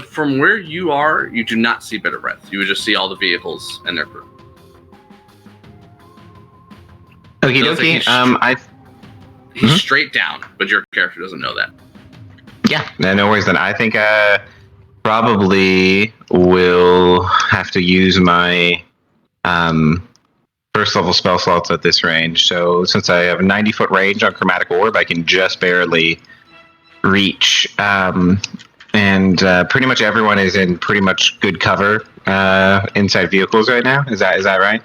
From where you are, you do not see Bitter Breath. You would just see all the vehicles and their crew. Okie dokie. He's straight down, but your character doesn't know that. Yeah, no worries then. I think I probably will have to use my first level spell slots at this range. So since I have a 90-foot range on Chromatic Orb, I can just barely reach. And pretty much everyone is in pretty much good cover inside vehicles right now. Is that right?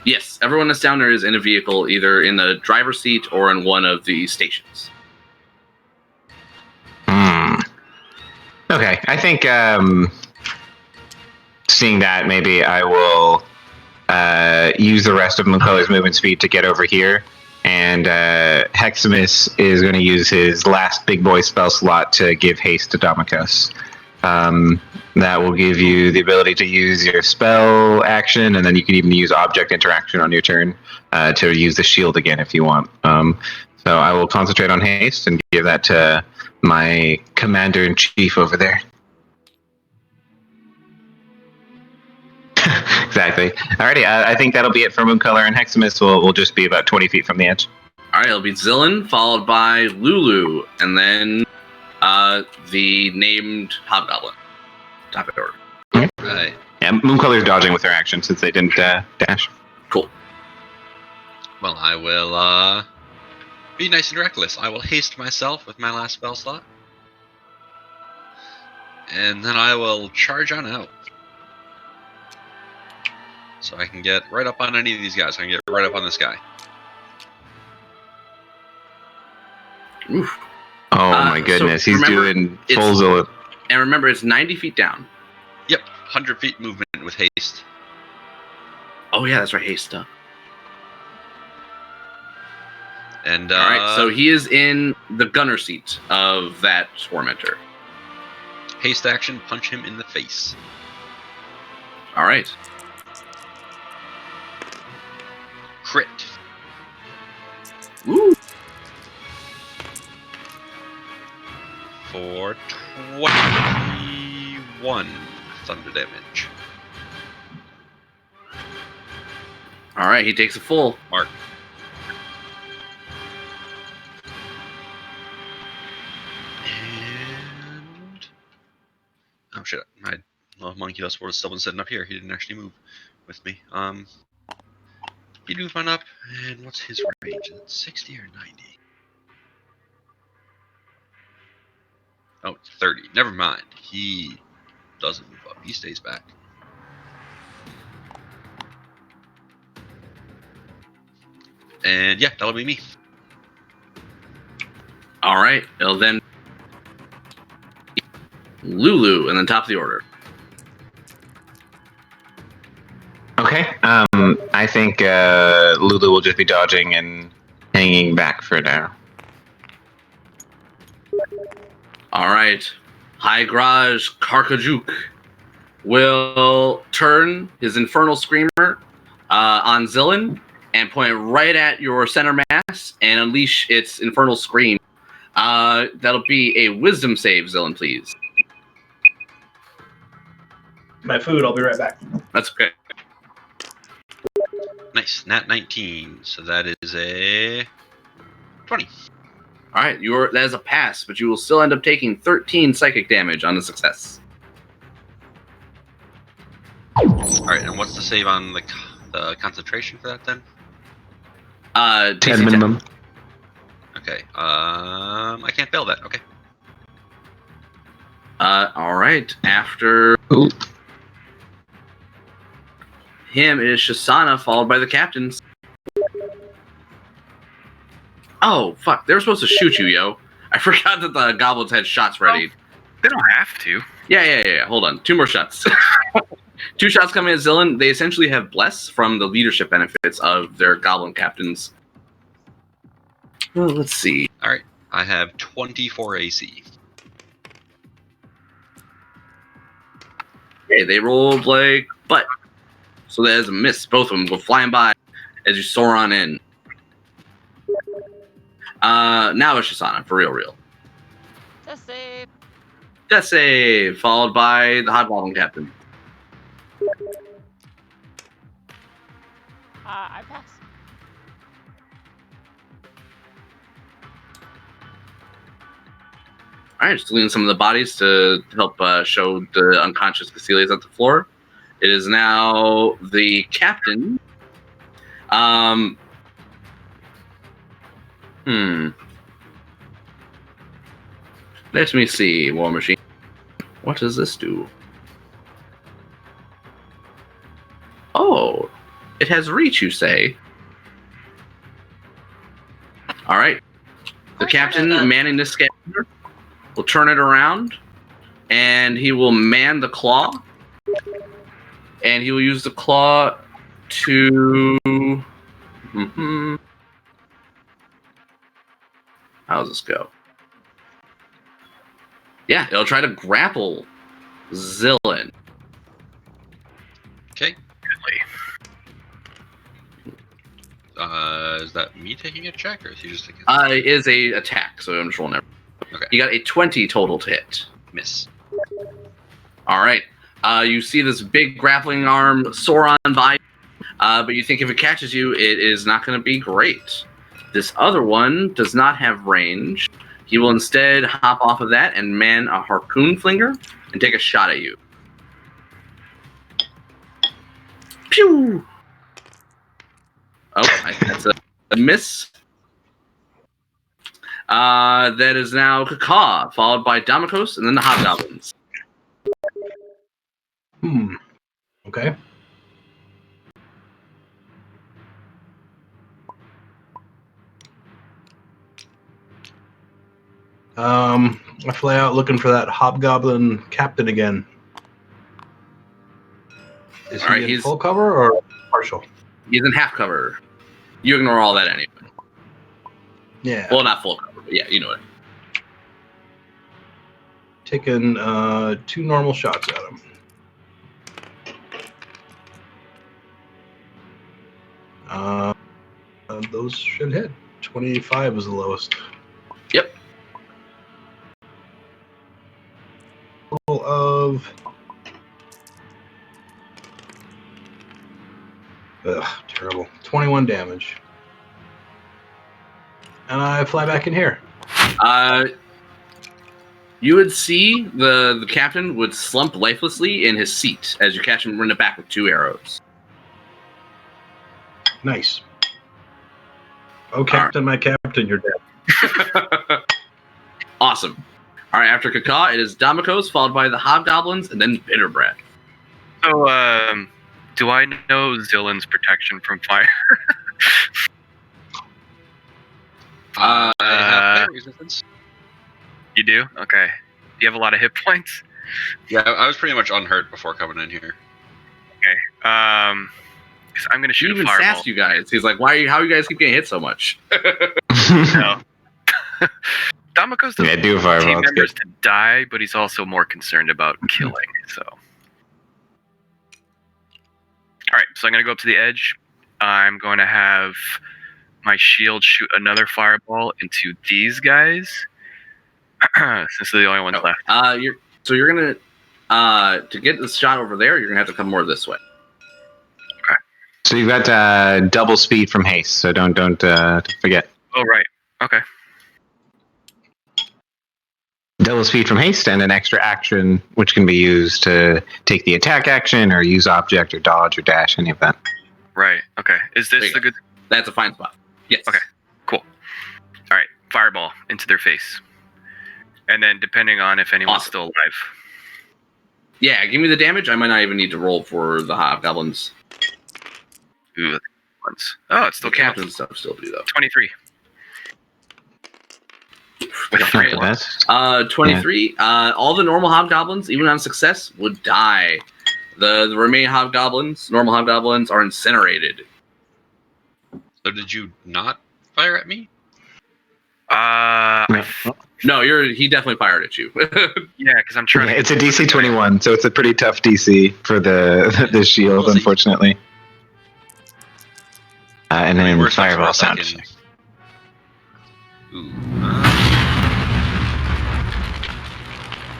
Yes, everyone that's down there is in a vehicle, either in the driver's seat or in one of the stations. Okay, I think seeing that, maybe I will use the rest of Mooncolor's movement speed to get over here. And Heximus is going to use his last big boy spell slot to give haste to Domikos. That will give you the ability to use your spell action, and then you can even use object interaction on your turn to use the shield again if you want. So I will concentrate on haste and give that to my commander-in-chief over there. Exactly. Alrighty, I think that'll be it for Mooncolor, and Heximus will just be about 20 feet from the edge. All right, it'll be Zillin, followed by Lulu, and then the named Hobgoblin. Top of the order. Right. Yeah, Mooncolor's dodging with her action since they didn't dash. Cool. Well, I will be nice and reckless. I will haste myself with my last spell slot. And then I will charge on out. So I can get right up on any of these guys. I can get right up on this guy. Oof. Oh my goodness, so he's remember, doing full Zilla. And remember, it's 90 feet down. Yep, 100 feet movement with haste. Oh yeah, that's right, haste stuff. And all right, so he is in the gunner seat of that Tormentor. Haste action, punch him in the face. All right. Crit. Woo. For 21 thunder damage. All right, he takes a full. Mark. And oh shit, my homunculus was still been sitting up here. He didn't actually move with me. He'd move on up, and what's his range? Is it 60 or 90? Oh, it's 30. Never mind. He doesn't move up. He stays back. And yeah, that'll be me. All right, it'll then Lulu in the top of the order. Okay, I think Lulu will just be dodging and hanging back for now. All right, High Garage Karkajuk will turn his Infernal Screamer on Zillin and point right at your center mass and unleash its Infernal Scream. That'll be a Wisdom save, Zillin, please. My food, I'll be right back. That's okay. Nice, nat 19. So that is a 20. All right, that is a pass, but you will still end up taking 13 psychic damage on a success. All right, and what's the save on the concentration for that then? 10 minimum. Okay. I can't fail that. Okay. All right. After him is Shisana, followed by the captains. Oh, fuck. They were supposed to shoot you, yo. I forgot that the goblins had shots ready. They don't have to. Yeah. Hold on. 2 more shots. 2 shots coming at Zillin. They essentially have Bless from the leadership benefits of their goblin captains. Well, let's see. All right. I have 24 AC. Okay, they rolled like butt. So there's a miss. Both of them go flying by as you soar on in. Now it's Shisana, for real. Death save. Death save, followed by the Hobgoblin Captain. I pass. Alright, just deleting some of the bodies to help show the unconscious Caecilias at the floor. It is now the captain. Let me see, War Machine. What does this do? Oh, it has reach, you say? Alright. The captain manning this scavenger will turn it around, and he will man the claw. And he will use the claw to. How does this go? Yeah, it'll try to grapple Zillin. Okay. Is that me taking a check, or is he just taking? It is a attack, so I'm just rolling everything. Okay. You got a 20 total to hit. Miss. All right. You see this big grappling arm soar on by, but you think if it catches you, it is not going to be great. This other one does not have range. He will instead hop off of that and man a harpoon flinger and take a shot at you. Pew! Oh, that's a miss. That is now Kaka, followed by Damikos, and then the Hobgoblins. Okay. I fly out looking for that Hobgoblin captain again. Is All right, he in he's full cover or partial? He's in half cover. You ignore all that anyway. Yeah. Well, not full cover, but yeah, you know it. Taking 2 normal shots at him. Those should hit. 25 is the lowest. Yep. Total of... terrible. 21 damage. And I fly back in here. You would see the captain would slump lifelessly in his seat as you catch him run it back with 2 arrows. Nice. Oh, Captain, my Captain, you're dead. Awesome. All right, after Kaka, it is Damikos, followed by the Hobgoblins, and then Bitterbread. So, do I know Zillin's protection from fire? I have fire resistance. You do? Okay. Do you have a lot of hit points? Yeah, I was pretty much unhurt before coming in here. Okay. 'Cause I'm gonna He shoot even a fireball. sassed you guys. He's like, how are you guys keep getting hit so much? No. Damikos doesn't Yeah, do a want fireball, team it's members to die, but he's also more concerned about killing. So, all right. So I'm gonna go up to the edge. I'm going to have my shield shoot another fireball into these guys, since they're the only ones left. You're gonna to get this shot over there. You're gonna have to come more this way. So you've got double speed from haste, so don't forget. Oh right. Okay. Double speed from haste and an extra action, which can be used to take the attack action or use object or dodge or dash, any of that. Right. Okay. Is There this you the go. good? That's a fine spot. Yes. Okay. Cool. All right. Fireball into their face, and then depending on if anyone's Awesome. still alive. Yeah, give me the damage. I might not even need to roll for the Hobgoblins. Ooh, once. Oh, it's still The captain stuff still do though. 23. With Not 3 the ones. best. 23. All the normal Hobgoblins, even on success, would die. The remaining Hobgoblins, normal Hobgoblins, are incinerated. So did you not fire at me? No, he definitely fired at you. Yeah, because I'm trying. Yeah, to it's a DC 21, so it's a pretty tough DC for the shield, We'll see. unfortunately. And then Worst comes to fireball worst, I sound. can- Ooh.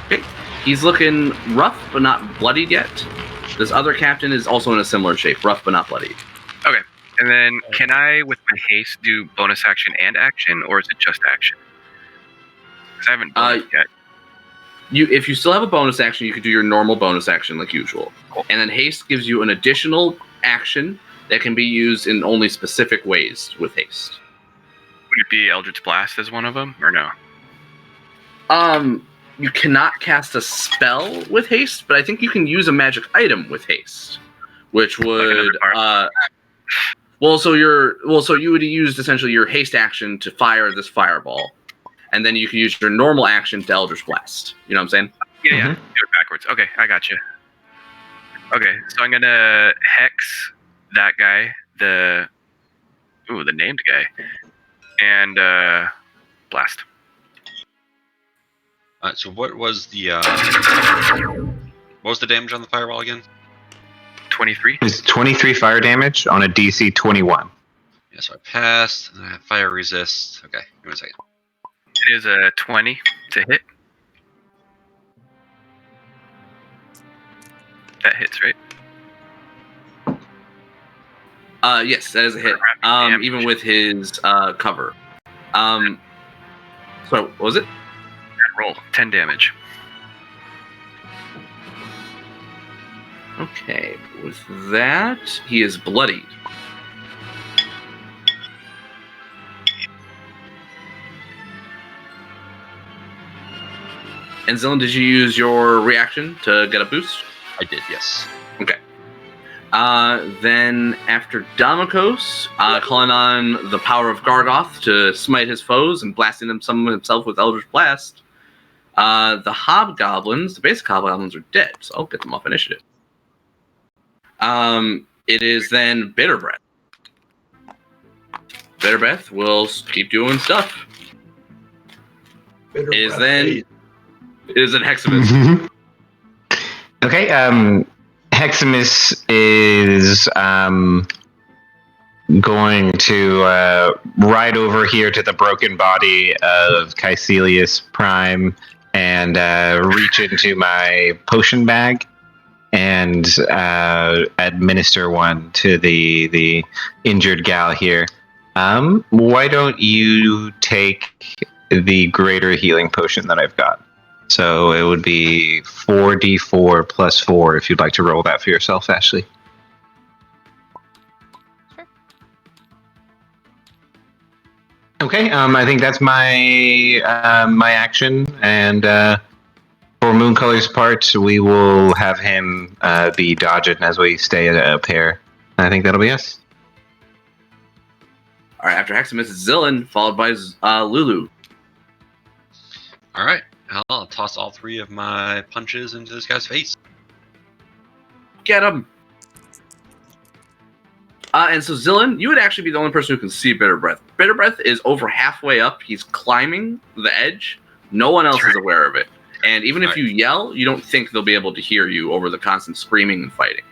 Okay. He's looking rough but not bloodied yet. This other captain is also in a similar shape, rough but not bloodied. Okay, and then can I, with my haste, do bonus action and action, or is it just action? Because I haven't done it yet. If you still have a bonus action, you could do your normal bonus action like usual. Cool. And then haste gives you an additional action that can be used in only specific ways with haste. Would it be Eldritch Blast as one of them, or no? You cannot cast a spell with haste, but I think you can use a magic item with haste, which would so you would use essentially your haste action to fire this fireball, and then you can use your normal action to Eldritch Blast. You know what I'm saying? Yeah, do it backwards. Okay, I got you. Okay, so I'm gonna hex that guy, the named guy, and blast. So what was the damage on the fireball again? 23. It's 23 fire damage on a DC 21. Yeah, so I passed, and I have fire resist. Okay, give me a second. It is a 20 to hit. That hits, right? Yes, that is a hit. Even with his cover. So what was it? Roll 10 damage. Okay, with that, he is bloodied. And Zillion, did you use your reaction to get a boost? I did, yes. Okay. Then after Damokos, calling on the power of Gargoth to smite his foes and blasting some of himself with Eldritch Blast, the hobgoblins, the basic hobgoblins, are dead, so I'll get them off initiative. It is then Bitter Breath. Bitter Breath will keep doing stuff. It is an Heximus. Okay, Heximus is going to ride over here to the broken body of Caecilius Prime and reach into my potion bag and administer one to the injured gal here. Why don't you take the greater healing potion that I've got? So it would be 4d4 plus 4 if you'd like to roll that for yourself, Ashley. Sure. Okay, I think that's my my action, and for Mooncolor's part, we will have him be dodging as we stay at a pair. I think that'll be us. All right, after Heximus, it's Zillion, followed by Lulu. All right, I'll toss all 3 of my punches into this guy's face. Get him! And so Zillion, you would actually be the only person who can see Bitter Breath. Bitter Breath is over halfway up. He's climbing the edge. No one else is aware of it. And even if you yell, you don't think they'll be able to hear you over the constant screaming and fighting.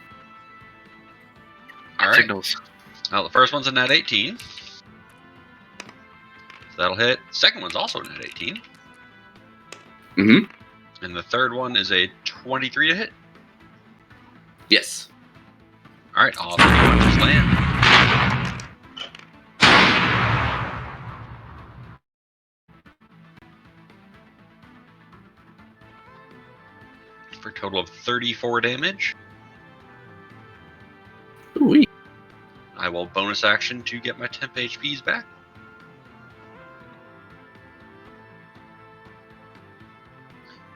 All right. Signals. Now, the first one's a nat 18. So that'll hit. Second one's also a nat 18. Mm-hmm. And the third one is a 23 to hit. Yes. All right, all 3 punches land. For a total of 34 damage. Ooh-wee. I will bonus action to get my temp HPs back.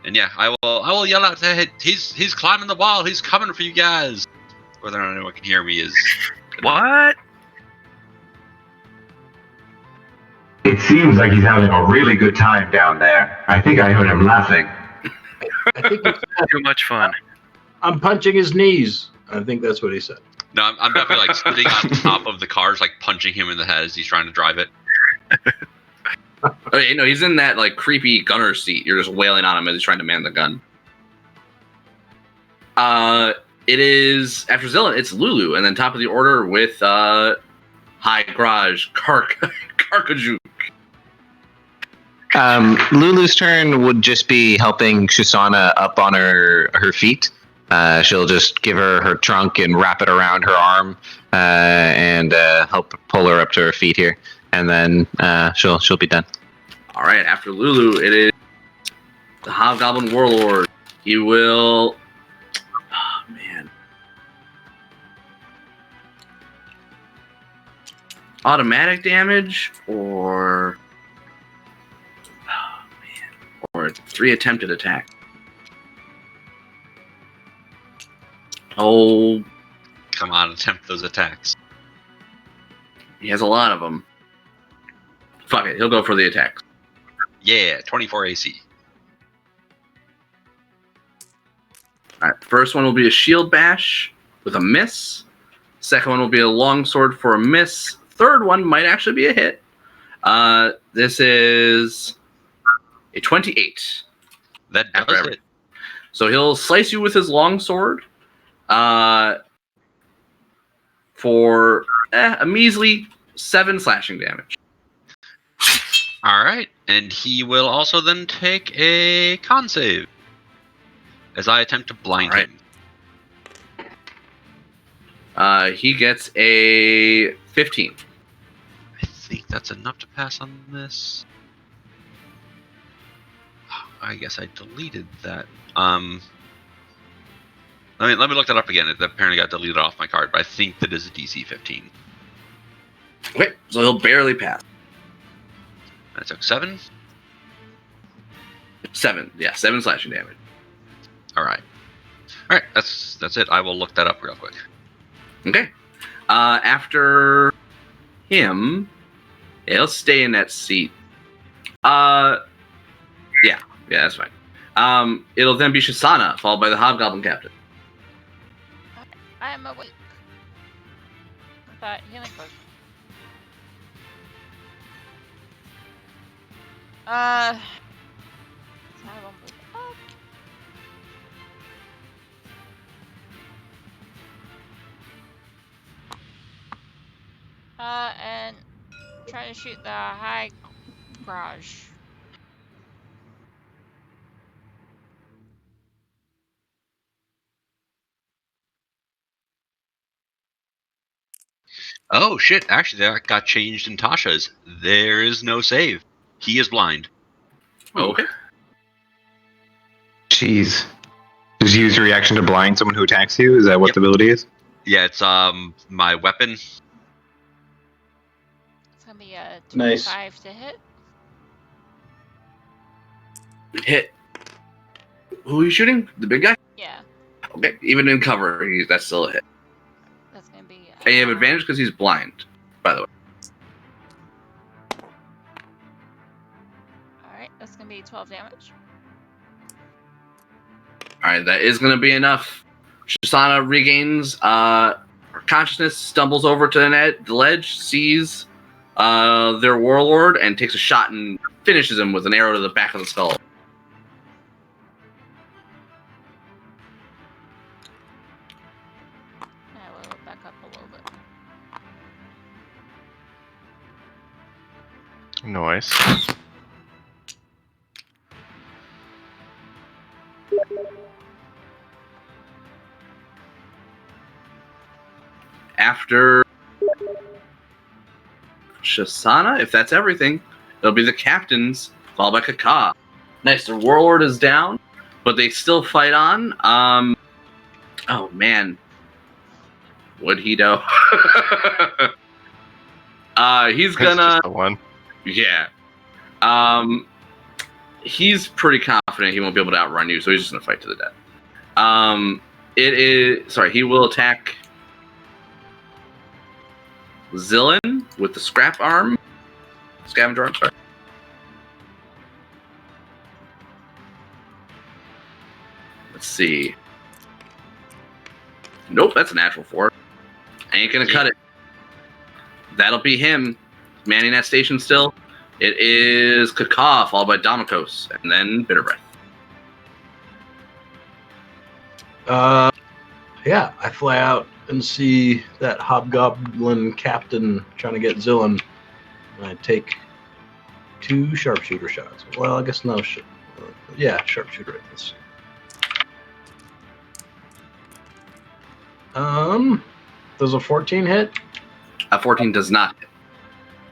And yeah, I will yell out to him, he's climbing the wall, he's coming for you guys. Whether or not anyone can hear me is... What? It seems like he's having a really good time down there. I think I heard him laughing. I think he said, Too much fun. I'm punching his knees. I think that's what he said. No, I'm definitely like sitting on top of the cars, like punching him in the head as he's trying to drive it. Okay, no, he's in that like creepy gunner seat. You're just wailing on him as he's trying to man the gun. It is after Zillion, it's Lulu, and then top of the order with High Garage Karkajuk. Lulu's turn would just be helping Shisana up on her feet. She'll just give her her trunk and wrap it around her arm and help pull her up to her feet here, and then she'll be done. All right, after Lulu, it is the Hobgoblin Warlord. He will. Oh man. Automatic damage or. Oh man. Or 3 attempted attack. Oh. Come on, attempt those attacks. He has a lot of them. Fuck it, he'll go for the attacks. Yeah, 24 AC. Alright, first one will be a shield bash with a miss. Second one will be a longsword for a miss. Third one might actually be a hit. This is a 28. That After does every- it. So he'll slice you with his longsword for a measly 7 slashing damage. All right, and he will also then take a con save as I attempt to blind All right. him. He gets a 15. I think that's enough to pass on this. I guess I deleted that. Let me look that up again. It apparently got deleted off my card, but I think that is a DC 15. Okay, so he'll barely pass. I took 7. 7, yeah, 7 slashing damage. All right, that's it. I will look that up real quick. Okay. After him, yeah, he'll stay in that seat. Yeah, that's fine. It'll then be Shisana, followed by the Hobgoblin Captain. I am awake. But healing potion. I will move up. And try to shoot the high garage. Oh shit! Actually, that got changed in Tasha's. There is no save. He is blind. Okay. Jeez. Just use your reaction to blind someone who attacks you? Is that what Yep. the ability is? Yeah, it's my weapon. It's gonna be a Nice. 25 to hit. Hit. Who are you shooting? The big guy? Yeah, Okay, even in cover, that's still a hit. that's gonna be. And you have advantage because he's blind, by the way. Alright, that's gonna be 12 damage. Alright, that is going to be enough. Shisana regains her consciousness, stumbles over to the ledge, sees their warlord, and takes a shot and finishes him with an arrow to the back of the skull. I will back up a little bit. Nice. After Shisana, if that's everything, it'll be the captains, followed by Kaka. Nice, their warlord is down, but they still fight on. Oh man, would he though? He's That's gonna, just the one. yeah. He's pretty confident he won't be able to outrun you, so he's just gonna fight to the death. He will attack Zillan with the scavenger arm, sorry. Let's see. Nope, that's a natural 4. Ain't gonna cut it. That'll be him. Manning that station still. It is Kaka, followed by Damokos, and then Bitter Breath. Yeah, I fly out and see that hobgoblin captain trying to get Zillan. And I take 2 sharpshooter shots. Well, I guess no. Yeah, sharpshooter. Let's see. Does a 14 hit? A 14 does not hit.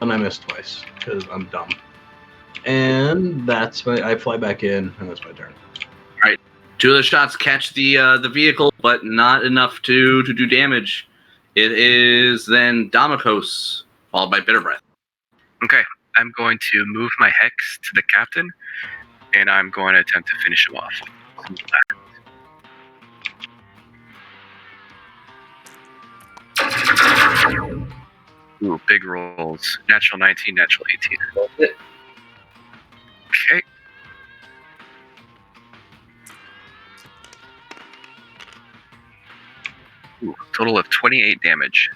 And I missed twice because I'm dumb. And that's I fly back in, and that's my turn. 2 of the shots catch the vehicle, but not enough to do damage. It is then Damokos, followed by Bitter Breath. Okay, I'm going to move my hex to the captain, and I'm going to attempt to finish him off. Ooh, big rolls. Natural 19, natural 18. Okay. Ooh, total of 28 damage.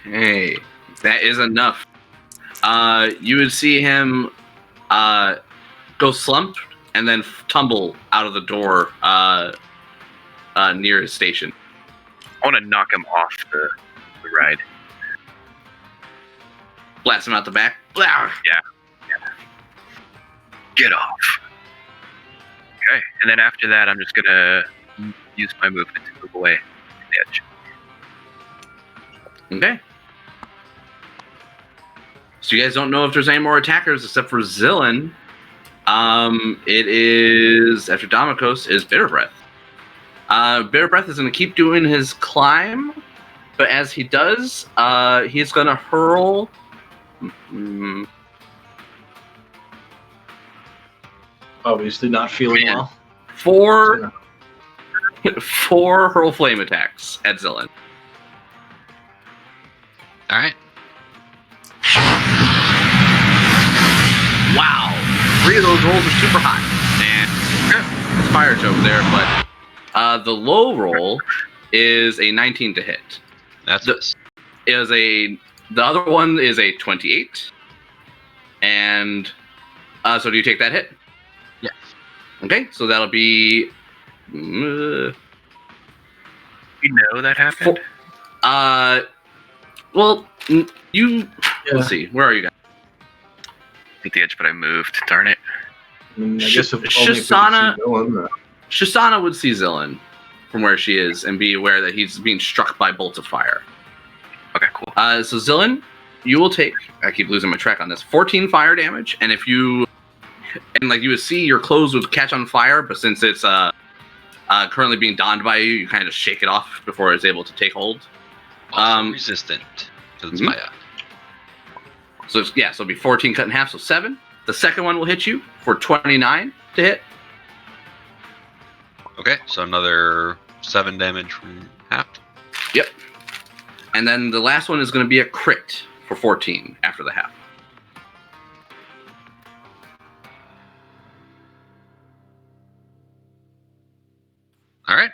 Okay, that is enough. You would see him go slump and then tumble out of the door near his station. I want to knock him off the ride. Blast him out the back. Blah! Yeah. Get off. Okay, and then after that, I'm just gonna use my movement to move away from the edge. Okay. So you guys don't know if there's any more attackers except for Zillin. It is, after Damokos, is Bitter Breath. Bitter Breath is going to keep doing his climb, but as he does, he's going to hurl... Obviously not feeling well. Four hurl flame attacks at Zillin. All right. Wow. 3 of those rolls are super high. And it's fire joke there, but the low roll is a 19 to hit. That's The other one is a 28. And so do you take that hit? Yeah. Okay, so that'll be You know that happened? well, let's see. Where are you guys? Hit the edge, but I moved. Darn it. I mean, I guess if Shisana- Villain, Shisana would see Zillin from where she is and be aware that he's being struck by bolts of fire. Okay, cool. So Zillin, you will take, I keep losing my track on this, 14 fire damage, and if you, and like you would see your clothes would catch on fire, but since it's currently being donned by you, you kind of shake it off before it's able to take hold. also resistant to the fire. So it'll be 14 cut in half, so 7. The second one will hit you for 29 to hit. Okay, so another 7 damage from half. Yep. And then the last one is going to be a crit for 14 after the half. All right.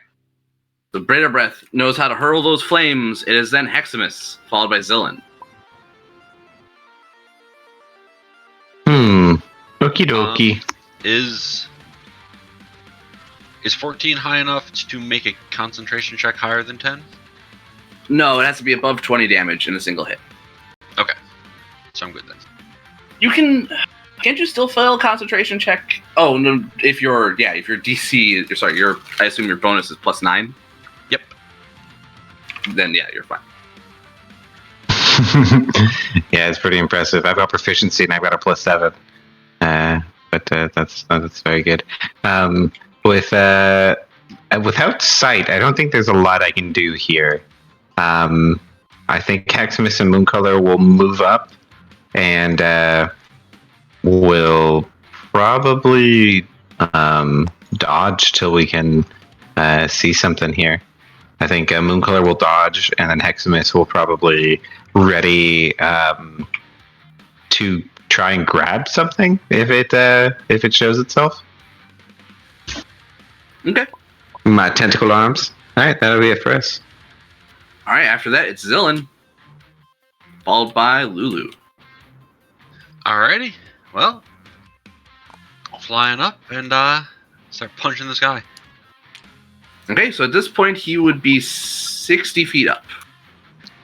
The Bitter Breath knows how to hurl those flames. It is then Heximus, followed by Zillin. Okie dokie. Is 14 high enough to make a concentration check higher than 10? No, it has to be above 20 damage in a single hit. Okay. So I'm good then. You can't you still fail a concentration check? Oh no, if your DC, I assume your bonus is +9. Yep. Then yeah, you're fine. Yeah, it's pretty impressive. I've got proficiency and I've got a +7. But that's very good. Without sight, I don't think there's a lot I can do here. I think Heximus and Mooncolor will move up and will probably dodge till we can see something here. I think Mooncolor will dodge, and then Heximus will probably ready to try and grab something if it shows itself. Okay. My tentacle arms. All right, that'll be it for us. All right. After that, it's Zillin, followed by Lulu. Alrighty. Well, flying up and start punching this guy. Okay, so at this point, he would be 60 feet up.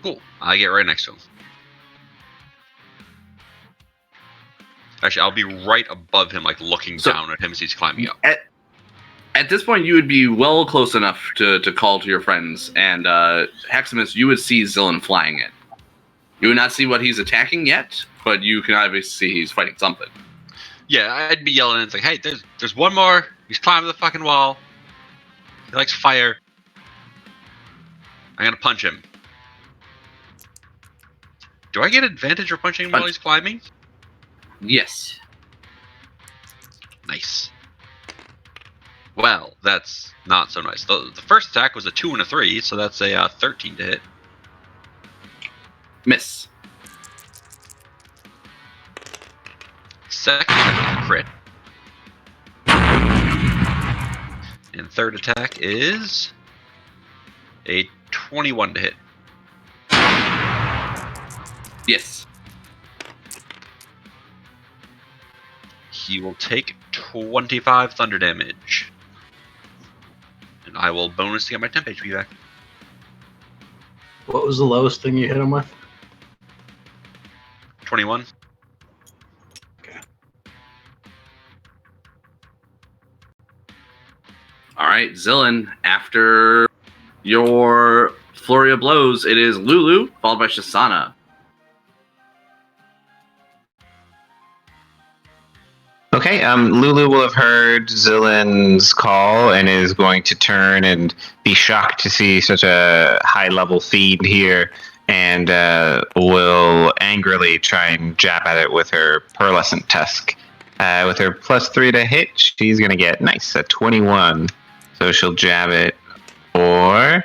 Cool. I get right next to him. Actually, I'll be right above him, like looking down at him as he's climbing up. At this point, you would be well close enough to call to your friends, and Heximus, you would see Zillin flying in. You would not see what he's attacking yet, but you can obviously see he's fighting something. Yeah, I'd be yelling. It's like, hey, there's one more. He's climbing the fucking wall. He likes fire. I'm gonna punch him. Do I get advantage for punching him while he's climbing? Yes. Nice. Well, that's not so nice. The first attack was a 2 and a 3, so that's a 13 to hit. Miss. Second attack, crit. And third attack is a 21 to hit. Yes. He will take 25 thunder damage. And I will bonus to get my temp HP back. What was the lowest thing you hit him with? 21. All right, Zillin, after your flurry of blows, it is Lulu, followed by Shisana. Okay, Lulu will have heard Zillin's call and is going to turn and be shocked to see such a high-level fiend here, and will angrily try and jab at it with her pearlescent tusk. With her +3 to hit, she's going to get, nice, a 21. So she'll jab it for,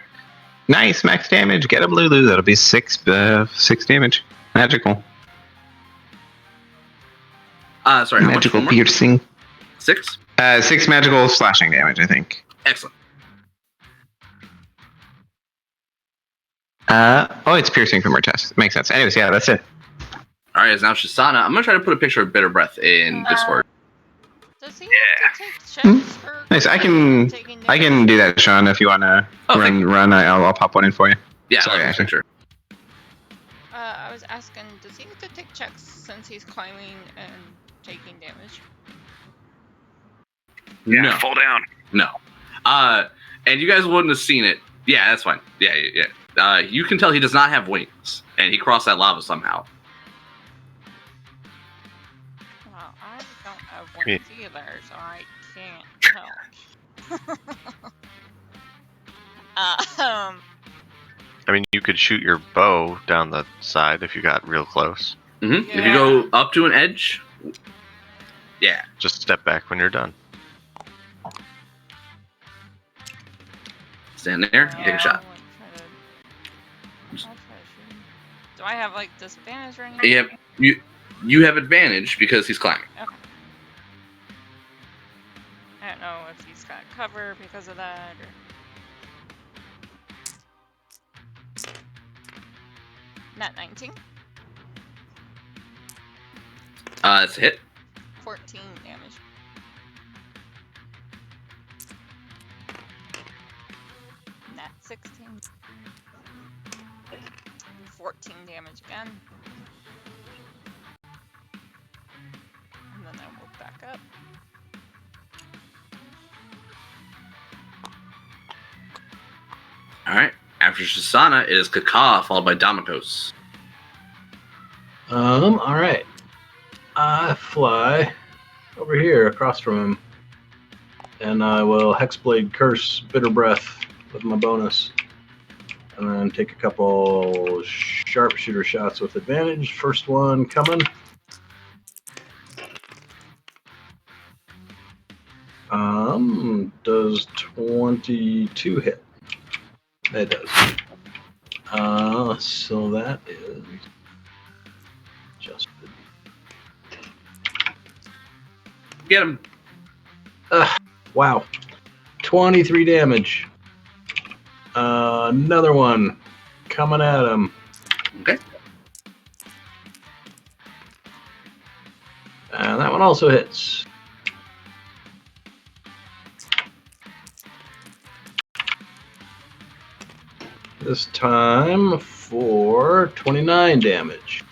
nice, max damage. Get him, Lulu. That'll be 6 damage. Magical. Sorry, how Magical much? piercing. 6? 6 magical slashing damage, I think. Excellent. It's piercing from her chest. Makes sense. Anyways, yeah, that's it. All right, it's now Shisana. I'm going to try to put a picture of Bitter Breath in Discord. Does he have to take checks for Nice. I can do that, Sean, if you want to run. I'll pop one in for you. Yeah, Sorry, I'll Ashley. picture. I was asking, does he have to take checks since he's climbing and taking damage? Yeah, No. fall down. No. And you guys wouldn't have seen it. Yeah, that's fine. Yeah. You can tell he does not have wings, and he crossed that lava somehow. Well, I don't have wings either, so I can't help. I mean, you could shoot your bow down the side if you got real close. Mm-hmm. If you go up to an edge, yeah. Just step back when you're done. Stand there and take a shot. I'll try to shoot him. Do I have like disadvantage or anything? Yeah, you have advantage because he's climbing. Okay. I don't know if he's got cover because of that or. Not 19. It's a hit. 14 damage. Nat 16. 14 damage again. And then I will back up. All right. After Shisana, it is Kaka, followed by Damakos. All right. I fly over here across from him, and I will Hexblade Curse Bitter Breath with my bonus, and then take a couple sharpshooter shots with advantage. First one coming. Does 22 hit? It does. So that is just Get him. wow. 23 damage. Another one coming at him. Okay. And that one also hits. This time for 29 damage.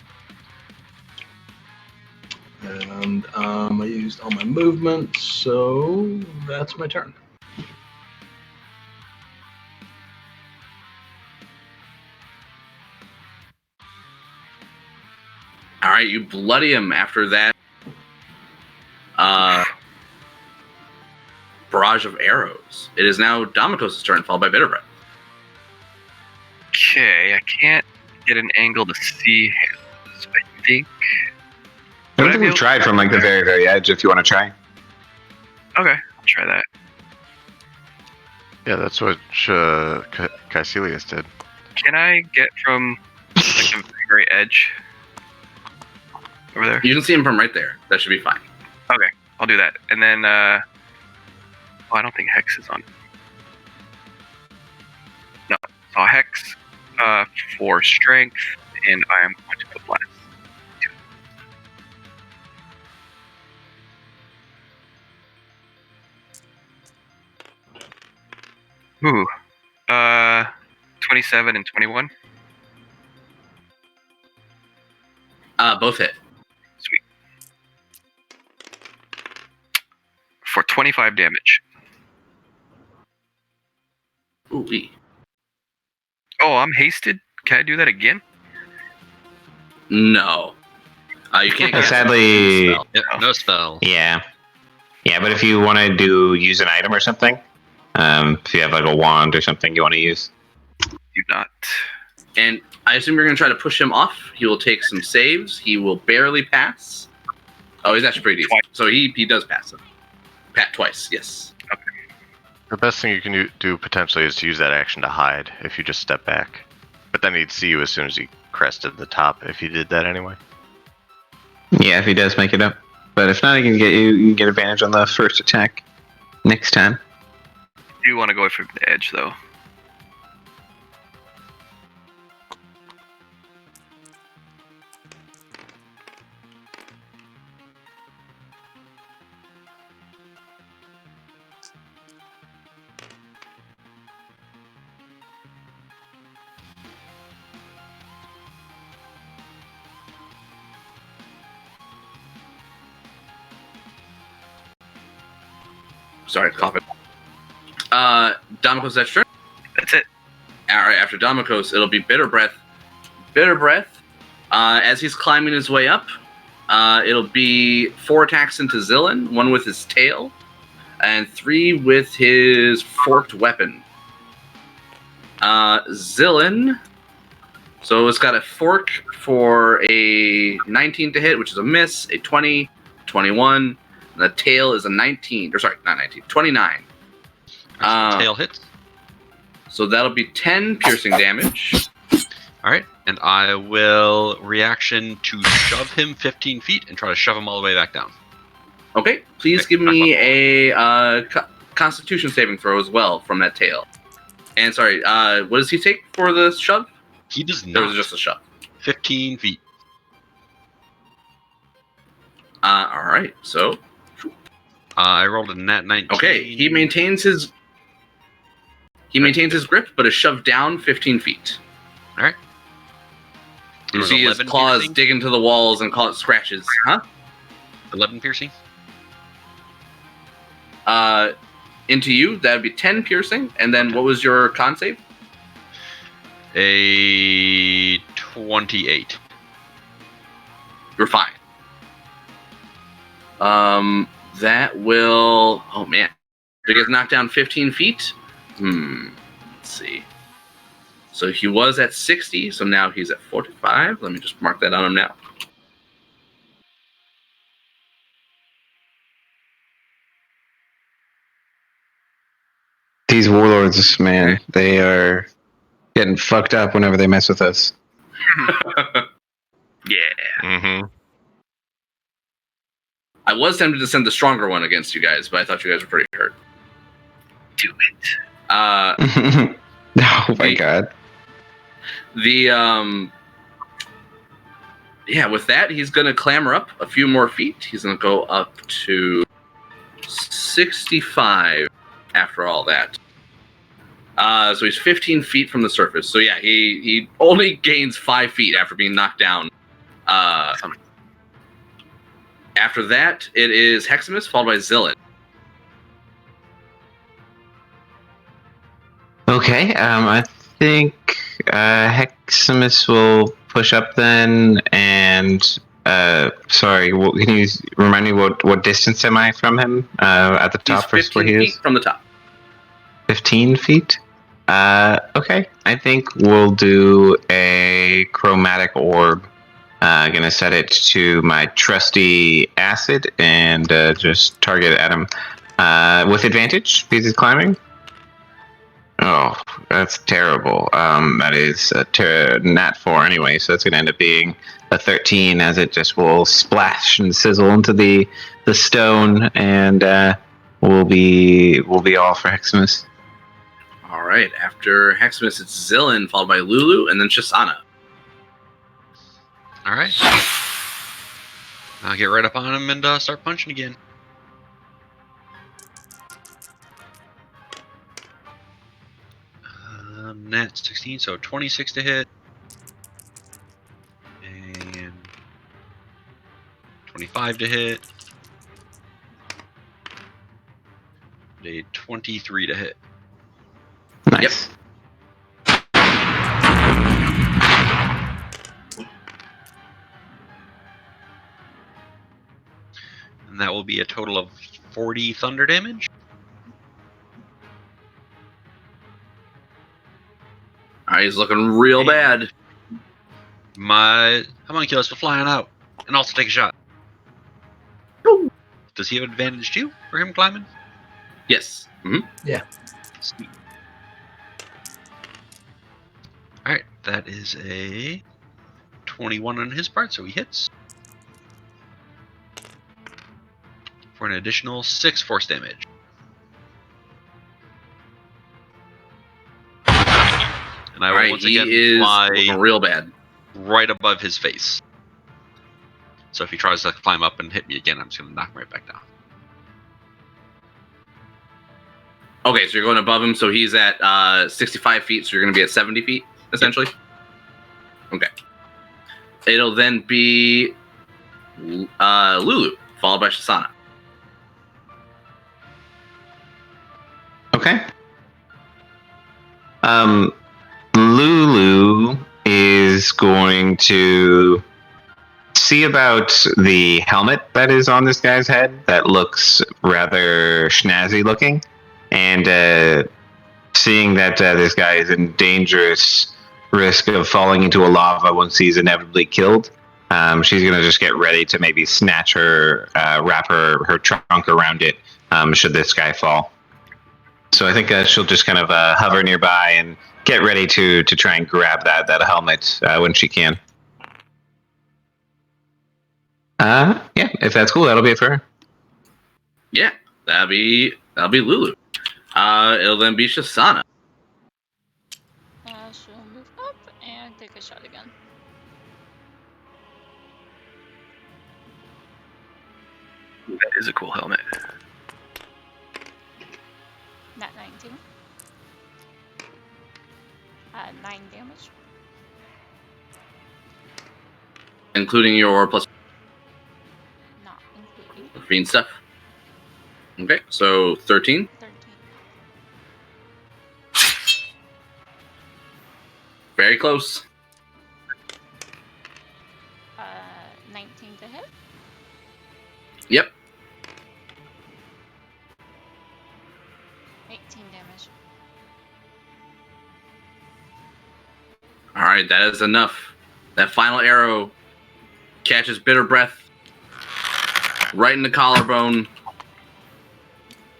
And I used all my movement, so that's my turn. All right, you bloody him after that. Barrage of arrows. It is now Damakos' turn, followed by Bitter Breath. Okay, I can't get an angle to see him. So I think. I don't think we've tried from like the very, very edge. If you want to try. Okay, I'll try that. Yeah, that's what Caecilius did. Can I get from like the very edge over there? You can see him from right there. That should be fine. Okay, I'll do that. And then, I don't think Hex is on. a hex for strength, and I am going to put blast. Ooh, 27 and 21. Both hit. Sweet. For 25 damage. Ooh-wee. Oh, I'm hasted? Can I do that again? No. You can't cast Sadly, a spell. Yep, no spell. yeah. Yeah, but if you want to use an item or something, if you have like a wand or something you want to use. Do not. And I assume you're going to try to push him off. He will take some saves. He will barely pass. Oh, he's actually pretty decent. So he does pass him. Pat twice, yes. Okay. The best thing you can do potentially is to use that action to hide if you just step back. But then he'd see you as soon as he crested the top if you did that anyway. Yeah, if he does make it up. But if not, you can get advantage on the first attack next time. I do want to go for the edge, though. Sorry, coughing. Domikos, that's turn. That's it. Alright, after Domikos, it'll be Bitter Breath. Bitter Breath, as he's climbing his way up, it'll be 4 attacks into Zillin, 1 with his tail, and 3 with his forked weapon. Zillin, so it's got a fork for a 19 to hit, which is a miss, a 20, 21, and the tail is a 19, or sorry, not 19, 29. Tail hits. So that'll be 10 piercing damage. Alright, and I will reaction to shove him 15 feet and try to shove him all the way back down. Okay, please give me a Constitution saving throw as well from that tail. And sorry, what does he take for the shove? He does Or not. was it just a shove? 15 feet. Alright, so. I rolled a nat 19. Okay, he maintains his grip, but is shoved down 15 feet. Alright. You see his claws piercing? dig into the walls and cause scratches. Huh? 11 piercing? Into you, that would be 10 piercing. And then what was your con save? A 28. You're fine. That will... Oh, man. Did he get knocked down 15 feet? Let's see. So he was at 60, so now he's at 45. Let me just mark that on him now. These warlords, man, they are getting fucked up whenever they mess with us. Yeah. Mm-hmm. I was tempted to send the stronger one against you guys, but I thought you guys were pretty hurt. Do it. Oh my god. Yeah, with that, he's going to clamber up a few more feet. He's going to go up to 65 after all that. So he's 15 feet from the surface. So yeah, he only gains 5 feet after being knocked down. After that, it is Heximus, followed by Zillin. Okay, I think Heximus will push up then, and sorry, can you remind me what distance am I from him at the top? He's 15 feet from the top. 15 feet? Okay, I think we'll do a chromatic orb. Gonna set it to my trusty acid and just target at him with advantage because he's climbing. Oh, that's terrible. That is a nat 4 anyway, so it's gonna end up being a 13 as it just will splash and sizzle into the stone, and we'll be all for Heximus. All right. After Heximus, it's Zillin, followed by Lulu, and then Shisana. All right. I'll get right up on him and start punching again. Nat 16, so 26 to hit. And 25 to hit. A 23 to hit. Nice. And that will be a total of 40 thunder damage. All right, he's looking real bad. My homunculus will flying out and also take a shot. Does he have advantage too for him climbing? Yes. Mm-hmm. Yeah. Sweet. Alright, that is a 21 on his part, so he hits. For an additional 6 force damage. And I will once again fly looking real bad. right above his face. So if he tries to climb up and hit me again, I'm just going to knock him right back down. Okay, so you're going above him, so he's at 65 feet, so you're going to be at 70 feet, essentially? Okay. It'll then be Lulu, followed by Shisana. Okay. Lulu is going to see about the helmet that is on this guy's head that looks rather snazzy looking, and seeing that this guy is in dangerous risk of falling into a lava once he's inevitably killed, she's going to just get ready to maybe snatch her, wrap her trunk around it should this guy fall. So I think she'll just kind of hover nearby and get ready to try and grab that helmet when she can. Yeah, if that's cool, that'll be it for her. Yeah, that'll be Lulu. It'll then be Shisana. She'll move up and take a shot again. That is a cool helmet. Nat 19. 9 damage. Including your plus Not including. green stuff. Okay, so 13. 13. Very close. 19 to hit. Yep. 18 damage. All right, that is enough. That final arrow catches Bitter Breath right in the collarbone.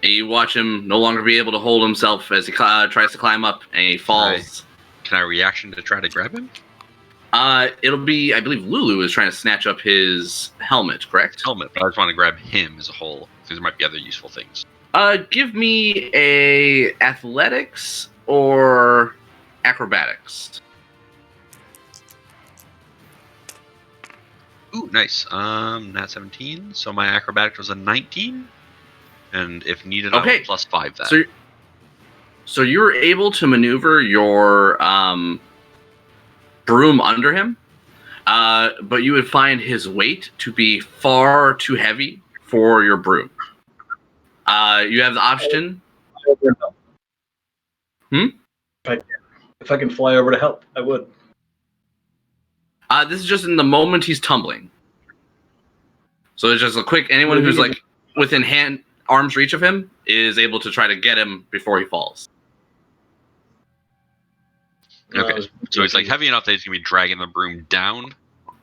And you watch him no longer be able to hold himself as he tries to climb up, and he falls. Can I reaction to try to grab him? It'll be, I believe Lulu is trying to snatch up his helmet, correct? Helmet, but I just want to grab him as a whole, because there might be other useful things. Give me a athletics or acrobatics. Ooh, nice. Nat 17, so my acrobatics was a 19. And if needed, I will plus 5 that. So you're able to maneuver your broom under him, but you would find his weight to be far too heavy for your broom. You have the option. If I can fly over to help, I would. This is just in the moment he's tumbling. So it's just a quick. Anyone who's like within arm's reach of him is able to try to get him before he falls. Okay, so he's like heavy enough that he's gonna be dragging the broom down.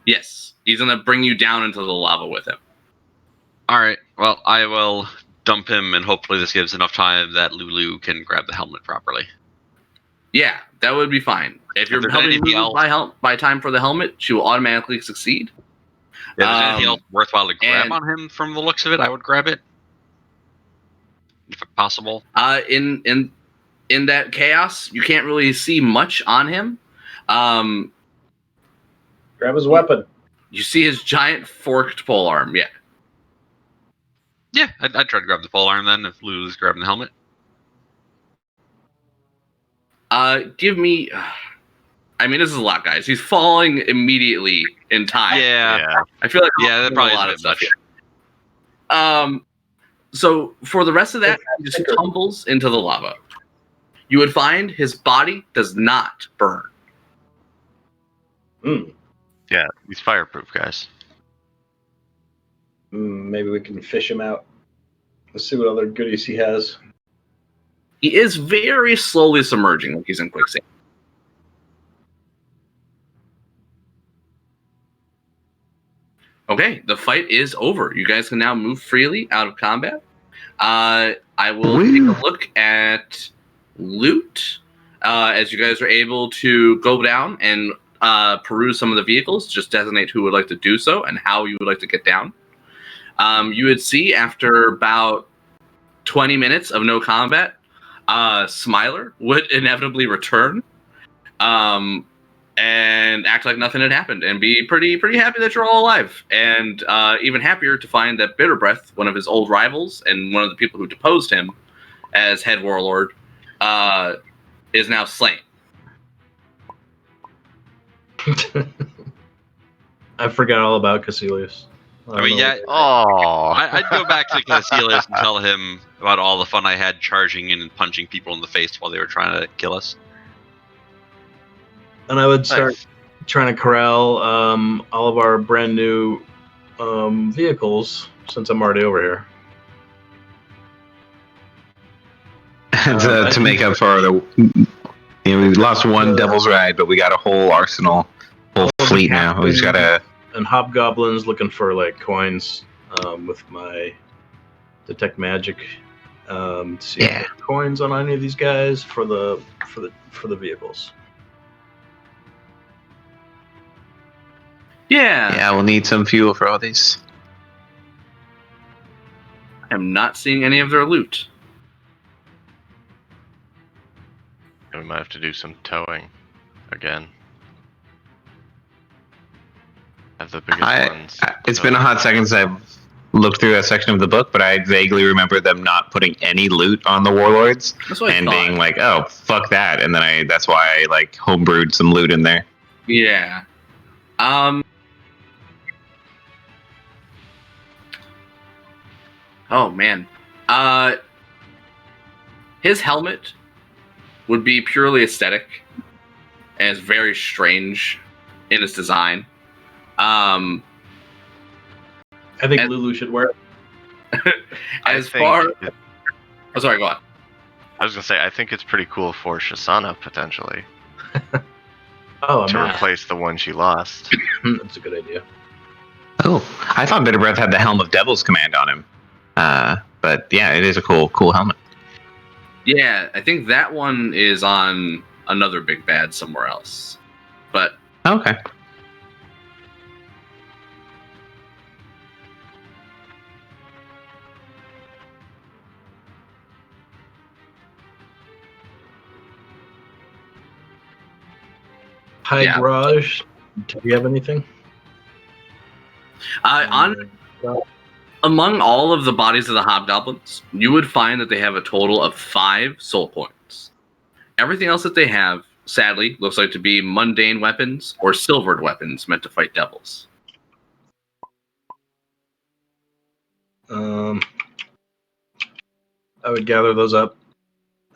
Yes, he's gonna bring you down into the lava with him. All right. Well, I will dump him, and hopefully this gives enough time that Lulu can grab the helmet properly. Yeah, that would be fine. If you're helping Lulu by time for the helmet, she will automatically succeed. If there's anything else worthwhile to grab on him from the looks of it, I would grab it. If possible. In in that chaos, you can't really see much on him. Grab his weapon. You see his giant forked polearm. Yeah. Yeah, I'd try to grab the polearm then if Lulu's grabbing the helmet. Give me. I mean, this is a lot, guys. He's falling immediately in time. Yeah. I feel like that probably a lot is of a stuff. bit Here. So for the rest of that, he just tumbles into the lava. You would find his body does not burn. Yeah, he's fireproof, guys. Maybe we can fish him out. Let's see what other goodies he has. He is very slowly submerging, like he's in quicksand. Okay, the fight is over. You guys can now move freely out of combat. I will take a look at loot as you guys are able to go down and peruse some of the vehicles. Just designate who would like to do so and how you would like to get down. You would see after about 20 minutes of no combat, Smiler would inevitably return and act like nothing had happened and be pretty happy that you're all alive. And even happier to find that Bitter Breath, one of his old rivals and one of the people who deposed him as head warlord, is now slain. I forgot all about Caecilius. I'd go back to Caecilius and tell him about all the fun I had charging in and punching people in the face while they were trying to kill us. And I would start trying to corral all of our brand new vehicles since I'm already over here. To make up for we lost one Devil's Ride, but we got a whole arsenal, whole fleet now. We just gotta. And hobgoblins looking for like coins with my detect magic. To see if there are coins on any of these guys for the vehicles. Yeah, we'll need some fuel for all these. I'm not seeing any of their loot. We might have to do some towing again. Have the biggest ones. It's been a hot second since I've looked through that section of the book, but I vaguely remember them not putting any loot on the warlords and being like, "Oh, fuck that!" And then that's why I homebrewed some loot in there. Yeah. Oh man. His helmet would be purely aesthetic and it's very strange in its design. I think Lulu should wear it. Oh, sorry, go on. I was gonna say, I think it's pretty cool for Shisana potentially. To replace the one she lost. That's a good idea. Oh, I thought Bitter Breath had the Helm of Devil's Command on him. But yeah, it is a cool helmet. Yeah, I think that one is on another big bad somewhere else. But okay. Hi, Garage. Do you have anything? Among all of the bodies of the hobgoblins, you would find that they have a total of 5 soul points. Everything else that they have, sadly, looks like to be mundane weapons or silvered weapons meant to fight devils. I would gather those up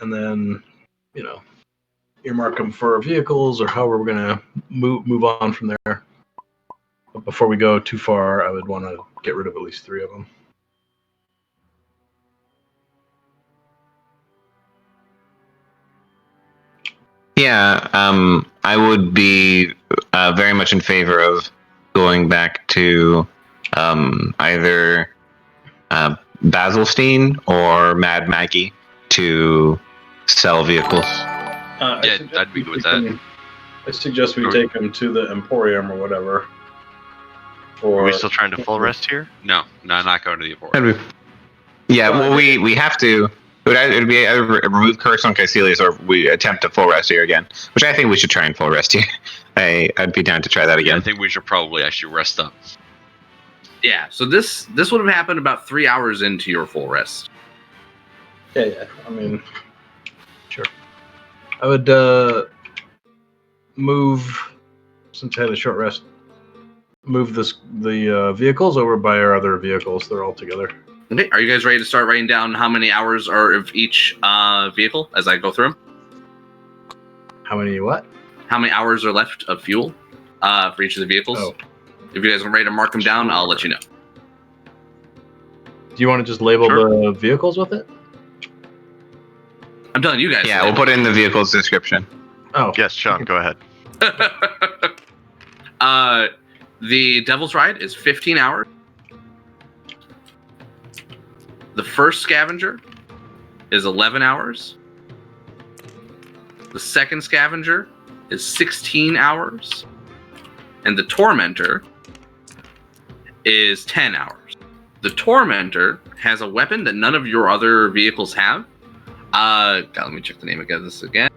and then, earmark them for vehicles or however we're going to move on from there. But before we go too far, I would want to get rid of at least 3 of them. Yeah, I would be very much in favor of going back to either Basilstein or Mad Maggie to sell vehicles. I'd be good with that. I suggest we take them to the Emporium or whatever. Are we still trying to full rest here? No, not going to the Emporium. Yeah, well, we have to. It would be either remove curse on Caecilius or we attempt a full rest here again, which I think we should try and full rest here. I'd be down to try that Yeah, again. I think we should probably actually rest up. Yeah, so this would have happened about 3 hours into your full rest. Yeah. I mean, sure. I would move, since I had a short rest, move the vehicles over by our other vehicles. They're all together. Okay, are you guys ready to start writing down how many hours are of each vehicle as I go through them? How many what? How many hours are left of fuel for each of the vehicles? Oh. If you guys are ready to mark them down, I'll let you know. Do you want to just label the vehicles with it? I'm telling you guys. Yeah, we'll put it in the vehicle's description. Oh. Yes, Sean, go ahead. The Devil's Ride is 15 hours. The first Scavenger is 11 hours. The second Scavenger is 16 hours. And the Tormentor is 10 hours. The Tormentor has a weapon that none of your other vehicles have. Let me check the name of this again.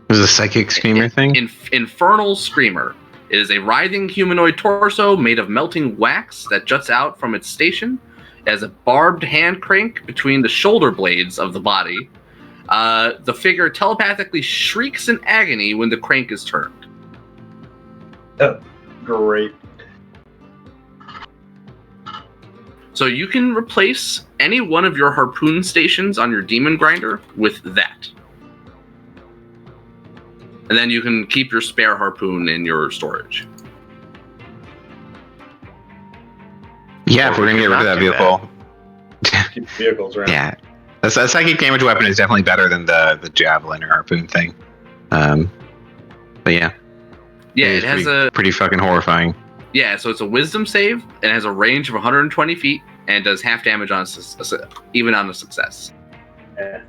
Is a psychic screamer thing? Infernal Screamer. It is a writhing humanoid torso made of melting wax that juts out from its station. It has a barbed hand crank between the shoulder blades of the body. The figure telepathically shrieks in agony when the crank is turned. Oh, great. So you can replace any one of your harpoon stations on your demon grinder with that. And then you can keep your spare harpoon in your storage. Yeah, if we're going to get rid of that vehicle. Keep the vehicles around. Yeah. A psychic damage weapon is definitely better than the javelin or harpoon thing. But yeah. Yeah, it has pretty fucking horrifying. Yeah, so it's a wisdom save, and it has a range of 120 feet, and does half damage on even on a success. Yeah.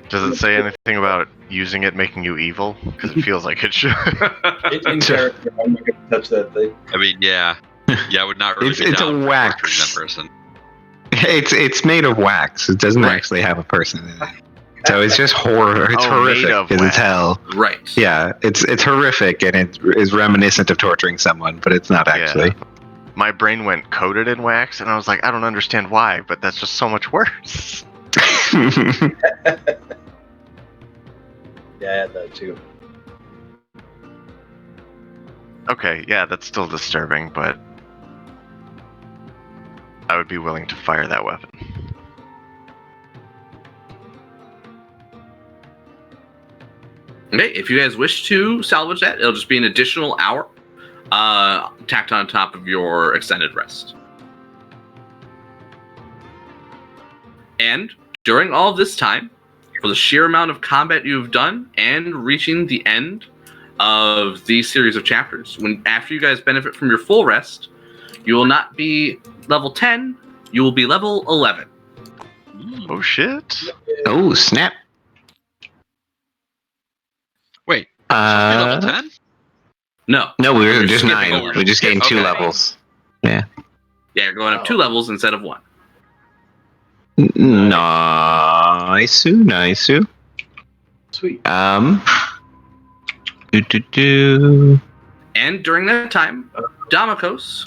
Does it say anything about using it making you evil? Because it feels like it should. It's in character. I'm not going to touch that thing. I mean, yeah. Yeah, I would not really be It's down a for wax. torturing that person. It's made of wax. It doesn't actually have a person in it. So it's just horror. It's horrific as hell. Right. Yeah, it's horrific, and it is reminiscent of torturing someone, but it's not actually. Yeah. My brain went coated in wax, and I was like, I don't understand why, but that's just so much worse. Yeah, I had that too. Okay, yeah, that's still disturbing, but I would be willing to fire that weapon. Okay, if you guys wish to salvage that, it'll just be an additional hour tacked on top of your extended rest. And during all of this time, for the sheer amount of combat you've done and reaching the end of these series of chapters, after you guys benefit from your full rest, you will not be level 10, you will be level 11. Oh shit. Oh, snap. Wait, level 10? No, No, we were You're just skipping 9. over. We just gained 2 Okay. levels. Yeah. Yeah, you're going up 2 levels instead of 1. Nice. Sweet. Do. And during that time, Damokos,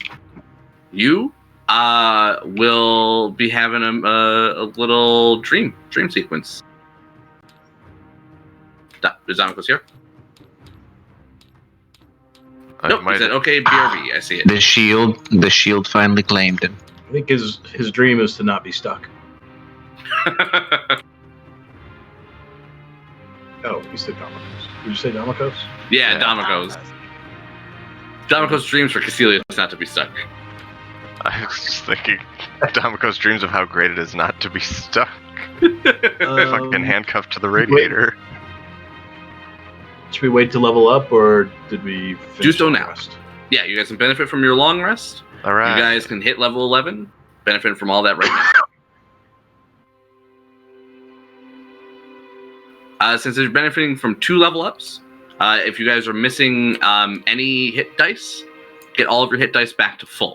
you will be having a little dream sequence. Is Damokos here? Nope, he said, okay, BRB, I see it. The shield finally claimed him. I think his dream is to not be stuck. Oh, you said Damokos. Did you say Damokos? Yeah, Damokos. Damokos dreams for Caecilius not to be stuck. I was just thinking, Damokos dreams of how great it is not to be stuck. Fucking handcuffed to the radiator. Should we wait to level up, or did we finish Do so the now. rest? Yeah, you guys can benefit from your long rest. All right. You guys can hit level 11, benefit from all that right now. Since you're benefiting from 2 level ups, if you guys are missing any hit dice, get all of your hit dice back to full.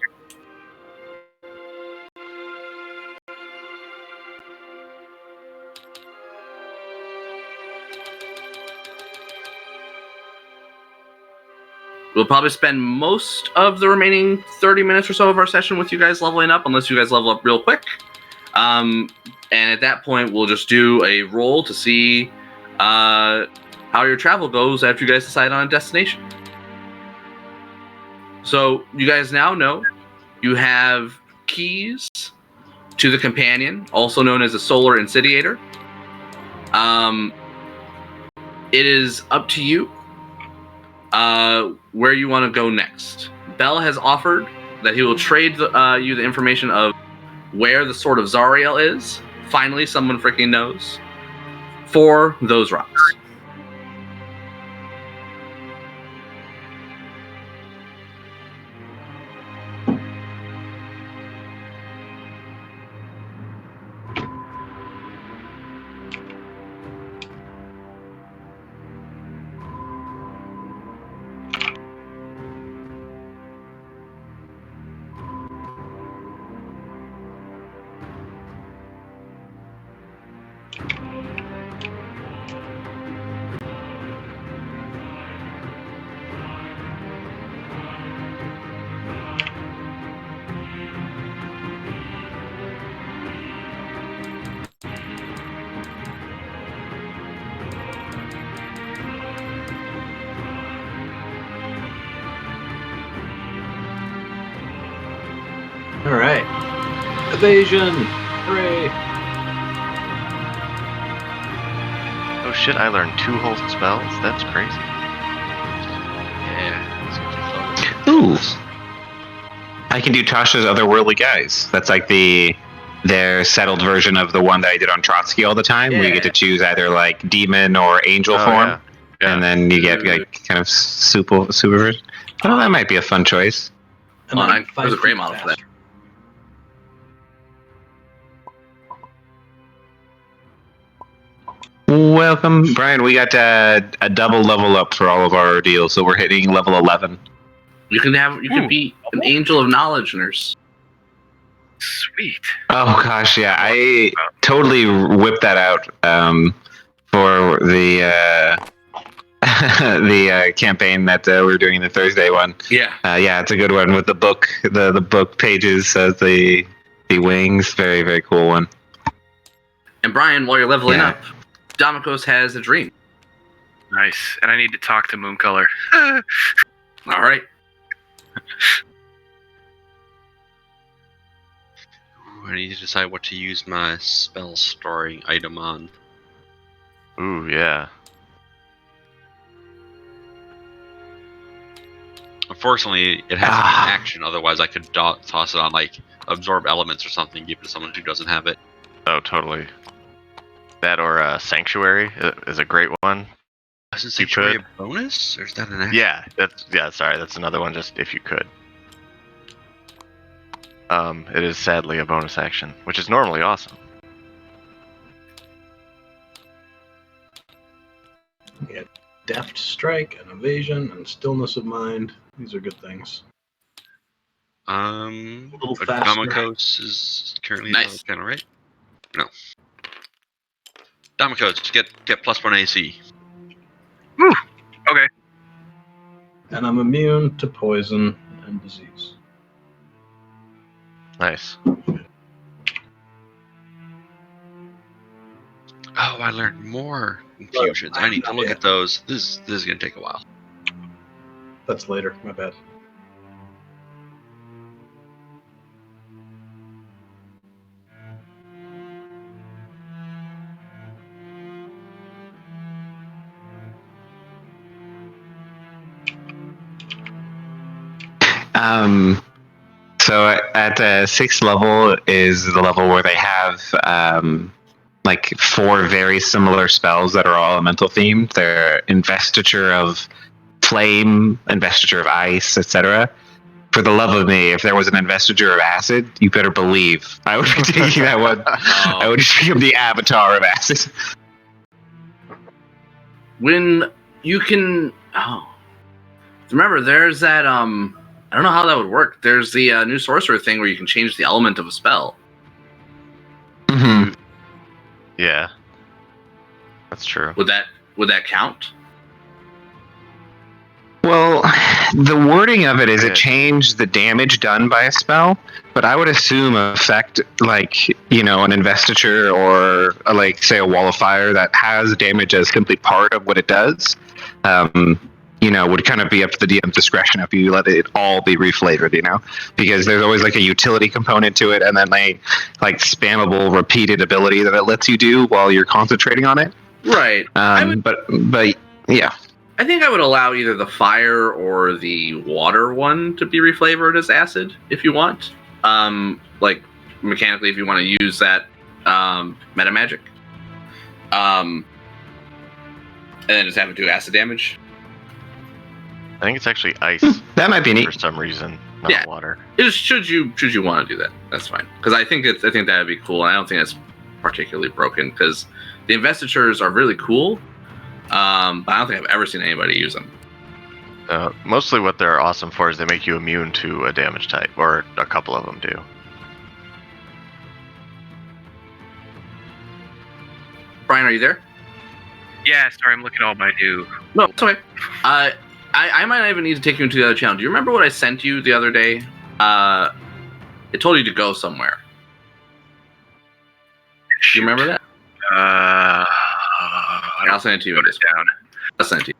we'll probably spend most of the remaining 30 minutes or so of our session with you guys leveling up, unless you guys level up real quick. And at that point, we'll just do a roll to see how your travel goes after you guys decide on a destination. So you guys now know you have keys to the companion, also known as a solar incendiator. It is up to you where you want to go next. Bell has offered that he will trade you the information of where the Sword of Zariel is. Finally, someone freaking knows. For those rocks. All right. Evasion. Hooray. Oh shit, I learned 2 whole spells? That's crazy. Yeah. Ooh. I can do Tasha's Otherworldly Guys. That's like their settled version of the one that I did on Trotsky all the time, where you get to choose either like demon or angel form, Yeah. Yeah. and then you get like kind of super version. Oh, that might be a fun choice. And Well, I'm there's a 5 great feet model for that. faster. Welcome, Brian. We got a double level up for all of our deals, so we're hitting level 11. You can be an angel of knowledge nurse. Sweet. Oh gosh, yeah, I totally whipped that out for the the campaign that we were doing the Thursday one. Yeah. Yeah, it's a good one with the book, the book pages as the wings. Very, very cool one. And Brian, while you're leveling Yeah. up, Damokos has a dream. Nice. And I need to talk to Mooncolor. All right. Ooh, I need to decide what to use my spell storing item on. Ooh, yeah. Unfortunately, it has to be an action. Otherwise, I could toss it on like absorb elements or something, give it to someone who doesn't have it. Oh, totally. That or Sanctuary is a great one. Isn't You Sanctuary could. a bonus, or is that an action? Yeah, sorry, that's another one, just if you could. It is sadly a bonus action, which is normally awesome. Yeah. Deft Strike and Evasion and Stillness of Mind. These are good things. little but faster. Damokos is currently Nice. kind of right. No. Damokos, get +1 AC. Woo! Okay. And I'm immune to poison and disease. Nice. Oh, I learned more infusions. I need to look at those. This is gonna take a while. That's later. My bad. So at 6th level is the level where they have like 4 very similar spells that are all elemental themed. They're Investiture of Flame, Investiture of Ice, etc. For the love of me, if there was an Investiture of Acid, you better believe I would be taking that one. I would just become the avatar of Acid. When you can, remember there's that I don't know how that would work. There's the new sorcerer thing where you can change the element of a spell. Mm-hmm. Yeah. That's true. Would that count? Well, the wording of it is Yeah. it changed the damage done by a spell, but I would assume effect like, an investiture or like say a wall of fire that has damage as simply part of what it does. Would kind of be up to the DM's discretion if you let it all be reflavored, because there's always like a utility component to it, and then like spammable repeated ability that it lets you do while you're concentrating on it. Right. But yeah. I think I would allow either the fire or the water one to be reflavored as acid if you want. Like mechanically, if you want to use that meta magic, and then just have it do acid damage. I think it's actually ice That might be neat. for some reason, not water. Should you want to do that, that's fine. Because I think that would be cool, and I don't think that's particularly broken. Because the investitures are really cool, but I don't think I've ever seen anybody use them. Mostly what they're awesome for is they make you immune to a damage type, or a couple of them do. Brian, are you there? Yeah, sorry, I'm looking at all my new. No, it's okay. I might not even need to take you into the other channel. Do you remember what I sent you the other day? It told you to go somewhere. Do you remember that? I'll send it to you. Put it down. I'll send it to you.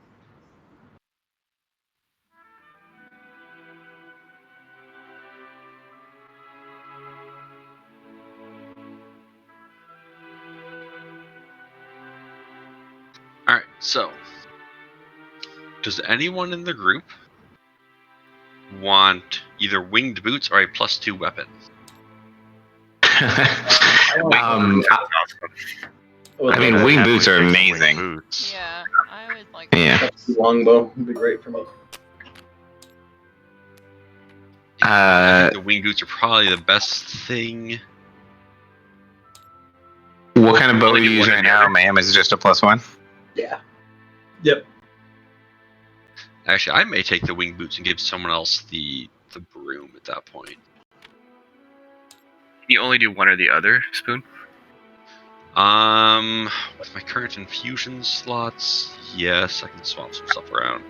All right, so does anyone in the group want either winged boots or a +2 weapon? I mean, winged boots are amazing. Boots. Yeah, I would like. Yeah. Longbow would be great for me. I think the winged boots are probably the best thing. What kind of bow are Only you do using one or right the now, other? ma'am? Is it just a +1? Yeah. Yep. Actually, I may take the winged boots and give someone else the broom at that point. You only do one or the other, Spoon? With my current infusion slots, yes, I can swap some stuff around.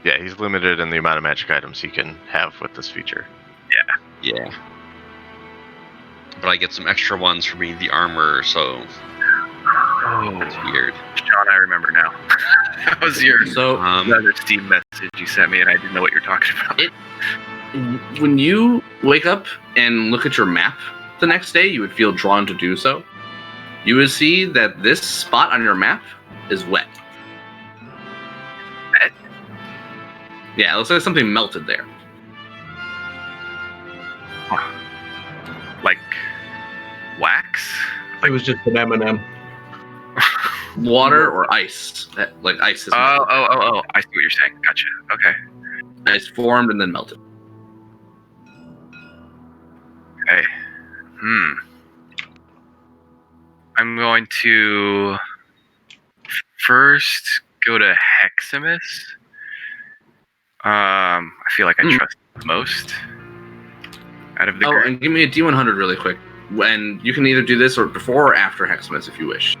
Yeah, he's limited in the amount of magic items he can have with this feature. Yeah. But I get some extra ones for being the armor, so Oh, it's weird. Sean, I remember now. That was your So another Steam message you sent me, and I didn't know what you were talking about. when you wake up and look at your map the next day, you would feel drawn to do so. You would see that this spot on your map is wet. Wet? Yeah, it looks like something melted there. Like wax? It was just an M&M. Water or ice. Like ice is melted. Oh! I see what you're saying. Gotcha. Okay. Ice formed and then melted. Okay. I'm going to first go to Heximus. I feel like I trust him the most out of the Oh, group. and give me a D100 really quick. When you can either do this or before or after Heximus if you wish.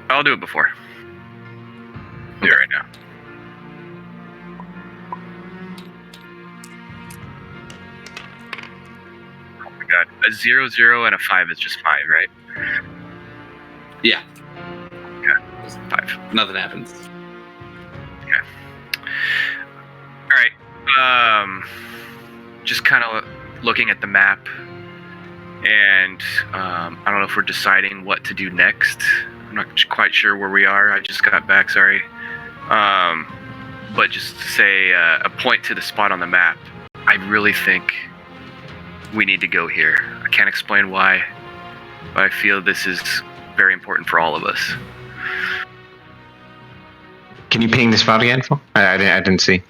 I'll do it before. Do it right now. Oh my god. A 0, 0, and a 5 is just 5, right? Yeah. Okay. It's 5. Nothing happens. Alright. Just kind of looking at the map, and I don't know if we're deciding what to do next. I'm not quite sure where we are. I just got back, sorry. But just to say a point to the spot on the map, I really think we need to go here. I can't explain why, but I feel this is very important for all of us. Can you ping the spot again? I didn't see.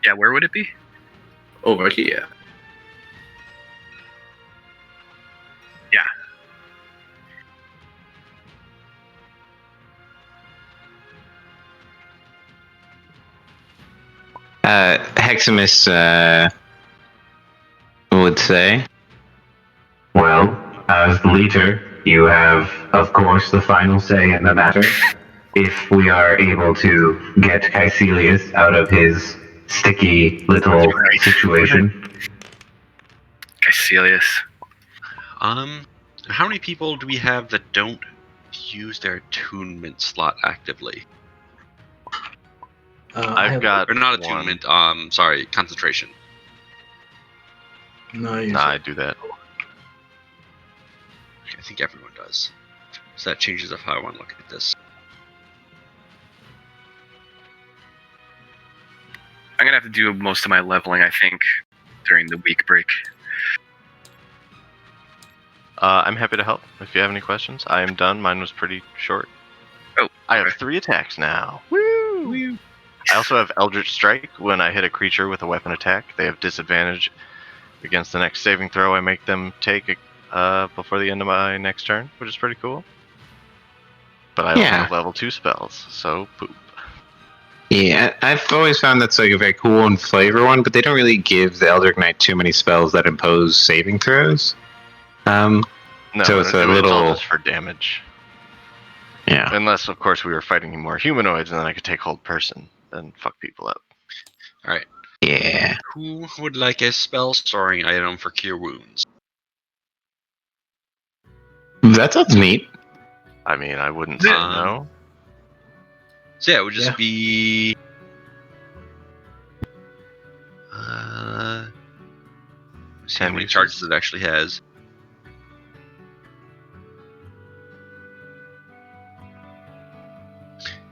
Yeah, where would it be? Over here. Yeah. Heximus would say. Well, as the leader, you have, of course, the final say in the matter. if we are able to get Caecilius out of his sticky little situation. Caecilius. How many people do we have that don't use their attunement slot actively? I've got Or not one. attunement, sorry, concentration. No, I do that. I think everyone does. So that changes of how I want to look at this. I'm gonna have to do most of my leveling, I think, during the week break. I'm happy to help if you have any questions. I am done. Mine was pretty short. Oh, I have okay. 3 attacks now. Woo! I also have Eldritch Strike. When I hit a creature with a weapon attack, they have disadvantage against the next saving throw I make them take before the end of my next turn, which is pretty cool. But I also have level 2 spells, so poop. Yeah, I've always found that's like a very cool and flavor one, but they don't really give the Eldritch Knight too many spells that impose saving throws. No, so it's a it's all little just for damage. Yeah. Unless, of course, we were fighting more humanoids, and then I could take hold person and fuck people up. All right. Yeah. Who would like a spell storing item for cure wounds? That sounds neat. I mean, I wouldn't say no. So yeah, it would just be. Let's see how many charges it actually has.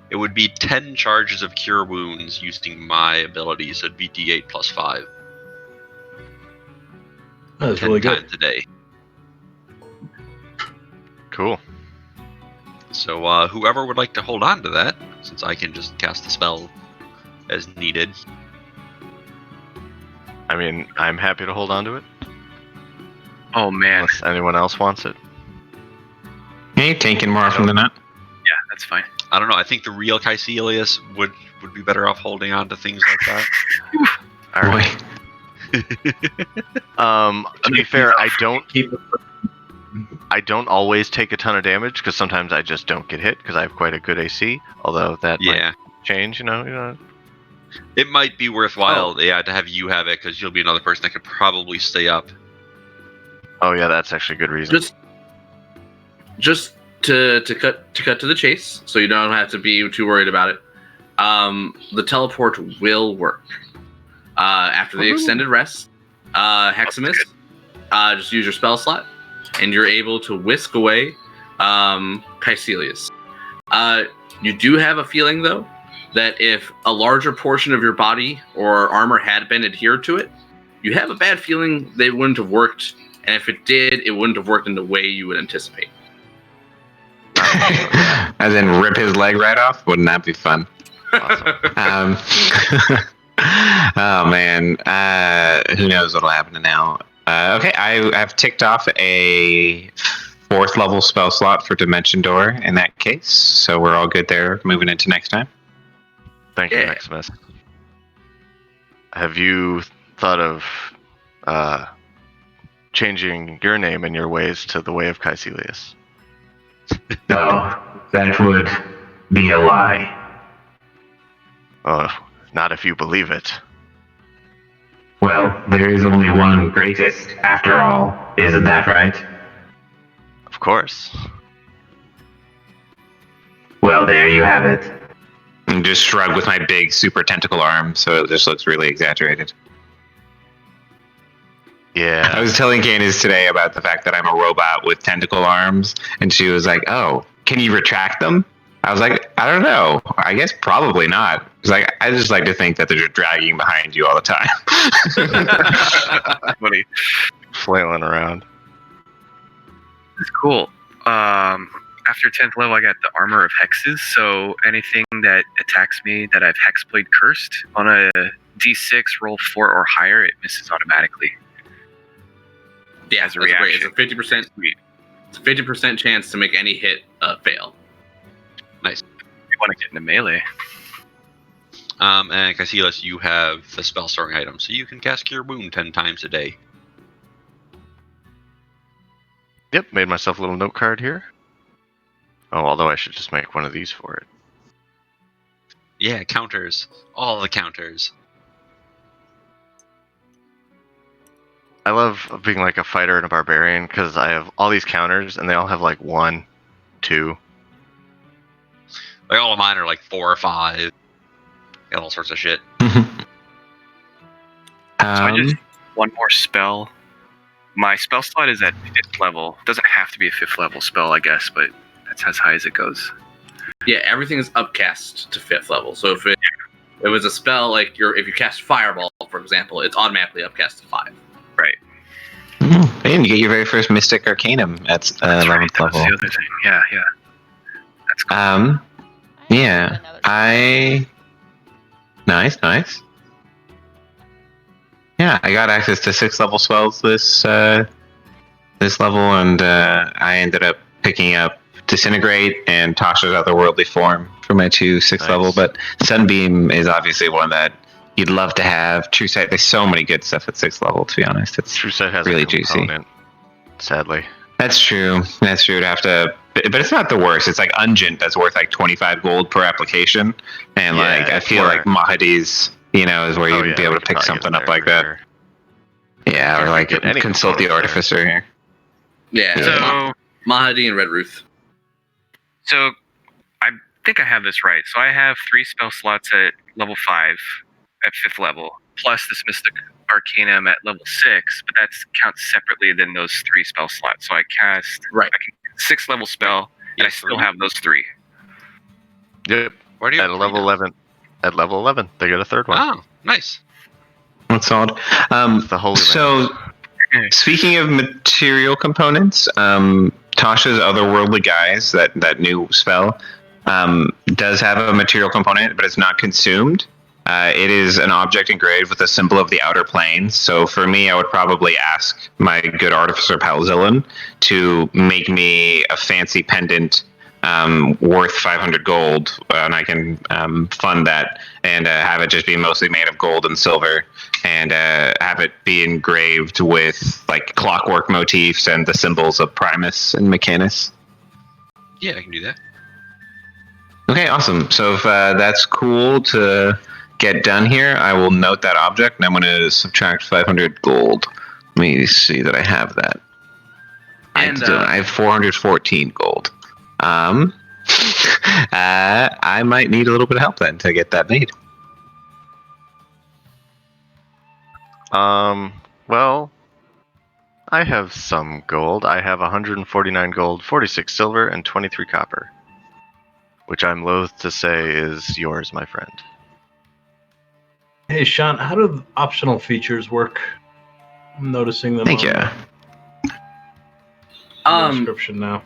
It would be 10 charges of cure wounds using my abilities. So it'd be D8 plus 5. That's 10 really good. times a day. Cool. So whoever would like to hold on to that, since I can just cast the spell as needed. I mean, I'm happy to hold on to it. Oh man. Unless anyone else wants it. Yeah, you're tanking more often than not. Yeah, that's fine. I don't know. I think the real Caecilius would be better off holding on to things like that. All right. To be fair, I don't always take a ton of damage because sometimes I just don't get hit because I have quite a good AC. Although that might change, you know. It might be worthwhile, to have you have it because you'll be another person that could probably stay up. Oh yeah, that's actually a good reason. Just to cut to the chase, so you don't have to be too worried about it. The teleport will work after the extended rest. Heximus, just use your spell slot, and you're able to whisk away Caecilius. You do have a feeling, though, that if a larger portion of your body or armor had been adhered to it, you have a bad feeling they wouldn't have worked, and if it did, it wouldn't have worked in the way you would anticipate. As in rip his leg right off? Wouldn't that be fun? Awesome. Oh man, who knows what'll happen now? Okay, I've ticked off a 4th level spell slot for Dimension Door in that case, so we're all good there moving into next time. Thank you, Maximus. Have you thought of changing your name and your ways to the way of Caecilius? No, that would be a lie. Oh, not if you believe it. Well, there is only one greatest, after all. Isn't that right? Of course. Well, there you have it. And just shrug with my big super tentacle arm, so it just looks really exaggerated. Yeah. I was telling Candace today about the fact that I'm a robot with tentacle arms, and she was like, "Oh, can you retract them?" I was like, "I don't know. I guess probably not." It's like, I just like to think that they're just dragging behind you all the time. Funny. Flailing around. It's cool. After 10th level, I got the Armor of Hexes, so anything that attacks me that I've Hexblade cursed, on a D6 roll 4 or higher, it misses automatically. Yeah, as a reaction. Great. It's a 50% chance to make any hit fail. Nice. You want to get into melee. And Caecilius, you have the spell storing item, so you can cast Cure Wound 10 times a day. Yep, made myself a little note card here. Oh, although I should just make one of these for it. Yeah, counters. All the counters. I love being like a fighter and a barbarian because I have all these counters and they all have like 1, 2. Like all of mine are like 4 or 5. Got all sorts of shit. So I just one more spell. My spell slot is at 5th level. Doesn't have to be a 5th level spell, I guess, but that's as high as it goes. Yeah, everything is upcast to 5th level. So if it was a spell like if you cast Fireball, for example, it's automatically upcast to 5. Right. And you get your very first Mystic Arcanum at 11th right, that was level. the other thing. Yeah. That's cool. Yeah, nice. Yeah, I got access to 6th level spells this level, and I ended up picking up Disintegrate and Tasha's Otherworldly Form for my 2 6th level. But Sunbeam is obviously one that you'd love to have. True Sight, there's so many good stuff at 6th level. To be honest, it's True Sight has really a component, juicy. Sadly. That's true. To have to, but it's not the worst. It's like Ungent that's worth like 25 gold per application, and like I feel like Mahadi's, is where you'd be able to pick something up like that. Sure. Yeah, or like consult the artificer here. Yeah. So Mahadi and Red Ruth. So I think I have this right. So I have 3 spell slots at level 5 at 5th level, plus this Mystic Arcanum at level 6, but that counts separately than those 3 spell slots. So I cast I can 6th level spell, and I still have those 3. Yep. Where do you at level 11? At level 11, they get a 3rd one. Oh, nice. That's odd. The Holy So, speaking of material components, Tasha's Otherworldly Guise, that new spell, does have a material component, but it's not consumed. It is an object engraved with a symbol of the outer planes. So for me, I would probably ask my good artificer pal Zillan to make me a fancy pendant worth 500 gold, and I can fund that and have it just be mostly made of gold and silver, and have it be engraved with like clockwork motifs and the symbols of Primus and Mechanus. Yeah, I can do that. Okay, awesome. So if that's cool to get done here, I will note that object, and I'm going to subtract 500 gold. Let me see that I have that. And I have 414 gold. I might need a little bit of help then to get that made. Well, I have some gold. I have 149 gold, 46 silver, and 23 copper, which I'm loath to say is yours, my friend. Hey, Sean, how do the optional features work? I'm noticing them. Thank you. The description now.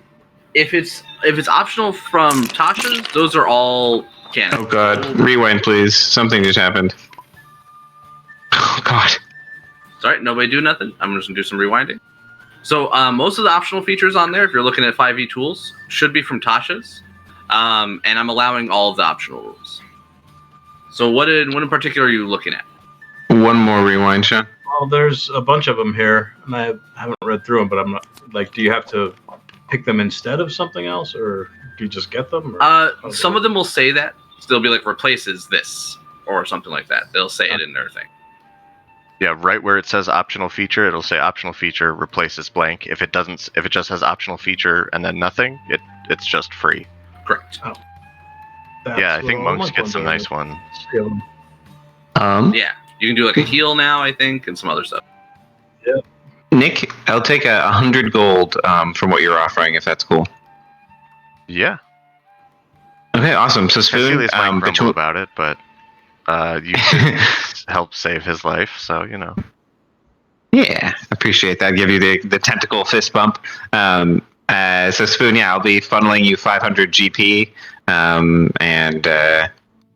If it's optional from Tasha's, those are all canon. Oh god, rewind please. Something just happened. Oh god. Sorry, nobody do nothing. I'm just gonna do some rewinding. So most of the optional features on there, if you're looking at 5e tools, should be from Tasha's, and I'm allowing all of the optional rules. So what in particular are you looking at? One more rewind, Sean. Well, there's a bunch of them here, and I haven't read through them, but I'm not like. Do you have to pick them instead of something else, or do you just get them? Some of them will say that. So they'll be like replaces this or something like that. They'll say it in their thing. Yeah, right where it says optional feature, it'll say optional feature replaces blank. If it doesn't, if it just has optional feature and then nothing, it's just free. Correct. Oh. Yeah, I think monks get some nice ones. Yeah, you can do like a heal now, I think, and some other stuff. Yeah. Nick, I'll take 100 gold from what you're offering, if that's cool. Yeah. Okay, awesome. So Spoon, Cecilius might grumble about it, but you did help save his life, so you know. Yeah, appreciate that. Give you the tentacle fist bump. So Spoon, yeah, I'll be funneling you 500 GP, and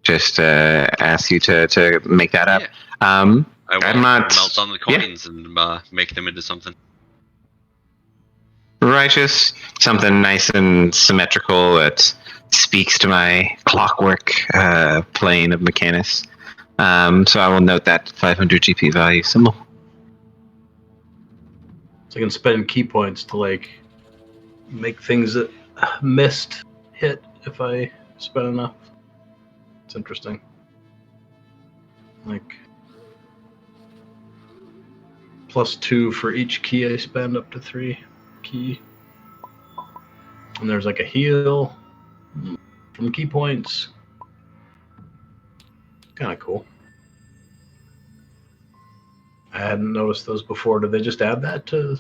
just ask you to make that up. Yeah. I'm not melt on the coins and make them into something righteous, something nice and symmetrical that speaks to my clockwork plane of Mechanus. So I will note that 500 GP value symbol. So I can spend key points to like make things that missed hit if I spend enough. It's interesting. Like +2 for each key I spend, up to 3 key. And there's like a heal from key points. Kind of cool. I hadn't noticed those before. Did they just add that to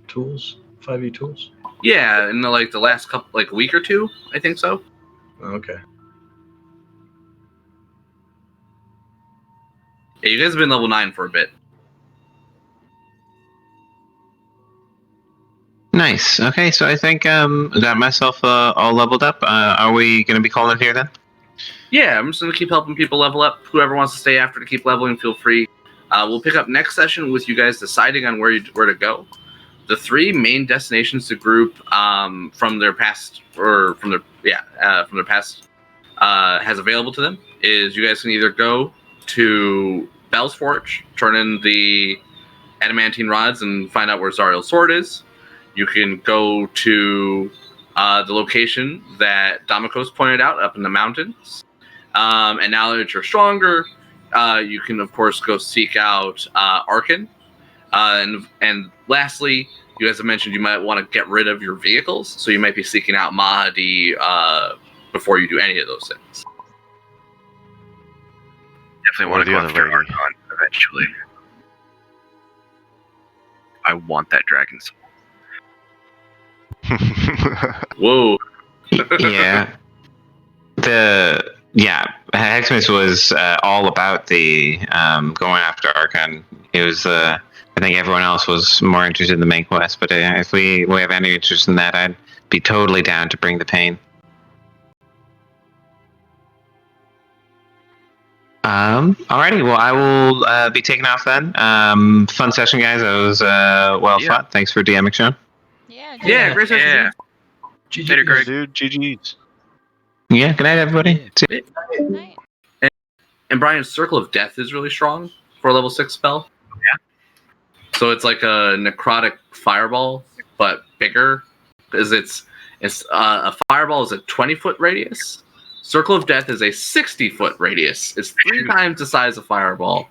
tools, 5e tools? Yeah, in the last couple week or two, I think so. Okay. Yeah, you guys have been level 9 for a bit. Nice. Okay, so I think got myself all leveled up. Are we going to be calling it here then? Yeah, I'm just going to keep helping people level up. Whoever wants to stay after to keep leveling, feel free. We'll pick up next session with you guys deciding on where to go. The 3 main destinations the group from their past has available to them is you guys can either go to Bell's Forge, turn in the adamantine rods, and find out where Zariel's sword is. You can go to the location that Damokos pointed out up in the mountains. And now that you're stronger, you can, of course, go seek out Arkan. And lastly, you guys have mentioned you might want to get rid of your vehicles, so you might be seeking out Mahadi before you do any of those things. Definitely want to go after Arkan eventually. I want that dragon soul. Whoa. Yeah. Hexmas was all about the going after Arkan. It was I think everyone else was more interested in the main quest, but if we have any interest in that, I'd be totally down to bring the pain. Alrighty, well, I will be taking off then. Fun session, guys. That was well fought. Thanks for DMing, Sean. Yeah, great session. Yeah. GG, Great. dude. GG's. Yeah, good night, everybody. Good night. And Brian's Circle of Death is really strong for a level 6 spell. Yeah. So it's like a necrotic fireball, but bigger, because it's a fireball is a 20-foot radius. Circle of Death is a 60-foot radius. It's 3 times the size of fireball.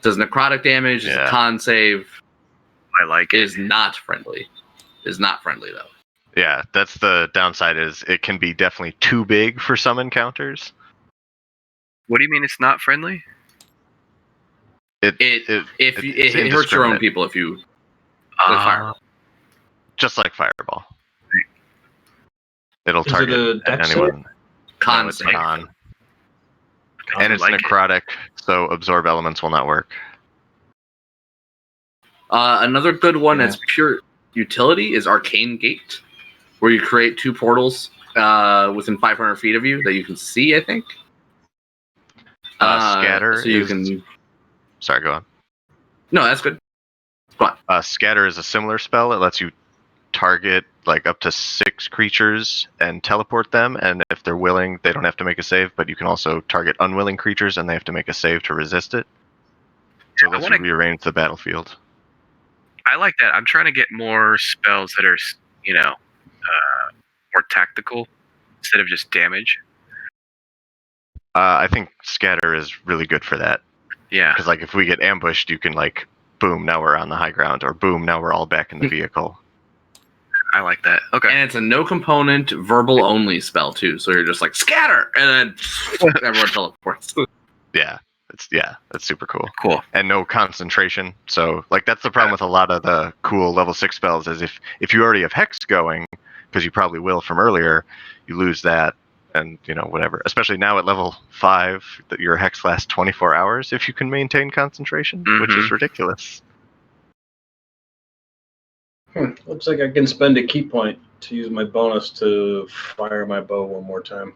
Does necrotic damage. Is a con save. I like it. Is not friendly. Is not friendly though. Yeah, that's the downside. Is it can be definitely too big for some encounters. What do you mean it's not friendly? It hurts your own people if you fireball. Just like fireball. It'll target anyone. Con no, it's save. con. And it's necrotic, so absorb elements will not work. Another good one that's pure utility is Arcane Gate, where you create 2 portals within 500 feet of you that you can see, I think. Scatter so you can... Sorry, go on. No, that's good. Go on. Scatter is a similar spell. It lets you target up to 6 creatures and teleport them, and if they're willing, they don't have to make a save, but you can also target unwilling creatures and they have to make a save to resist it. So let's rearrange the battlefield. I like that. I'm trying to get more spells that are, more tactical instead of just damage. I think Scatter is really good for that. Yeah. Because if we get ambushed, you can boom, now we're on the high ground, or boom, now we're all back in the vehicle. I like that. Okay. And it's a no component, verbal only spell too. So you're just scatter, and then everyone teleports. That's super cool. Cool. And no concentration. So that's the problem with a lot of the cool level 6 spells is if you already have Hex going, because you probably will from earlier, you lose that, and whatever. Especially now at level 5, that your Hex lasts 24 hours if you can maintain concentration, which is ridiculous. Looks like I can spend a key point to use my bonus to fire my bow one more time.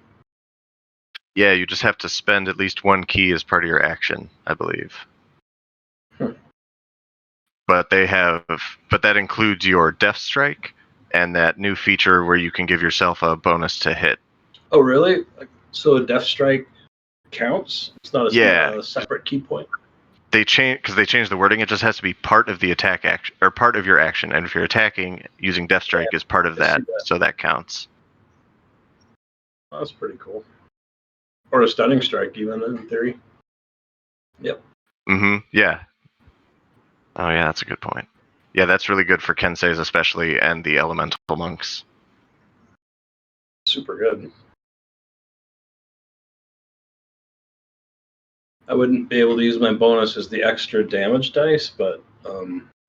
Yeah, you just have to spend at least 1 key as part of your action, I believe. But that includes your Death Strike and that new feature where you can give yourself a bonus to hit. Oh, really? So a Death Strike counts? It's not a separate key point? They changed the wording. It just has to be part of the attack action or part of your action, and if you're attacking using Death Strike is part of that, so that counts. That's pretty cool. Or a stunning strike, even in theory. Yep. Yeah. Oh yeah, that's a good point. Yeah, that's really good for Kenseis especially, and the elemental monks. Super good. I wouldn't be able to use my bonus as the extra damage dice, but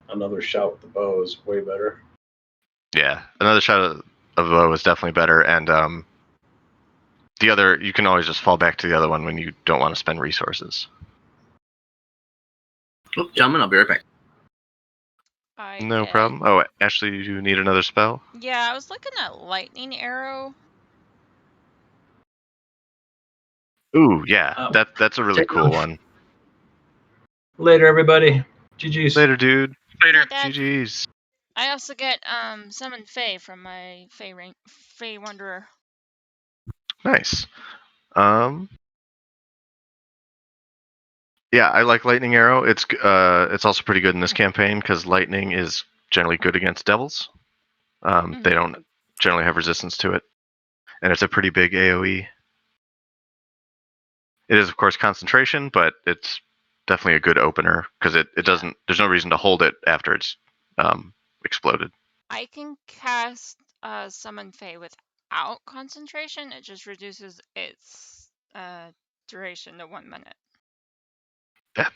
another shot with the bow is way better. Yeah, another shot of the bow is definitely better, and the other, you can always just fall back to the other one when you don't want to spend resources. Oh, gentlemen, I'll be right back. No problem. Oh, Ashley, you need another spell? Yeah, I was looking at lightning arrow. Ooh, yeah, that's a really cool one. Later, everybody. GG's. Later, dude. Later. GG's. I also get summon Fae from my Fae Wanderer. Nice. Yeah, I like Lightning Arrow. It's also pretty good in this campaign because lightning is generally good against devils. They don't generally have resistance to it, and it's a pretty big AOE. It is, of course, concentration, but it's definitely a good opener because it doesn't. There's no reason to hold it after it's exploded. I can cast summon Fae without concentration. It just reduces its duration to 1 minute. Yeah.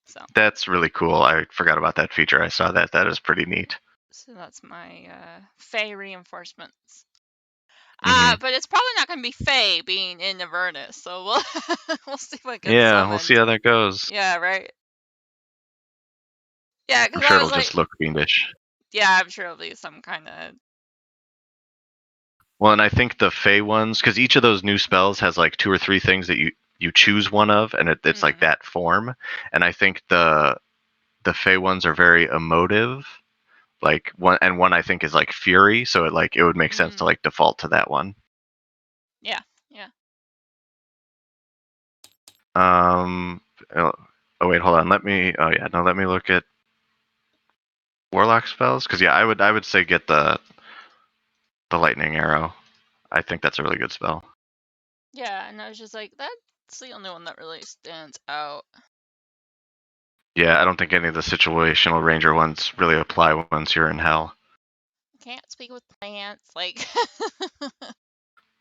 So That's really cool. I forgot about that feature. I saw that. That is pretty neat. So that's my Fae reinforcements. Mhm. But it's probably not going to be Fae being in Avernus, so we'll see what gets Yeah, summoned. we'll see how that goes. Yeah, right. Yeah, because I'm sure I was it'll like, just look fiendish. yeah, I'm sure it'll be some kind of. Well, and I think the Fey ones, because each of those new spells has like 2 or 3 things that you choose one of, and it's like that form. And I think the Fey ones are very emotive. Like one I think is like Fury, so it would make sense to like default to that one. Yeah, yeah. Oh wait, hold on. Let me look at Warlock spells, because yeah, I would say get the Lightning Arrow. I think that's a really good spell. Yeah, and I was just like, that's the only one that really stands out. Yeah, I don't think any of the situational ranger ones really apply once you're in hell. Can't speak with plants, like.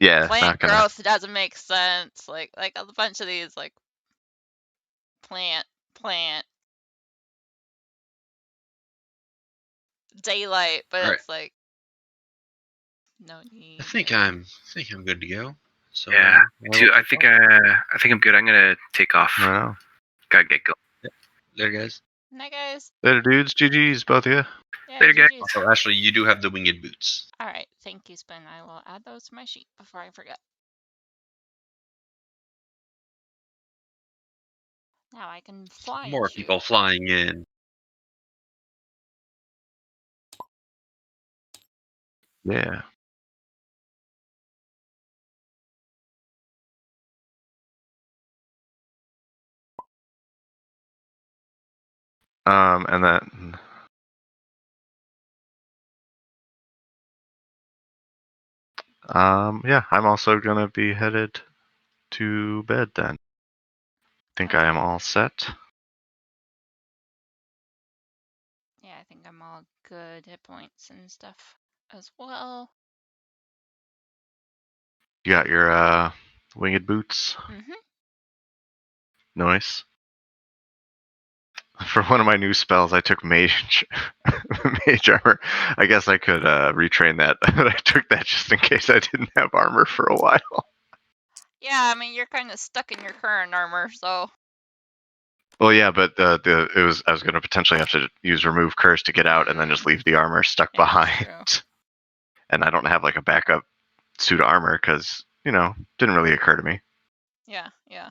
Yeah, plant not gonna. growth doesn't make sense. Like a bunch of these, like plant, daylight, but it's like no need. I think I'm good to go. So yeah, I think I'm good. I'm gonna take off. Wow. Gotta get going. Yeah. Later, guys. Night, guys. Later, dudes. GG's, both of you. Yeah, Later, guys. GG's. Also, Ashley, you do have the winged boots. All right, thank you, Spin. I will add those to my sheet before I forget. Now I can fly. More people flying in. Yeah. And then. Yeah, I'm also gonna be headed to bed then. Think I am all set. Yeah, I think I'm all good. Hit points and stuff as well. You got your winged boots. Nice. For one of my new spells, I took mage armor. I guess I could retrain that, but I took that just in case I didn't have armor for a while. Yeah, I mean you're kind of stuck in your current armor, so. Well, yeah, but I was going to potentially have to use remove curse to get out, and then just leave the armor stuck behind. And I don't have like a backup suit of armor because didn't really occur to me. Yeah, yeah.